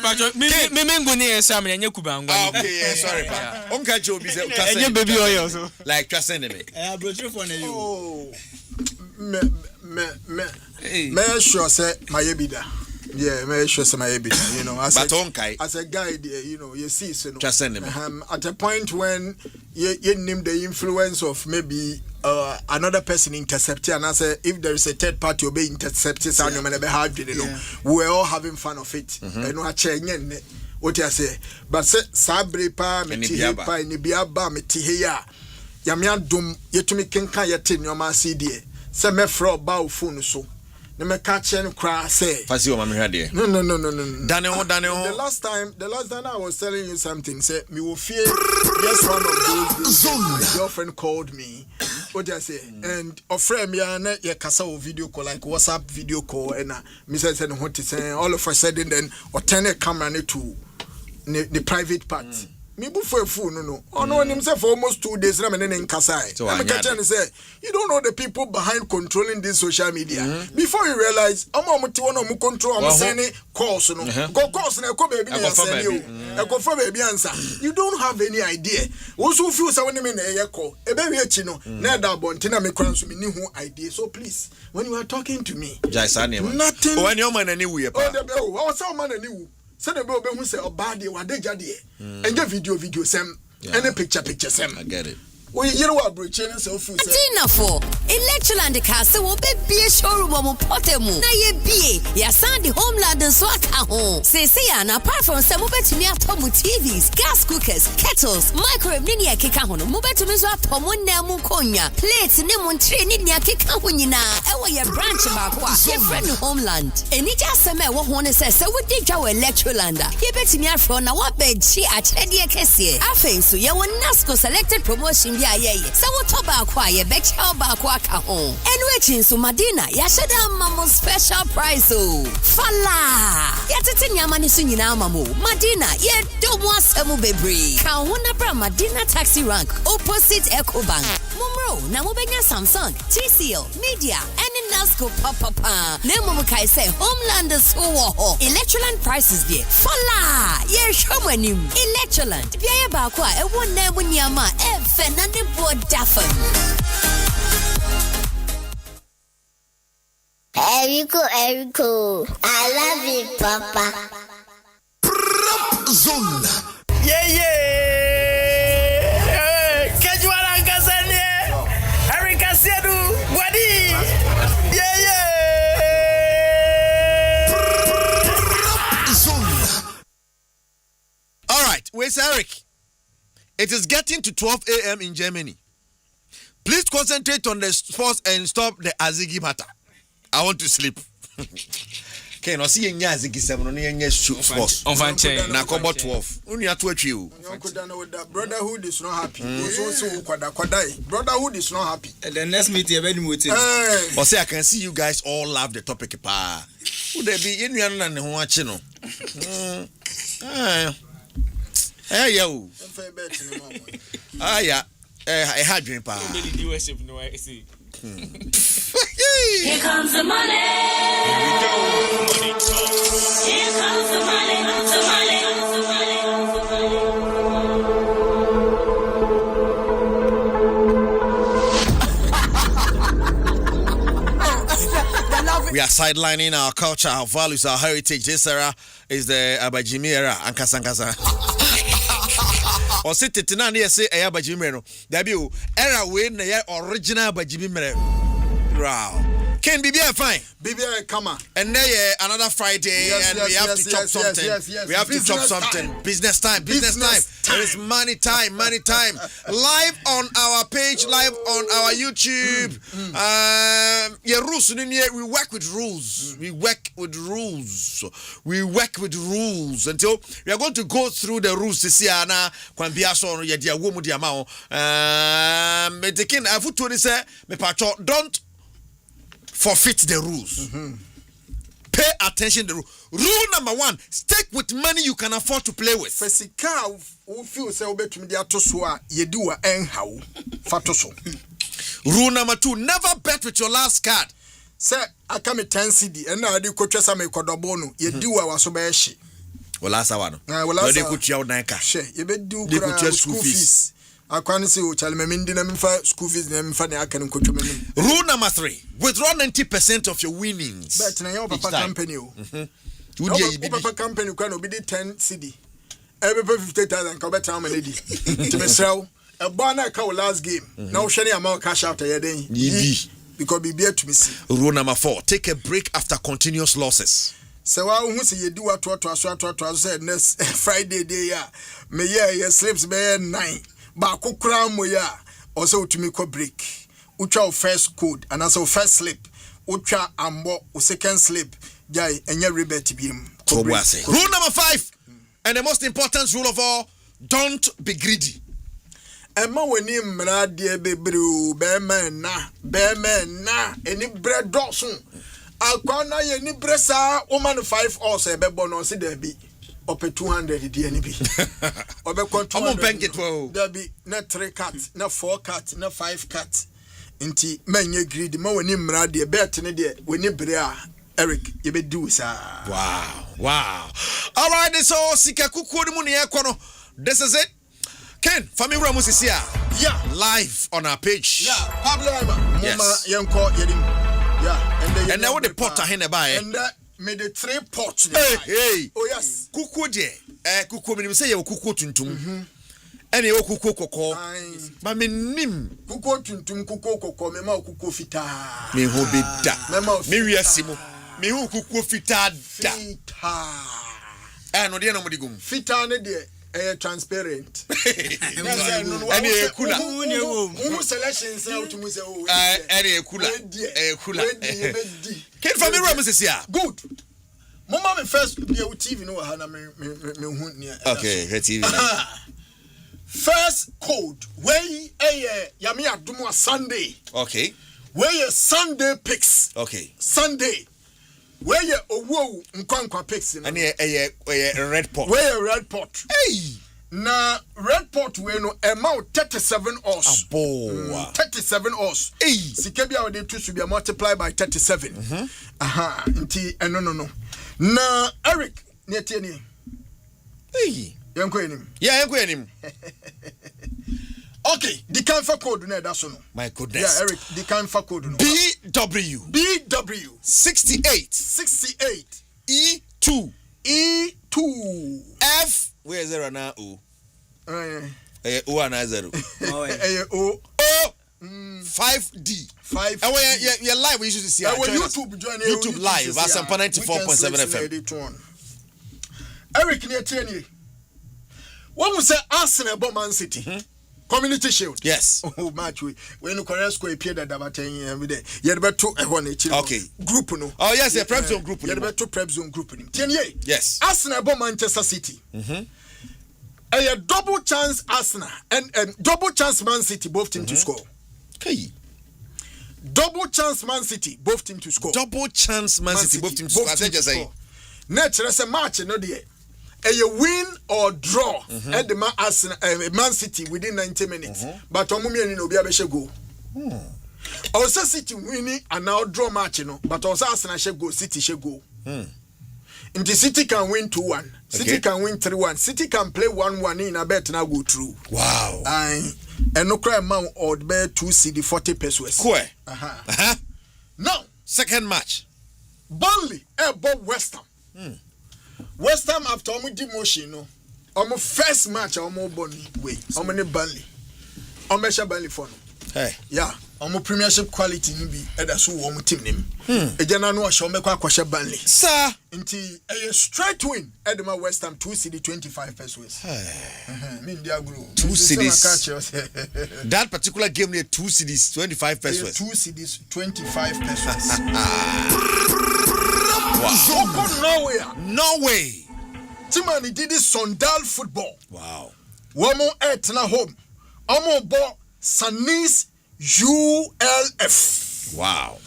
Patcho me ngo ni esa me nya kubangwa. Okay, sorry pa. Onka jo bi say twa send. Enye baby oil so. Like twa send me. Abrochire for na you. Oh. Me sure say my bida. Yeah, me sure say my bida, you know, as a guy there, you know, you see so no. At a point when you name the influence of maybe another person intercepting and I say if there is a third party will be intercepted so you may hard you know. We're all having fun of it. You know, what you say. But say sabre pa me ti pa ni biaba me ti ya. Ya me adom yetumi kenkan yete nyoma CD. Say me fro ba phone so. Ne me catch and cry say. Fasi o ma me hwade. No. Daniel. The last time I was telling you something. Say me will fear. Yes, one of those days, my girlfriend called me. What I say? And offer me na ye kasa o video call like WhatsApp video call and me say what to say. All of a sudden then or turn a camera to the private part. Me buffer phone no. Oh no, himself for almost 2 days. I'm in Kasai. I'm catching say you don't know the people behind controlling this social media. Before you realize, I'm control. I'm sending calls. No, go calls na go baby answer you. Go for baby answer. You don't have any idea. Also feel so when me na call. E be we chi no. Na da bontina me kwan so me ni hu idea. So please, when you are talking to me, nothing. When your man any we pa. Oh, the bell. I was man any wu. Say the boy who say Boadi wadeja de and your video sem and a picture sem. I get it. We you know what bridging so food. Tina for Electroland Castle will be a showroom of Potemu. Na ye be ya Sandy Homeland and Swaka home. Say and apart from some mobile Tomu TVs, gas cookers, kettles, microwave ninia kikahono, mobile to Miss Tomu Namu Konya, plates, Nemun train ninia kikahunina, ewa your branch bakwa, your friend Homeland. And it just a man what says so we did our Electrolanda. Ye bet me from now what bed she at Chedia Kessie. I think so ya one NASCO selected promotion. Yeah. So what about quiet back how back home? And waiting so Madina, Yashada Mamo special price. Oh, Fala. Yatatin Yamani Sunina Mamu. Madina, yet don't want some baby. Kawana Bra Madina taxi rank opposite Echo Bank. Mumro, Namobenya Samsung, TCL, Media, and in Nasco Papa. Nemo Kai say Homelanders who Electroland prices there. Fala. Yeah, Shomanim. Electroland. Biaya Bakwa, a one name when Yama, Fernand. Eriko, I love you, Papa. Prepzone. Yeah. Kejuara Kazanie. Eric Asiedu, Boadi. Yeah. Prepzone. All right, where's Eric? It is getting to 12 a.m. in Germany. Please concentrate on the sports and stop the Azigi matter. I want to sleep. Okay, no see any Azigi 7 on any sports. On van chain. Na combo 12. Only at what you. Brotherhood is not happy. Brotherhood is not happy. And the next meeting, you're very motivated. Or say I can see you guys all love the topic. Would there be anyone and who watch no? Hey yo. Yeah. had dream pa. Viewership no I see. Here comes the money. Here we go. Money talk. Here comes the money. The money. We are sidelining our culture, our values, our heritage. This era is the Abajimi era. Ankasa. Or sit it in and say Abajimi no. Debut era win the original Abajimi. Wow. Can be fine. BBI come on. And then another Friday, and we have to chop something. We have to chop something. Business time. There is money time. Live on our page, live on our YouTube. Rules. We work with rules. We work with rules until we are going to go through the rules to see Anna Kwambiaso Yadia Womu Diamao. Taking a foot to say, don't forfeit the rules. Pay attention to the rule. Rule number 1, stick with money you can afford to play with. Fesika who feel say obetum dia to so a yedi wa enhaw fato so. Rule number 2, never bet with your last card. Say aka me 10 cedi and na ade kotwa me kodobo no yedi wa waso be hye. Wala sawa no. Wala de kutua wodan ka. Hye ye be di ukura school fees. Akwani say o chale me ndi na mfa school fees na mfa na aka no kotwa me. Rule number 3, withdraw 90% of your winnings. Bet na your papa company o. Papa company kwa no be 10 cedi. Ebe 50,000 ka better am na di. Timesraw e ba na ka last game. Na wo hwe ne amount cash out ye den. Because be to me see. Rule number 4, take a break after continuous losses. So who say you do what say next Friday day ya. Me ye slips be 9. Ba kokra mo ya. O say utumi ko break. Utwa first code and also first slip. Utwa ambo o second slip. Jai enye rebet biem. Rule number 5. And the most important rule of all, don't be greedy. Emma weni mra de bebre be men na eni bread dosun akwana ye ni bresa woman 5 or say be bono se there be up 200 de ani bi obe control am bank it there be na 3 cut na 4 cut na 5 cut nti menye greedy ma weni mra de bet ne de weni bre a Eric you be do sa. Wow. All right, so sika kuku mu ne ekono. This is it. Ken, family Ramusisia. Yeah. Live on our page. Yeah. Pablo Emma. Yes. Yanko yedim. Yeah. And now what the pot are by. And made the 3 pots. Hey. Oh yes. Kuku de. Kuku me say you kuku tuntum. And you kuku koko. But me nim. Kuku tuntum kuku koko me ma kuku fita. Me ho be da. Me wiasimo. Me ho kuku fita da. No dey no modigum. Fita ne de transparent. Any cooler. Who selections out to me say oh. Any cooler. Can family room is here. Good. Mama me first be TV no ha na me hu ne. Okay, TV. First code wey yami adumu Sunday. Okay. Wey Sunday picks. Okay. Sunday. Where you owo nkwankwa picks in. And a red pot. Where a red pot. Hey. Na red pot we no amount 37 os. 37 os. Hey. Sikebia we dey to should be multiplied by 37. Nti no. Na Eric netie ni. Hey. Yanko enim. Yeah, yanko enim. Okay, the canfa code no that's no. My goodness. Yeah, Eric, the canfa code no. BW 68 E2 F where is there now O? O and 0. O 5D. 5. And when you live we used to see YouTube live Asempa 94.7 FM. Eric netie what we say Arsenal Man City. Community Shield. Yes. Oh, match we no correct square appear that about every day. You better okay. Group no. Oh yes, a Prepzone group. You better Prepzone group. 10 years. Yes. Arsenal Manchester City. A double chance Arsenal and double chance Man City both team to score. Okay. Double chance Man City both team to score. Double chance Man City both team to score. I just say. Next, let's a match no there. a win or draw at the Man City within 90 minutes. But Omumi no be a go. Also City winning and now draw match, but also Arsenal should go, City should go. In the City can win 2-1. City can win 3-1. City can play 1-1 in a bet now go through. Wow. And no cry amount or bet 2 CD 40 pesos. Now, second match. Burnley above West Ham. West Ham after omo demotion omo first match omo Burnley way. Omo ne Burnley. Omo sha Burnley for no. Hey. Yeah. Omo premiership quality ni bi eda so omo team nim. Ejana no sha omo kwa Burnley. Sir. Nti a straight win Edema West Ham 2 CD 25 pesos. Me ndia guru. 2 CDs. That particular game near 2 CDs 25 pesos. 2 CDs 25 pesos. Wow. Norway. Timani did this Sondal football. Wow. Womo etna home. Omo bo Sanis ULF. Wow.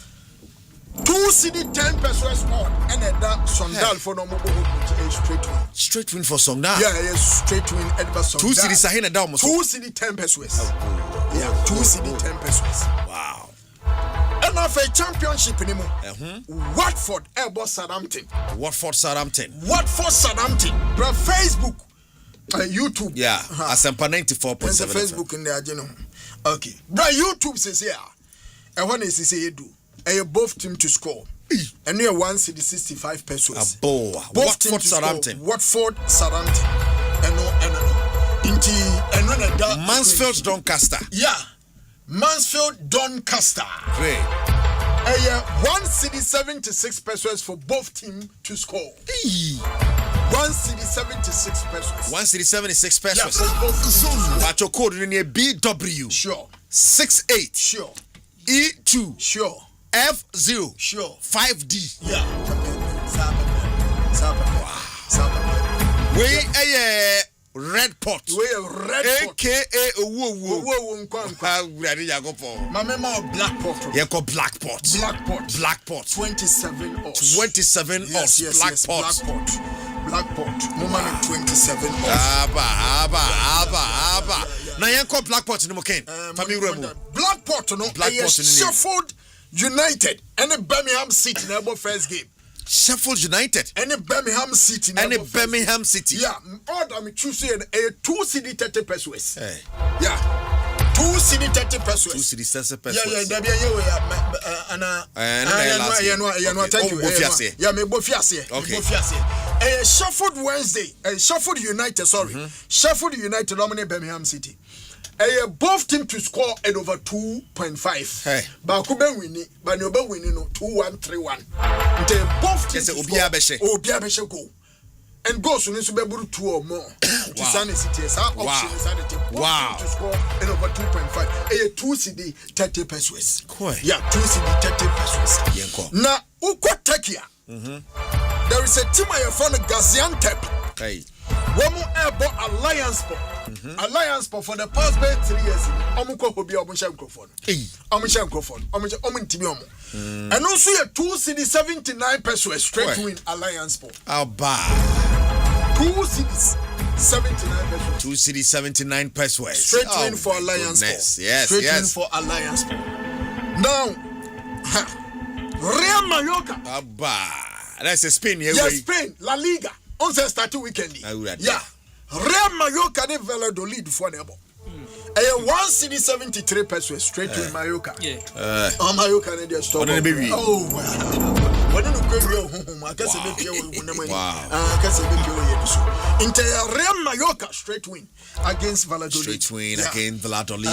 2 CD 10 pesos more and that Sondal for no a straight win. Straight win for Sondal. Yeah, straight win Edba Sondal. 2 CD sahina down. 2 CD 10 pesos. Yeah, 2 CD 10 pesos. Wow. And of a championship anymore. Watford Airbus Southampton. Watford Southampton. Bro, Facebook, YouTube. Yeah, Asempa 94.7. Facebook in there, you know. Okay. Bro, YouTube says here. And when is Asiedu? Both team to score. And near 1 CD 65 pesos. Both team to Southampton. Watford Southampton. And no. Mansfield Doncaster. Yeah. Mansfield Doncaster. Great. 1 CD 76 pesos for both teams to score. 1 CD 76 pesos. 1 CD 76 pesos. Yeah, but your code in here BW. Sure. 68. Sure. E2. Sure. F0. Sure. 5D. Yeah. We red pot. We a red pot. AKA woo. Mama black pot. Yeah, called black pot. Black pot. 27 odds. 27 odds. Yes, black pot. Black pot. No man 27 odds. Aba. Now you call black pot in the Moken. Black pot no. Black pot in Sheffield United and the Birmingham City in the first game. Sheffield United and the Birmingham City. Yeah, order me choose a 2 CD 30 pesos. Hey. Yeah. 2 CD 30 pesos. 2 CD 30 pesos. Yeah, thank you. Yeah, me bofiase. Okay. Sheffield Wednesday, Sheffield United, sorry. Sheffield United nominate Birmingham City. Both team to score at over 2.5. Hey. But could be winning, but no be winning no 2-1, 3-1. They both teams to score. Obiabeshe go. And goals in be able 2 or more. To Sunny City. Wow. To score at over 2.5. 2 CD 30 pesos. Yeah, 2 CD 30 pesos. Now, uko Tekia. There is a team I have found Gaziantep. Hey. One more airborne alliance for the past 3 years. Omuko hobi omusha microphone. Omusha microphone. And also a 2 CD 79 pesos straight win alliance for. 2 cities 79 pesos. 2 CD 79 pesos. Straight win for alliance for. Yes. Straight win for alliance for. Now, Real Mallorca. That's a Spain here. Yeah, Spain, La Liga. On the starting weekend. Yeah. Real Mallorca de Valladolid for them. 1 CD 73 pesos straight to Mallorca. Yeah. Mallorca and they stop. Oh, what don't go home? I guess a bit. Wow. I guess a bit. Into Real Mallorca straight win against Valladolid. Straight win against Valladolid.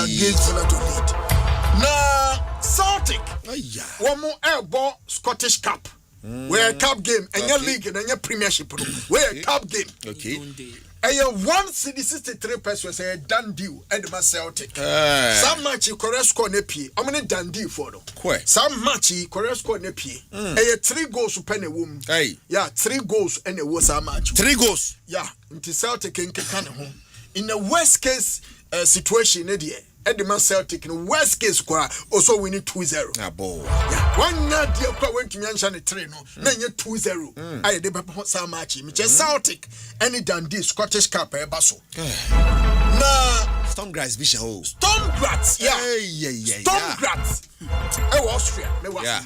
Now, Celtic. One more airball Scottish Cup. We're a cup game and your league and your premiership. We're a cup game. Okay. And 1 CD 63 pesos a done deal at the Celtic. Some match you correct score nepi. I'm gonna done deal for them. Some match you correct score nepi. And 3 goals to penny womb. Hey. Yeah, 3 goals and it was a match. 3 goals. Yeah, into Celtic in Canada. In the worst case situation, Edema Celtic in worst case also winning 2-0. Yeah, one night dear went to Yanshan a train, no, 2-0. I did some match. Celtic, any Dundee Scottish Cup, Basso. Nah, Stormgrass Bishop. Stormgrass, yeah. Stormgrass. Austria, yeah.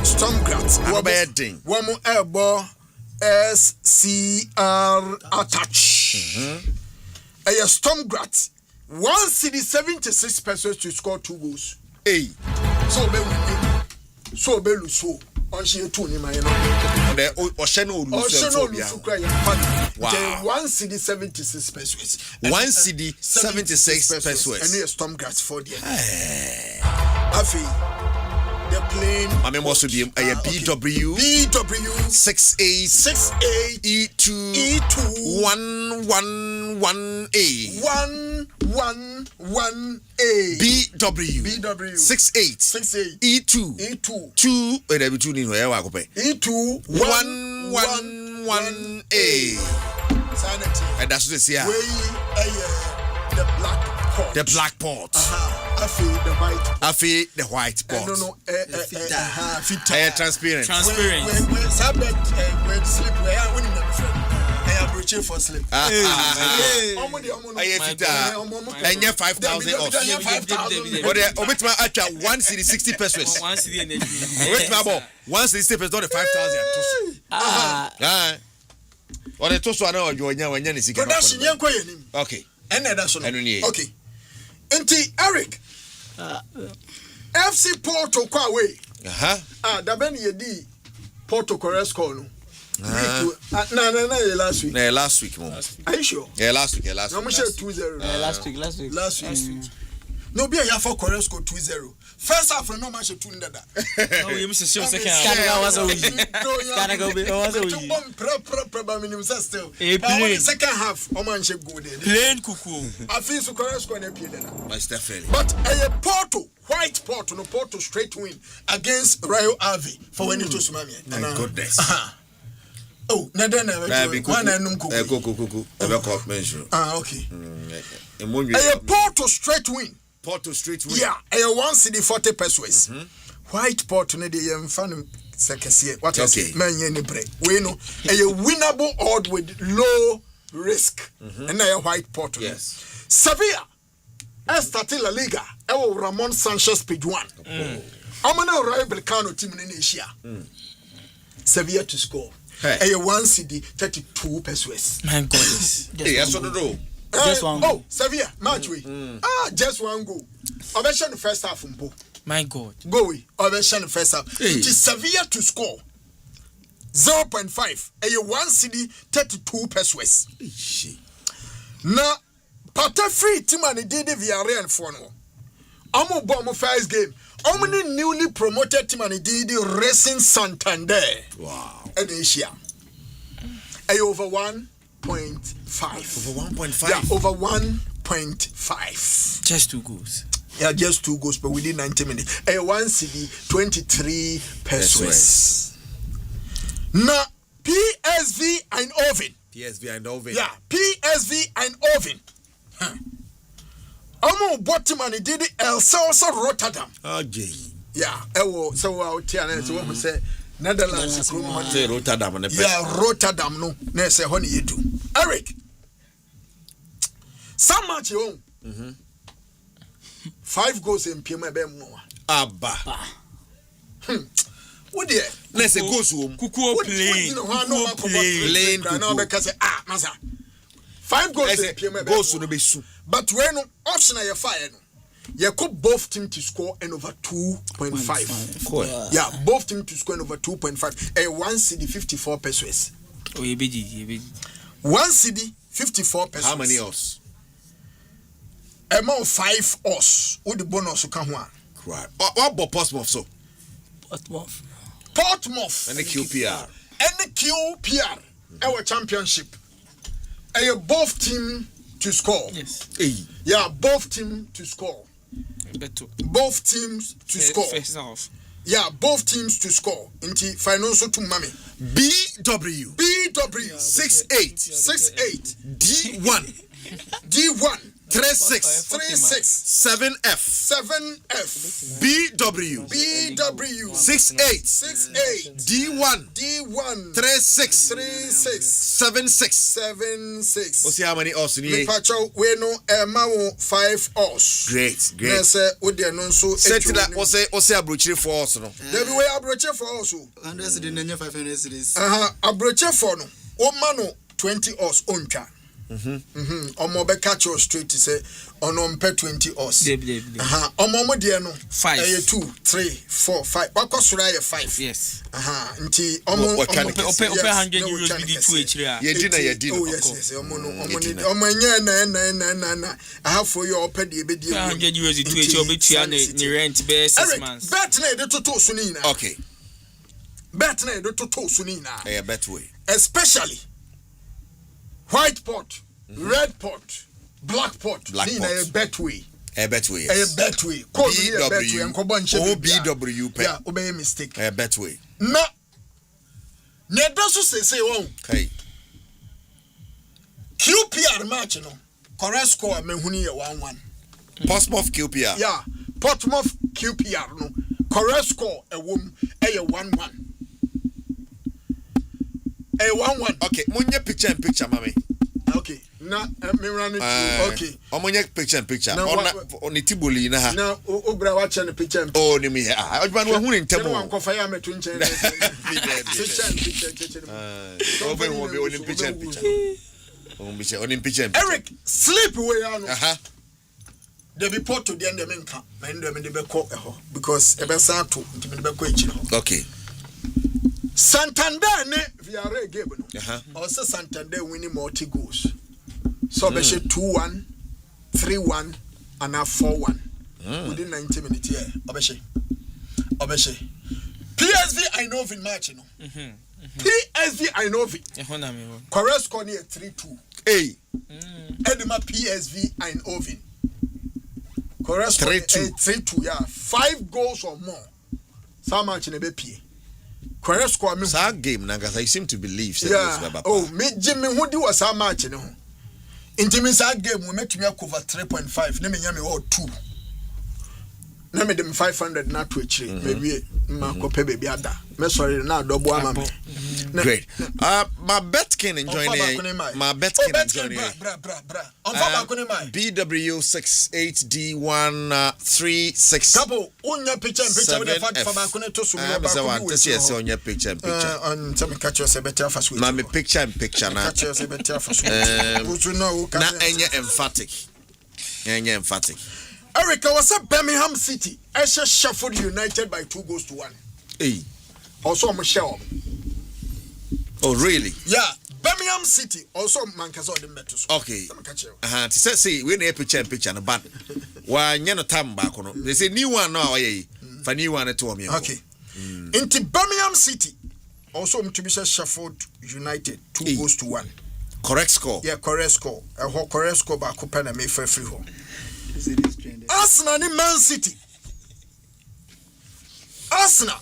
Stormgrass. What bad thing? One more elbow SCR attach. A Stormgrass. 1 city 76 pesos to score 2 goals. Hey. So be win. So be lose. On she 2 ni man. The Osheno lose. Wow. 1 city 76 pesos. 1 city 76 pesos. And a Stormgrass for there. Afi. The plane. I mean, also be a BW 68 E2 111A 111A BW 68 E2 2 wait every 2 in where I go pay E2 111A sanity and that's what they say the black pot Afi the white pot no transparent when sleep where I win approaching for sleep. I 5,000 off. But obit my actual 1 city 60 pesos. 1 city and 1 city 60 pesos not 5,000. Or the toast one or you when you see. Okay. And that's okay. Enti Eric. FC Porto Kwawe. Da ben yedi Porto Corresco no. Last week. Last week, Mom. Are you sure? Yeah, last week. No, we share 2-0. Last week. No, be a year for Corresco 2-0. First half, no match 2-0. Oh, you must show second half. Canada was a win. Second half, Oman shape go there. Plain cuckoo. I feel so Corresco and a But a Porto, white Porto, no Porto straight win against Rayo Ave for when it was Mammy. My goodness. Oh, never. Okay. A Porto straight win. Porto straight win. Yeah, a 1 city 40 pesos. White Porto, ne de fan second. What is it? Man, any break. We know a winnable odd with low risk. And a white Porto. Yes. Sevilla. Starting La Liga. Ramon Sanchez page 1. I'm an rival Cano team in Asia. Sevilla to score. A 1 city 32 pesos. My goodness. Yes, on the road. Just one goal. Oh, Sevilla, match way. Just one goal. Ovation the first half. My God. Go away. Ovation the first half. It is Sevilla to score 0.5. A 1 city 32 pesos. Now, Pata free team and did the Villarreal for no. Omo bomb first game. Omni newly promoted team and did the Racing Santander. Wow. And Asia. A over 1.5. Over 1.5. Yeah, over 1.5. Just 2 goals. Yeah, just 2 goals, but within 90 minutes. A 1 CD 23 pesos. Now PSV Eindhoven. Yeah, PSV Eindhoven. Bottom and he did it El Salsa Rotterdam. Yeah, so out here so we say Netherlands. Say Rotterdam. Yeah, Rotterdam no. Ne say honey you do. Eric. Some match you 5 goals in Pima Bemo. Abba. What dear? Let's say goals home. Kuku play. Lane. Because masa. 5 goals in Pima goals to be soup. But when option are fire no. You could both team to score and over 2.5. Yeah, both team to score and over 2.5. A 1 CD 54 pesos. Oh, you be 1 CD 54 pesos. How many odds? Amount 5 odds. With the bonus to come one. Right. What about Portsmouth so? Portsmouth. And the QPR. Our championship. And both team to score. Yes. Yeah, both team to score. Both teams to score. First half. Yeah, both teams to score. Into financial to mommy. BW 68 68 D1 D1 36 7F BW 68 D1 36 76. What's how many us me pacho we no mawo 5 us. Great. Say we dey no so set that what's abrochire for us no. There be we abrochire for us. 100 cedis nenya 500 cedis. Abrochire for no. O ma no 20 us ontwa. Omo be catch you straight to say ono mpe 20 us. Omo mo de no 5 2 3 4 5 wakosura ye 5. Yes. Nti omo ope 100 euros bi di 2 echiri a. Ye dina. Oh yes. Omo nye na for you ope de be de 100 euros di 2 echi obetua ni rent be 6 months. Bet na de toto so ni na. Okay. Bet na de toto so ni na. Yeah, bet way. Especially white pot, red pot, black pot. Need a betway. A betway. A betway. BW. Yeah, obey mistake. A betway. No. Nedasu say one. Okay. QPR match no. Correct score me huni 1-1. Portsmouth QPR. Yeah. Portsmouth QPR no. Correct score a 1-1. A 1-1. Okay, munye picture in picture, mommy. Okay, na me run it. Okay. Omunye picture in picture. Oni tibuli na ha. Na obra wa che picture in picture. Oh, ni me here. Odban wa hunu ntemo. Wan ko fire me to nchen. Picture. Obe oni picture in picture. Oni picture in picture. Eric, sleep way anu. They be put to the end of menka. Na ndo me de be ko eho because e be san to ntimi de be ko echi. Okay. Santander ne Villarreal game no. Also Santander winning multi goals. So be 2-1, 3-1 and now 4-1 within 90 minutes here. Obeshe. PSV Eindhoven match no. PSV Eindhoven. Correct score near 3-2. Hey. Edema PSV Eindhoven. Correct score 3-2. Yeah, 5 goals or more. Some match in a be correct score me game nangasa you seem to believe say this baba. Oh, me Jimmy who do was a match no. Intimi sa game we met me cover 3.5 na me nya me 2. Na me dem 500 na to echi maybe ma ko pe baby ada. Me sorry na double ama me. Great. My betkin enjoying my betkin enjoying on back on my BW68D136 couple onya picture with the fact for back on to so back on see on your picture on tell me catch yourself better for sweet. My picture na catch yourself better for sweet. Na enye emphatic. Erica was at Birmingham City. Esha Sheffield United by 2-1. Hey. Also Michelle. Oh really? Yeah. Birmingham City also Mankazo the Metus. Okay. See, we need picture no but why no time back on. They say new one now for new one at home. Okay. Into Birmingham City also Mitsubishi Sheffield United 2-1. Correct score. Yeah, correct score. Correct score by Copenhagen may for free home. Arsenal and Man City. Arsenal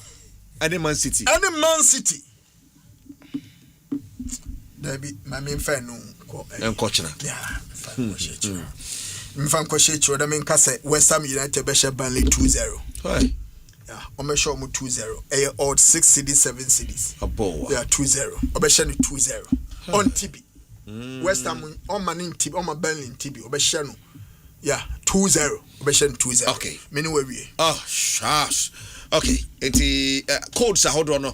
and Man City. There be my main fan no. Coach na. Yeah. Mfam ko shechu da men ka say West Ham United be she Burnley 2-0. Why? Yeah, o me show mu 2-0. E odd 6 cities 7 cities. Abo. Yeah, 2-0. O be she 2-0. On TB. West Ham on man in TB, on my Burnley in TB. O be she no. Yeah, 2-0. Obeshen 2-0. Okay. Many we. Oh, shush. Okay. The codes are hold on.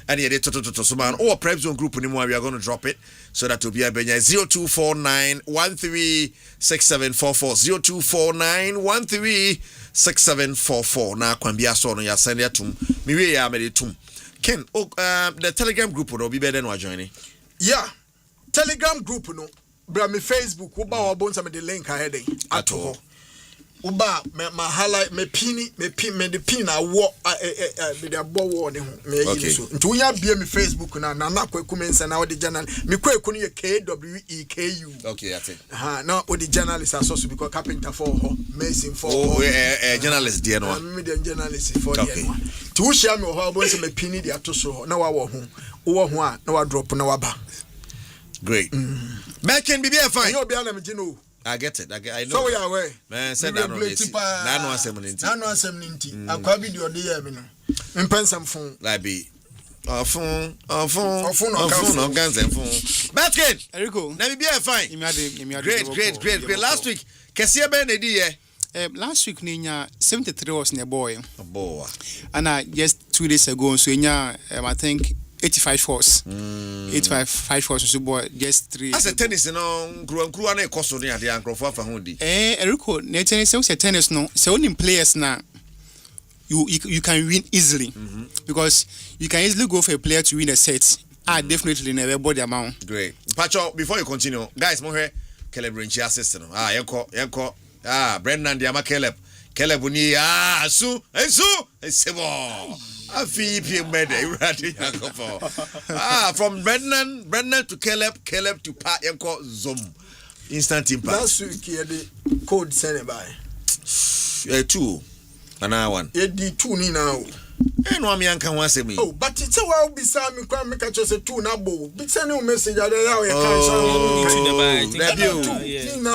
And yeah, so man, or Prepzone group we are going to drop it so that will be a 0249136744 0249136744 na kwambia so no ya send it to me we ya me tum Ken the Telegram group will be better than joining. Yeah. Telegram group no bra me Facebook uba wabonsa me the link ahead at all. Uba me highlight me pin me the pin awo me the abo wo ne ho me yi so nti unya bia me Facebook na kwaku mensa na the journal me kwaku ne KWEKU. Okay, that's it. Now the journalist also because carpenter for ho mason for journalist there no. Me the journalist for there no. Ti wo share me ho abonsa me pin the ato so na wa wo ho wo ho a na wa drop na wa ba. Great. Back can be fine. You be na me gino. I get it. I know. So we are away. Man, said that already. Nano Asempa. Akwa bi di ode ya bi no. Impensam phone. Like be. Phone. No guns and phone. Basket. Eriko. Let me be fine. Great. Last week, Kessia Ben edi last week ninya 73 was near boy. A boy. And just 2 days ago so ninya I think 85 force. 85 force so boy just 3. As a tennis no crew na cost on the uncle for hundi. Eriko, na tennis say tennis no. So only players na you can win easily because you can easily go for a player to win a set. Definitely never body amount. Great. Pacho, before you continue, guys, mo here Caleb Renchi assistant. Yanko. Brendan Diama Caleb uni sebo. Afi mede ready from Brendan to Caleb to Pa Yanko Zoom. Instant impact. Last week he had the code sent by 2 and I one. It the 2 ni now. No am yanka wan say me. Oh, but it's a while beside me kwa make just 2 na bo. Bit send you message that how you can show.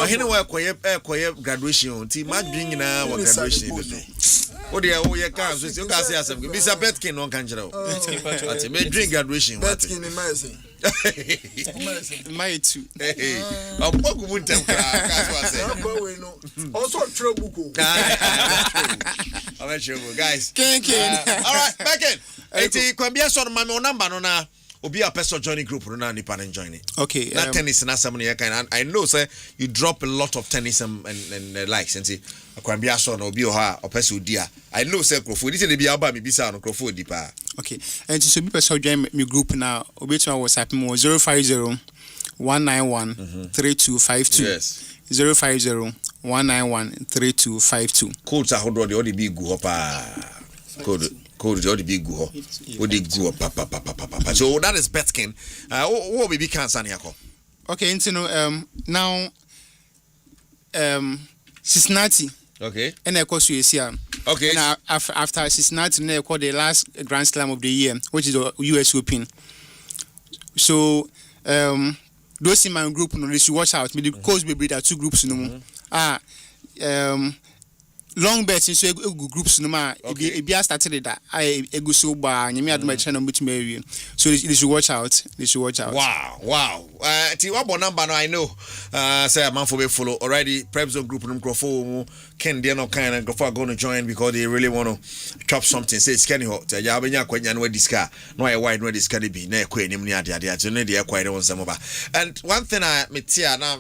Ahene wa koye graduation ti ma dwing na wa graduation do. O de o ye kan so you can say asem. Bisa Betkin no kan jira o. Ati me drink graduation. Betkin in my say. My too. Obogu muntem ka say. Also trouble go. Guys. All right, back in. Eti kwambia so ma me number no na obi a person joining group no na nipa na join it. Okay. That tennis na some na kind. I know say you drop a lot of tennis and likes enti kwambia so na obi o ha o person dia. I know say crofo this dey be aba me bisa no crofo di pa. Okay. And so be person join me group now obi to WhatsApp me 050 191 3252. Yes. 050 191 3252. Codes are hold the big go pa. Code the big go. What they go pa. So that is Betkin. What we be cancer yako. Okay, and now Cincinnati. Okay. And I course you okay. And after Cincinnati, I call the last Grand Slam of the year, which is the US Open. So those in my group, no, they should watch out. Me the course be there 2 groups no long bets so groups no ma e be started that I go so ba nyame adoma channel mutu area so they should watch out. Wow. Ti what number no I know say a man for be follow already Prepzone group no crofo Ken dey no kind and crofo going to join because they really want to chop something say it's kenny hot ya benya kwanya no diska no I wide no diska dey be na ekwa enim ni ade so no dey ekwa dey won some ba. And one thing I metia now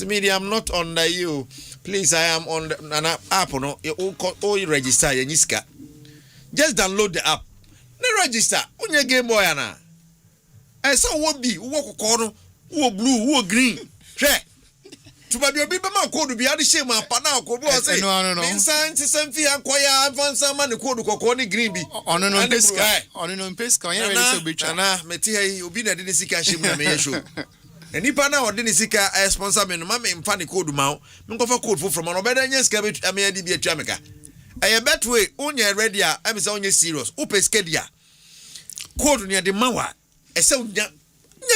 media I'm not under you. Please, I am on an app. No, you register. You just download the app. No register. On your Game Boy, na. I saw what be who corner, who blue, who green. Check. To be people man code be the same man. Pana code was say. No. Inside some fee acquire advance man code code green be. On no pesca. Yeah, very so bitch. Na metia you be na didn't see cash me na show. Enipa na odini sika sponsor me no ma me mfa ne code ma wo me nkofa code fo from no beda nya sika be ame adi bi atwa meka eye betway unya ready a ame say unya serious u peska dia code ne de ma wa ese unya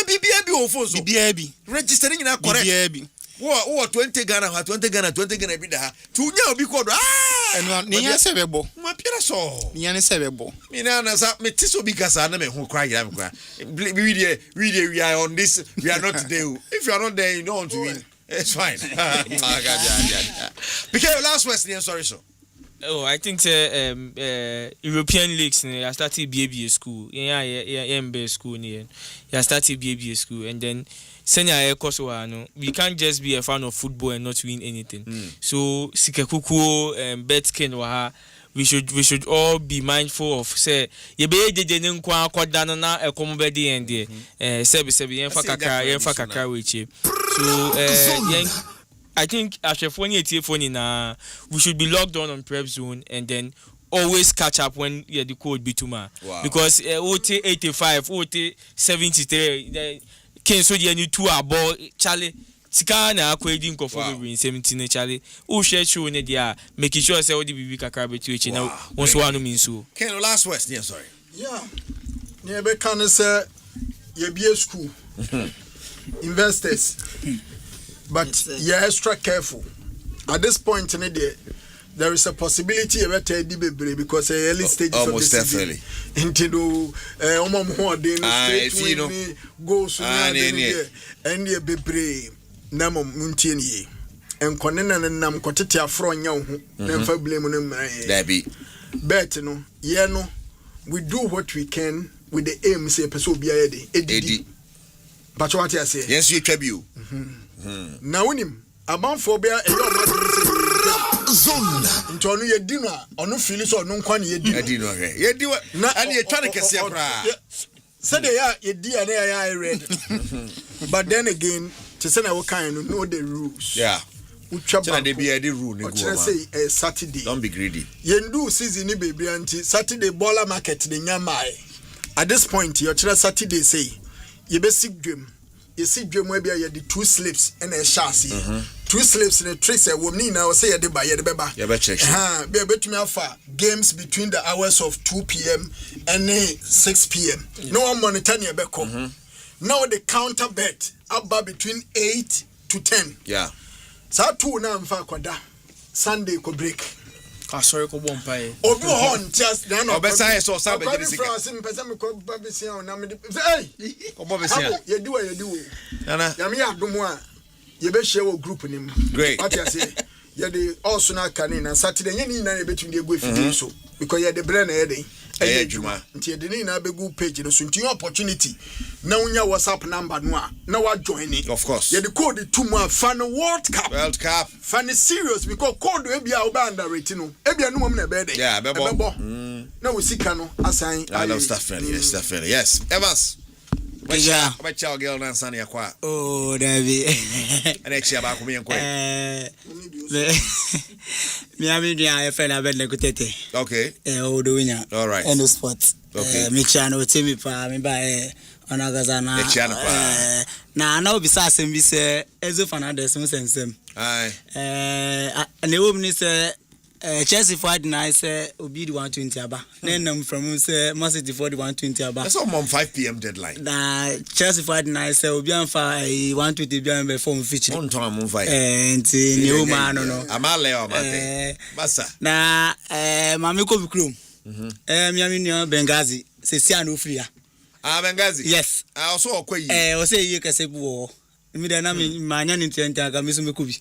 bibia bi o phone so bibia bi register nyina correct bibia bi wo 20 Ghana ha 20 Ghana bi da ha tu unya obi code eno ne nya se bebo ma pira so nya ne se bebo me na sa me tiso bi kasa na me ho kra gira me kra we are on this we are not today. If you are not there you don't want to win it's fine. Because last question sorry so I think European leagues I started BBA school MBA school I started BBA school and then senior course we can't just be a fan of football and not win anything. So Sikekuku Betkin we should all be mindful of say ye be jeje nkwa akoda na ekomobedi ende sebi yenfa kakra weche so I think we should be logged on Prepzone and then always catch up when the code be tuma because OT 85 OT 73 can so the new 2 ball Charlie Tika na akwedi nkofo be 17 Charlie o share show ne dia make sure say all the bibi kakra betu echi na wonso wanu minso Ken last west yeah sorry ne be kan say ye bie school investors But you're extra careful. At this point in the day, there is a possibility of a teddy baby because early stages of the season. Into the goes and the baby Namo Muntiani and Conena and Nam Cotetia from Young, never blame on him. Bet no, no, we do what we can with the aim, say, Peso Eddie. But what I say, yes, you tribute. Now, him, about phobia and zone. Into a dinner, or no Phyllis or no quan ye dinner. Ye do it, and you're trying to say, said they are a dear, I read. But then again, to send our kind of know the rules. Yeah. They be a rule. What should I say? Saturday. Don't be greedy. Yendu season ni baby auntie. Saturday baller market the nyamai. At this point, your Saturday say, you be sick dream. You see dream where you the 2 slips and a chassis. 2 slips and a trace. A woman now say the buy the beba. You better check. Be a bit me alpha games between the hours of 2 p.m. and 6 p.m. No one monitoring your back. Now the counter bet about between 8 to 10. Yeah. Sa 2 na mfa kwada Sunday ko break. Sorry ko bon pa e. Obi hon just na no. Obesa so sa be di sika. France mpesa me ko babisia na me. Hey! Ko babisia. Ye di wo. Nana. Ya me adom a ye be share wo group nim. Great. What you say? Ye the also na kan na Saturday ye ni na ye betumi dey go fidi so because ye the brain na ye dey. Hey, Juma. Nti de ni na be go page no so nti opportunity na unya WhatsApp number no a na wa join it. Of course. Ye the code 2 month fan World Cup. Fan serious because code we bia oba underrate no. E bia no mo na be dey. Yeah, bebo. Na we sika no assign. I love stuff friendly. Yes, stuff friendly. Yes. Evans. Yeah. What child girl na sani akwa. Oh, David. And actually ba ko me enko. Me ami dia e friend abed na kutete. Okay. Odo winya. All right. End of sport. Okay. Me chano temi pa me ba onagazana. Chano pa. Na obi sa asem bi se Ezo Fernandez mo sensem. Aye. Ne wo mi se Chelsea for deny say obi the 120 aba. Then them from say Man City for the 120 aba. That's all on 5 p.m. deadline. Na Chelsea for deny say obi anfa 120 bi an be form feature. On time on 5. Nti new man no. Amale o mate. Basa. Na mami ko bi krom. Mi ami no Benghazi se si an ofria. Benghazi. Yes. Also okwayi. O say ye kase bu wo. Mi da na mi manya ni ntenta ka mi so mekubi.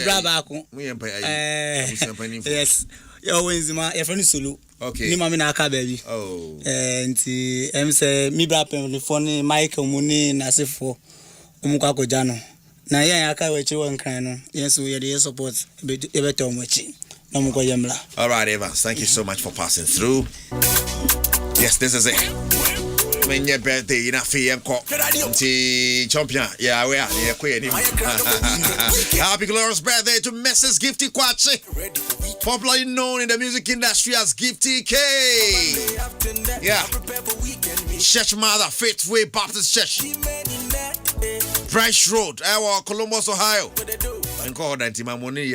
Bra ba ko. Mu yempa ayi. Yes. Yo wenzima ye friend solo. Okay. Ni mami na aka baby. Oh. Nti say mi bra pen ni phone Michael Muni na sefo. Omukwa ko jano. Na ye aka we chi won kan no. Yes we dey support e better omochi. Na mu ko yemla. All right, Evans. Thank you so much for passing through. Yes, this is it. When your birthday in a fee and cop champion, yeah, we are here. Happy glorious birthday to Mrs. Gifty Kwachi, popularly known in the music industry as Gifty K. Yeah, Church Mother, Faithway Baptist Church, Bryce Road, Columbus, Ohio. And call that Timamoni,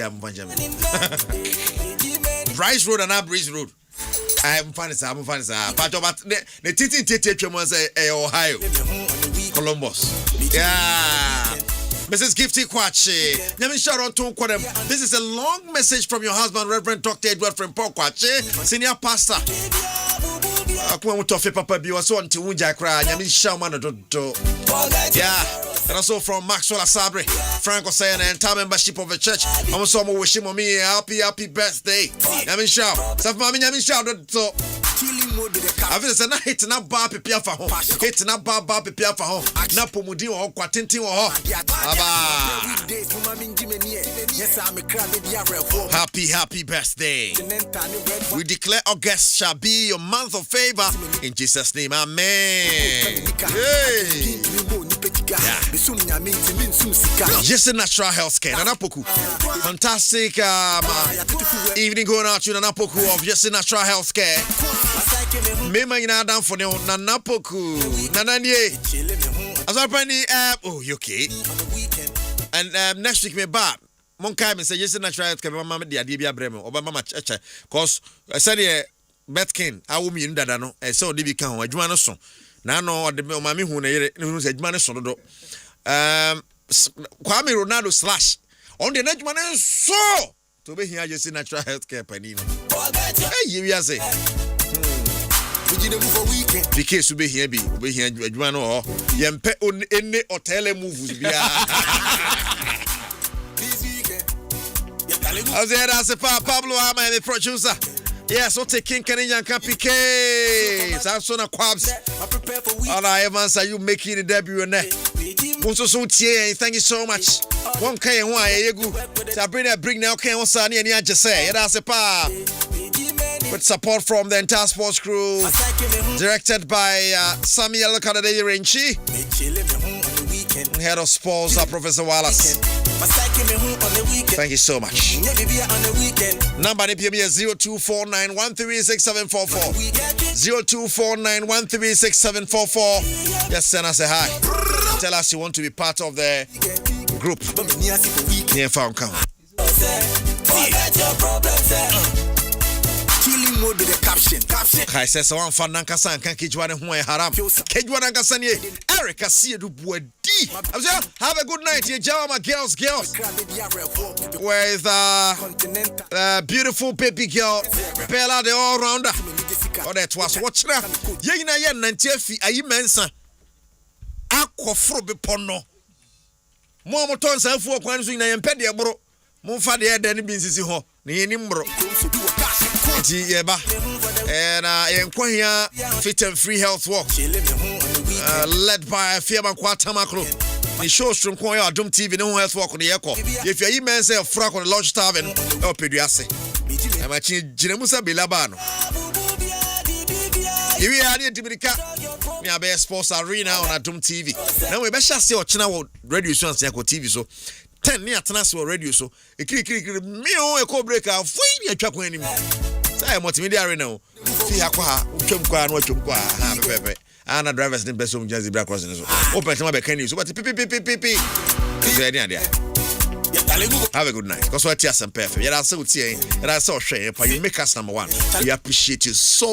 Bryce Road and Abridge Road. I'm funny, but the titi was Ohio, Columbus. Yeah, Mrs. Gifty Kwachi. Let me shout out to them. This is a long message from your husband, Reverend Dr. Edward from Kwachi, senior pastor. Papa be was on to Wujakra, Yamin Shaman. Yeah, and also from Maxwell Asabre, Franco Sayan, and time membership of the church. I'm so wishing me a happy birthday. Yamin Shaw, Safmami Yamin Shaw. I feel it's a hit na bar prepare for home. Hit na bar prepare for home. Na pomudi or quatinti or happy birthday. We declare August shall be your month of favor in Jesus' name. Amen. Hey. Yes, natural health care. Nanapoku. Fantastic evening going out to Nanapoku of Yes Natural Health Care. Mema ina down for Nanapoku. Nananye. As I find oh, you okay? And next week me back. Monkai me say Yes Natural Health Care. Mama di adibia bremo. Oba mama cheche. Cause I said Betkin, I will mean that I know. I saw DB can. I do not know. Na no the mami hu na yere hu se adwuma ne so dodo Kwame Ronaldo slash on the next man so to be here just natural healthcare panino. Hey, you say. Because we be here adwuma no yempe ene hotel moves bia. Asempa Pablo Ama the producer. Yes, what taking Kenyan PK. Samsona Quabs. All I ever say you making the debut and thank you so much. One K and why you go. Bring now K on Sunny and just say it as a pa. With support from the entire sports crew. Directed by Samuel Kadade Renchi. Head of sports, Professor Wallace. Thank you so much. Number is 0249136744. 0249136744. Just send us a hi. Tell us you want to be part of the group. Near Found Count. Killing mode with the caption. I said so one fan Nankasa and can catch one who haram. Kejuan Nankasani, Eric Asiedu Boadi. Have a good night, you Jama girls. With beautiful baby girl, Bella the all rounder. Oh, that was watching her. Yena yen Nantiafi, a mensa. Aqua frobe pono. Momo tons and 4 coins in a impedia bro. Monfa the air, then it means ho. Nimbro. Yeba. And Enquia Fit and Free Health Walk. Led by Fiaman Quatamakro. The shows from Koya Dum TV no health walk on the echo. If you're immense a frack on the lodge tavern or Pediase. I'm a Jinemusa Bilabano. If we are near Tibirica, we are best sports arena on a Dum TV. Now we best see what channel radio shows TV so 10 near Tanasio radio so a click me a co breaker of a truck when him. Say multimedia arena. See Aqua, Chumqua, and Chumqua, Pepe. And a driver's name best of Jazzy Black Crossing. Open to my candy. So, but have a good night. Because what yes and perfect. Yet I saw saying, and I saw share, but you make us number one. We appreciate you so